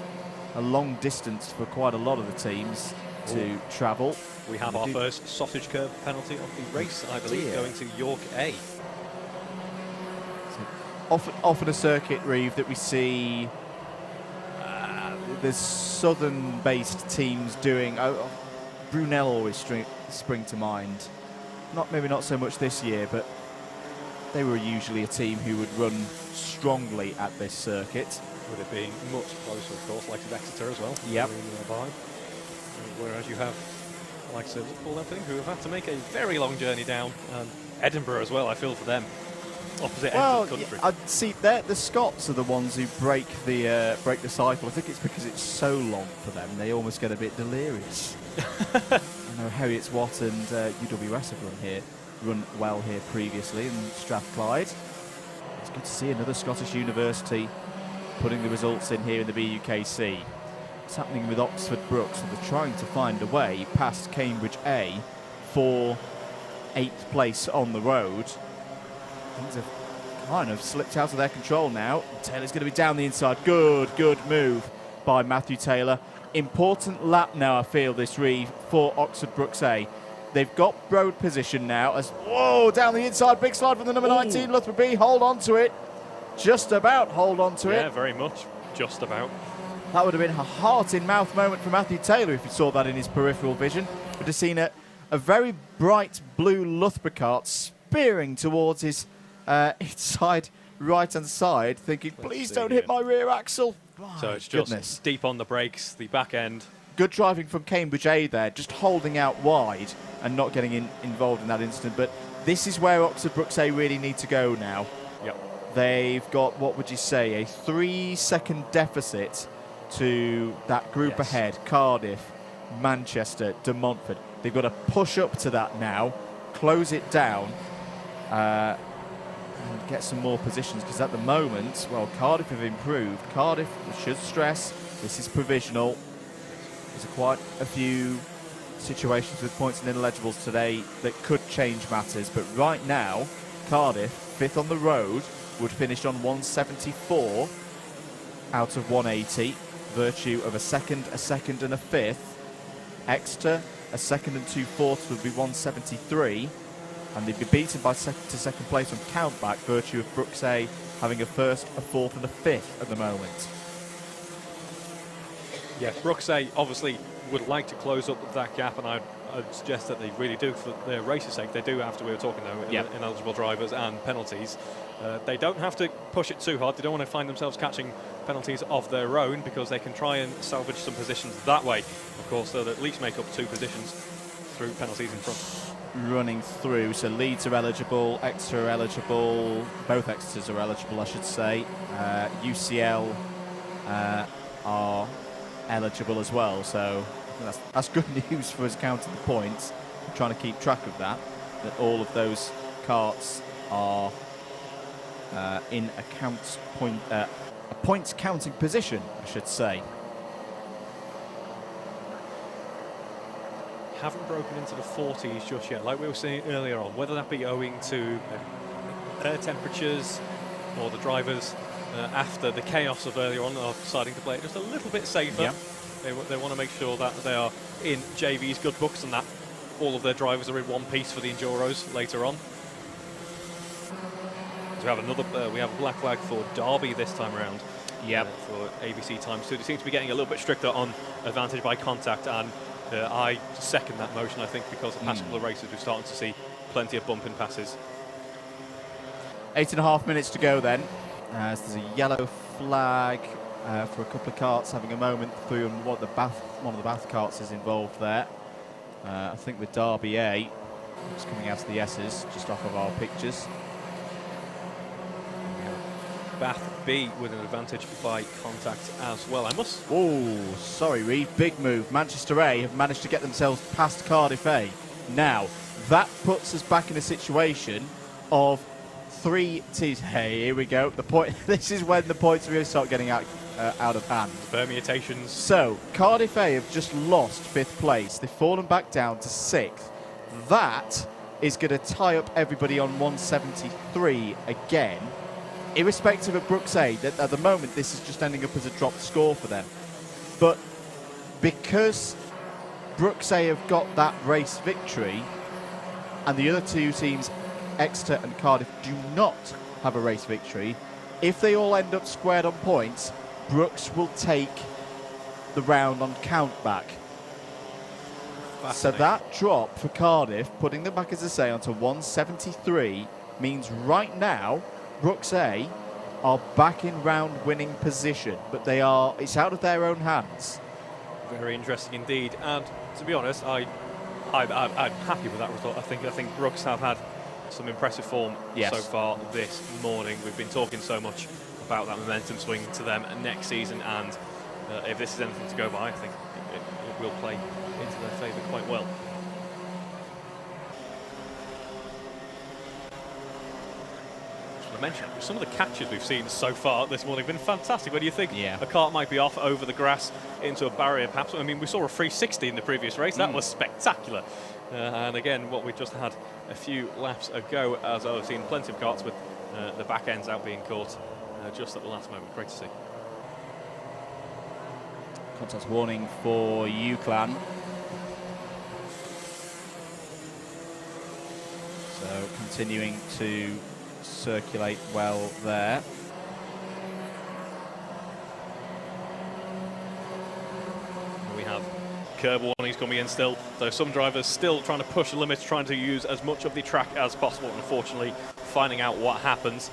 long distance for quite a lot of the teams to travel. We have our first sausage curb penalty of the race, I believe, going to York A. So often a circuit, Reeve, that we see there's southern-based teams doing. Brunel always spring to mind. Maybe not so much this year, but they were usually a team who would run strongly at this circuit. With it being much closer, of course, like Exeter as well. Yep. Whereas you have, like Liverpool, I think, who have had to make a very long journey down. Edinburgh as well, I feel for them. Opposite ends of the country. Yeah, I'd see the Scots are the ones who break the cycle. I think it's because it's so long for them. They almost get a bit delirious. I know Heriot's Watt and UWS have run well here previously, and Strathclyde. It's good to see another Scottish university putting the results in here in the BUKC. What's happening with Oxford Brookes? So they're trying to find a way past Cambridge A for 8th place on the road. Things have kind of slipped out of their control now. Taylor's going to be down the inside. Good move by Matthew Taylor. Important lap now, I feel, this Reeve for Oxford Brookes A. They've got road position now. Whoa, down the inside, big slide from the number 19, Loughborough B. Hold on to it. Just about hold on to it. Yeah, very much. Just about. That would have been a heart-in-mouth moment for Matthew Taylor if you saw that in his peripheral vision. Would have seen a very bright blue Loughborough kart spearing towards his inside right-hand side, thinking, please don't hit my rear axle. So it's just deep on the brakes, the back end. Good driving from Cambridge A there, just holding out wide and not getting involved in that incident. But this is where Oxford Brookes A really need to go now. Yep. They've got, what would you say, a 3-second deficit to that group ahead, Cardiff, Manchester, De Montfort. They've got to push up to that now, close it down, and get some more positions, because at the moment, well, Cardiff have improved. Cardiff, we should stress, this is provisional. There's quite a few situations with points and ineligibles today that could change matters, but right now, Cardiff, 5th on the road, would finish on 174 out of 180, virtue of a second and a 5th. Exeter, a 2nd and 2/4 would be 173, and they'd be beaten by second place on countback, virtue of Brookes A having a 1st, a 4th and a 5th at the moment. Yeah, Brookes A obviously would like to close up that gap, and I'd suggest that they really do for their race's sake. They do, after we were talking now, ineligible drivers and penalties. They don't have to push it too hard. They don't want to find themselves catching penalties of their own, because they can try and salvage some positions that way. Of course, they'll at least make up 2 positions through penalties in front. Running through, so Leeds are eligible, Exeter are eligible, both Exeters are eligible, I should say. UCL are eligible as well, so that's good news for us counting the points. I'm trying to keep track of that all of those karts are in a points counting position, I should say. Haven't broken into the 40s just yet, like we were saying earlier on, whether that be owing to air temperatures or the drivers after the chaos of earlier on are deciding to play it just a little bit safer. Yep. They want to make sure that they are in JV's good books and that all of their drivers are in one piece for the Enduros later on. We have we have a black flag for Derby this time around. Yep. For ABC Times 2. They seem to be getting a little bit stricter on advantage by contact, and I second that motion. I think because the past couple of races we're starting to see plenty of bumping passes. 8.5 minutes to go then. As there's a yellow flag for a couple of karts having a moment through, and one of the Bath karts is involved there. I think with Derby A, it's coming out of the S's just off of our pictures. Bath B with an advantage by contact as well. Oh, sorry, Reeve. Big move. Manchester A have managed to get themselves past Cardiff A. Now, that puts us back in a situation of 3 teams. Hey, here we go. The point. This is when the points really start getting out of hand. Permutations. So, Cardiff A have just lost 5th place. They've fallen back down to 6th. That is going to tie up everybody on 173 again. Irrespective of BUKC A, that at the moment this is just ending up as a dropped score for them. But because BUKC A have got that race victory, and the other 2 teams, Exeter and Cardiff, do not have a race victory, if they all end up squared on points, Brooks will take the round on count back. So that drop for Cardiff, putting them back, as I say, onto 173, means right now BUKC A are back in round winning position, but it's out of their own hands. Very interesting indeed, and to be honest, I'm happy with that result. I think Brooks have had some impressive form so far this morning. We've been talking so much about that momentum swing to them next season, and if this is anything to go by, I think it will play into their favour quite well. Mention some of the catches we've seen so far this morning have been fantastic. When do you think a kart might be off over the grass into a barrier perhaps? I mean, we saw a 360 in the previous race. That was spectacular. And again, what we just had a few laps ago, as I've seen plenty of karts with the back ends out being caught just at the last moment. Great to see. Contact warning for UClan. So continuing to circulate well there. We have curb warnings coming in still, so some drivers still trying to push the limits, trying to use as much of the track as possible. Unfortunately, finding out what happens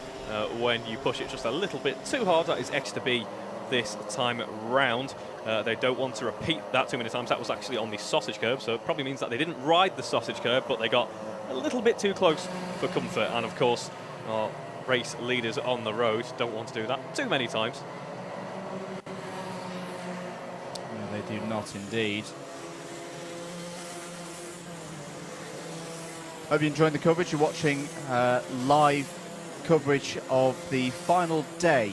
when you push it just a little bit too hard. That is Exeter B this time round. They don't want to repeat that too many times. That was actually on the sausage curb, so it probably means that they didn't ride the sausage curb, but they got a little bit too close for comfort. And of course, our race leaders on the road don't want to do that too many times. No, they do not indeed. Hope you're enjoying the coverage. You're watching live coverage of the final day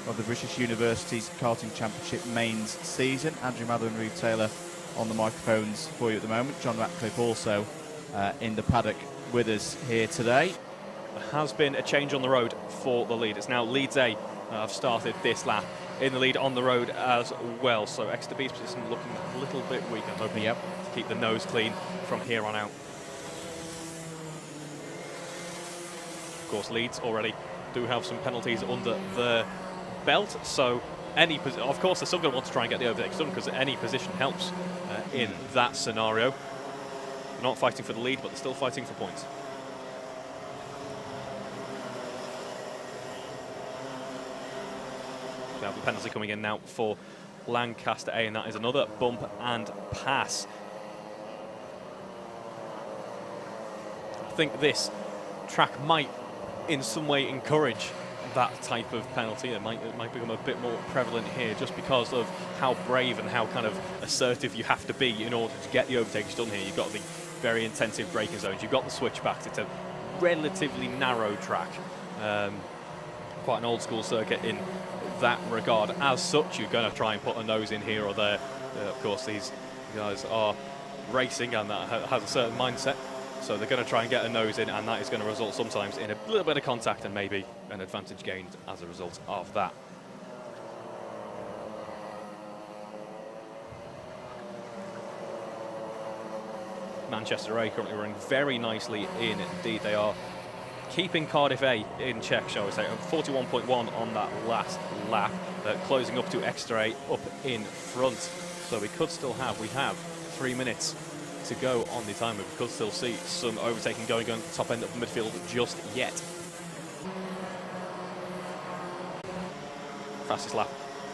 of the British Universities Karting Championship mains season. Andrew Mather and Reeve Taylor on the microphones for you at the moment. John Ratcliffe also in the paddock with us here today. There has been a change on the road for the lead. It's now Leeds A have started this lap in the lead on the road as well. So Exeter B's position looking a little bit weak. I'm hoping to keep the nose clean from here on out. Of course, Leeds already do have some penalties under the belt. So of course, they're still going to want to try and get the overtake done because any position helps in that scenario. They're not fighting for the lead, but they're still fighting for points. We have the penalty coming in now for Lancaster A, and that is another bump and pass. I think this track might in some way encourage that type of penalty. It might become a bit more prevalent here just because of how brave and how kind of assertive you have to be in order to get the overtakes done here. You've got the very intensive braking zones, you've got the switchbacks. It's a relatively narrow track, quite an old school circuit in that regard. As such, you're going to try and put a nose in here or there. Of course, these guys are racing and that has a certain mindset, so they're going to try and get a nose in, and that is going to result sometimes in a little bit of contact and maybe an advantage gained as a result of that. Manchester A currently running very nicely indeed. They are keeping Cardiff A in check, shall we say. 41.1 on that last lap, closing up to Exeter A up in front. So we could still have, 3 minutes to go on the timer. We could still see some overtaking going on at the top end of the midfield just yet. Fastest lap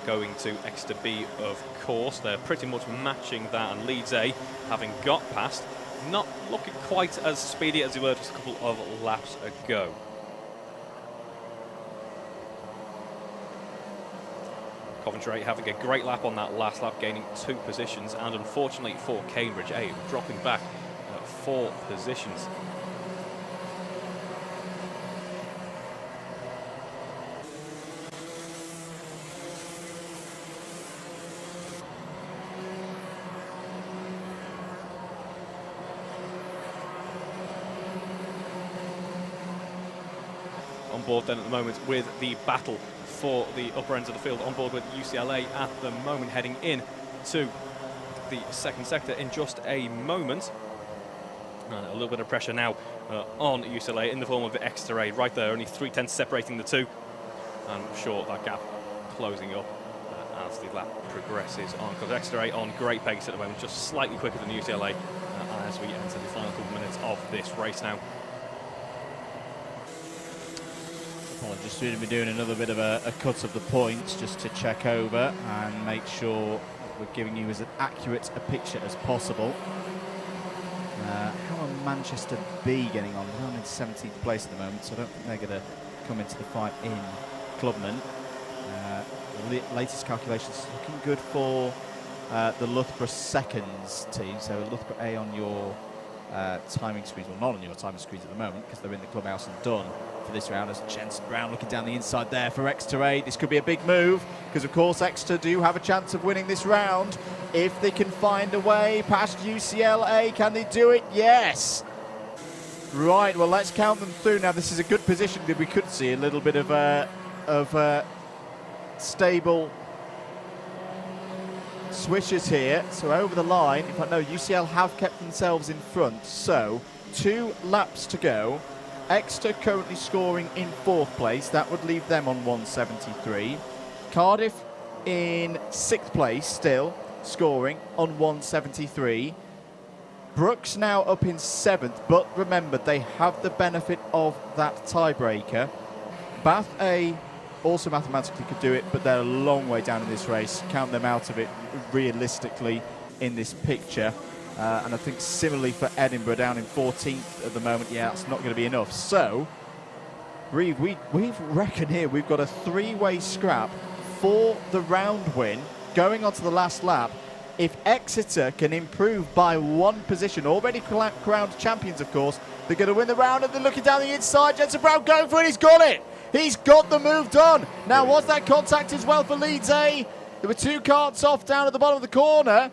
going to Exeter B, of course. They're pretty much matching that, and Leeds A, having got past, not looking quite as speedy as they were just a couple of laps ago. Coventry having a great lap on that last lap, gaining 2 positions, and unfortunately for Cambridge A, dropping back 4 positions. On board then at the moment with the battle for the upper ends of the field, on board with UCLA at the moment, heading in to the second sector in just a moment. And a little bit of pressure now on UCLA in the form of Exeter A right there, only 3/10 separating the two. And I'm sure that gap closing up as the lap progresses on, because Exeter A on great pace at the moment, just slightly quicker than UCLA as we enter the final couple of minutes of this race now. Just going to be doing another bit of a cut of the points just to check over and make sure we're giving you as accurate a picture as possible. How are Manchester B getting on? They're in 17th place at the moment, so I don't think they're going to come into the fight in Clubman. The latest calculations looking good for the Loughborough seconds team. So Loughborough A on your timing screens, well, not on your timing screens at the moment because they're in the clubhouse and done for this round, as Jensen Brown looking down the inside there for Exeter A. This could be a big move because, of course, Exeter do have a chance of winning this round if they can find a way past UCLA. Can they do it? Yes. Right, well, let's count them through. Now, this is a good position that we could see a little bit of stable switches here. So over the line, in fact, no, UCL have kept themselves in front. So 2 laps to go. Exeter currently scoring in 4th place. That would leave them on 173. Cardiff in 6th place still, scoring on 173. Brooks now up in 7th, but remember, they have the benefit of that tiebreaker. Bath A also mathematically could do it, but they're a long way down in this race. Count them out of it realistically in this picture. And I think similarly for Edinburgh, down in 14th at the moment. Yeah, that's not going to be enough. So, we reckon here we've got a 3-way scrap for the round win going on to the last lap. If Exeter can improve by 1 position, already crowned champions, of course, they're going to win the round, and they're looking down the inside. Jensen Brown going for it. He's got it. He's got the move done. Now, was that contact as well for Leeds A? There were 2 carts off down at the bottom of the corner.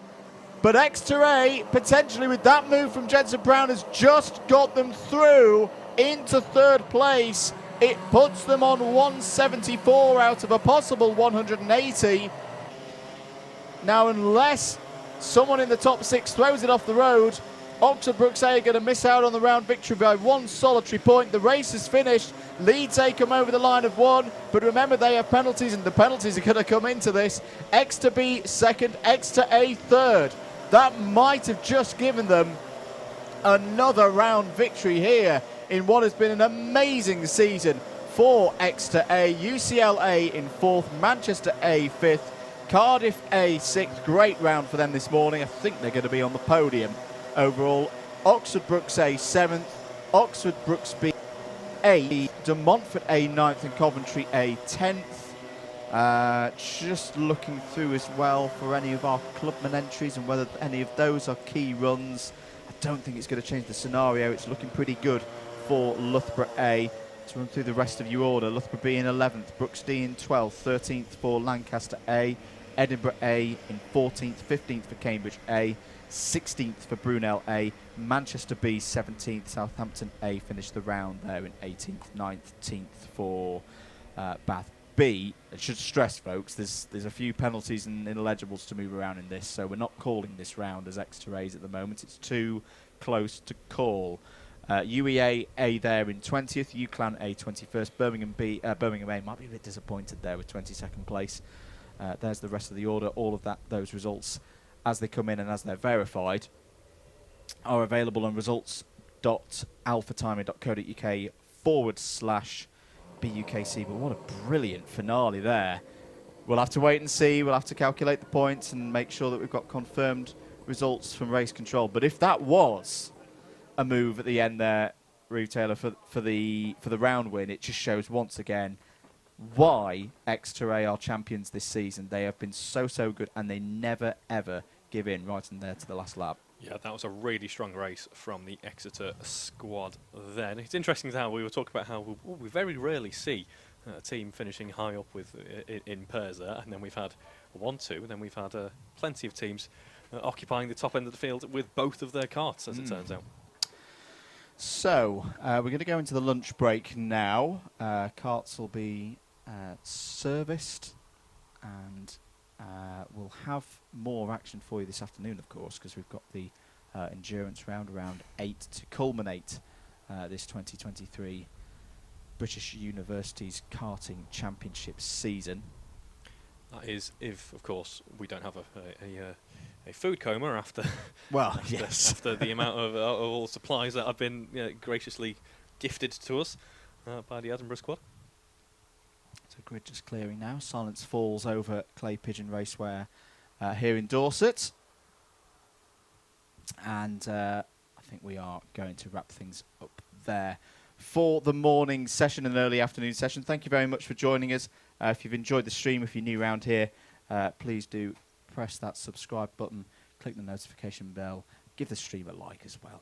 But Exeter A, potentially with that move from Jensen Brown, has just got them through into 3rd place. It puts them on 174 out of a possible 180. Now, unless someone in the top 6 throws it off the road, Oxford Brooks A are going to miss out on the round victory by 1 solitary point. The race is finished. Leeds A come over the line of 1, but remember they have penalties, and the penalties are going to come into this. Exeter B 2nd, Exeter A 3rd. That might have just given them another round victory here in what has been an amazing season for Exeter A. UCLA in 4th, Manchester A 5th, Cardiff A 6th. Great round for them this morning. I think they're going to be on the podium overall. Oxford Brooks A 7th, Oxford Brooks B 8th, De Montfort A 9th, and Coventry A 10th. Just looking through as well for any of our clubman entries and whether any of those are key runs. I don't think it's going to change the scenario. It's looking pretty good for Loughborough A. To run through the rest of your order, Loughborough B in 11th, Brooks D in 12th, 13th for Lancaster A, Edinburgh A in 14th, 15th for Cambridge A, 16th for Brunel A, Manchester B 17th, Southampton A finished the round there in 18th, 19th for Bath B. I should stress, folks, there's a few penalties and ineligibles to move around in this, so we're not calling this round as Exeter A's at the moment. It's too close to call. UEA A there in 20th, UClan A 21st, Birmingham A might be a bit disappointed there with 22nd place. There's the rest of the order. All of those results as they come in and as they're verified are available on results.alphatiming.co.uk/BUKC. But what a brilliant finale there. We'll have to wait and see. We'll have to calculate the points and make sure that we've got confirmed results from race control. But if that was a move at the end there, Retailer, for the round win, it just shows once again why Exeter A are champions this season. They have been so good, and they never ever give in right in there to the last lap. Yeah, that was a really strong race from the Exeter squad then. It's interesting how we were talking about how we very rarely see a team finishing high up with in pairs there, and then we've had 1-2, and then we've had plenty of teams occupying the top end of the field with both of their carts, as it turns out. So, we're going to go into the lunch break now. Carts will be serviced, and we'll have more action for you this afternoon, of course, because we've got the endurance round, round 8, to culminate this 2023 British Universities Karting Championship season. That is, if, of course, we don't have a food coma after, well, yes, after the amount of all the supplies that have been graciously gifted to us by the Edinburgh squad. So grid just clearing now. Silence falls over Clay Pigeon Raceway here in Dorset, and I think we are going to wrap things up there for the morning session and early afternoon session. Thank you very much for joining us. If you've enjoyed the stream, if you're new around here, please do press that subscribe button, click the notification bell, give the stream a like as well,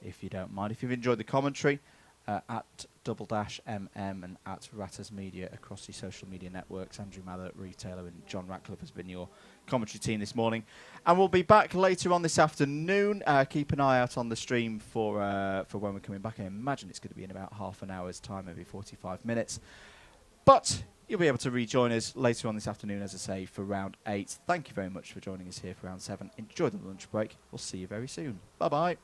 if you don't mind. If you've enjoyed the commentary, at @MM and at Ratters Media across the social media networks, Andrew Mather, Retailer, and John Ratcliffe has been your commentary team this morning. And we'll be back later on this afternoon. Keep an eye out on the stream for when we're coming back. I imagine it's going to be in about half an hour's time, maybe 45 minutes. But you'll be able to rejoin us later on this afternoon, as I say, for round 8. Thank you very much for joining us here for round 7. Enjoy the lunch break. We'll see you very soon. Bye-bye.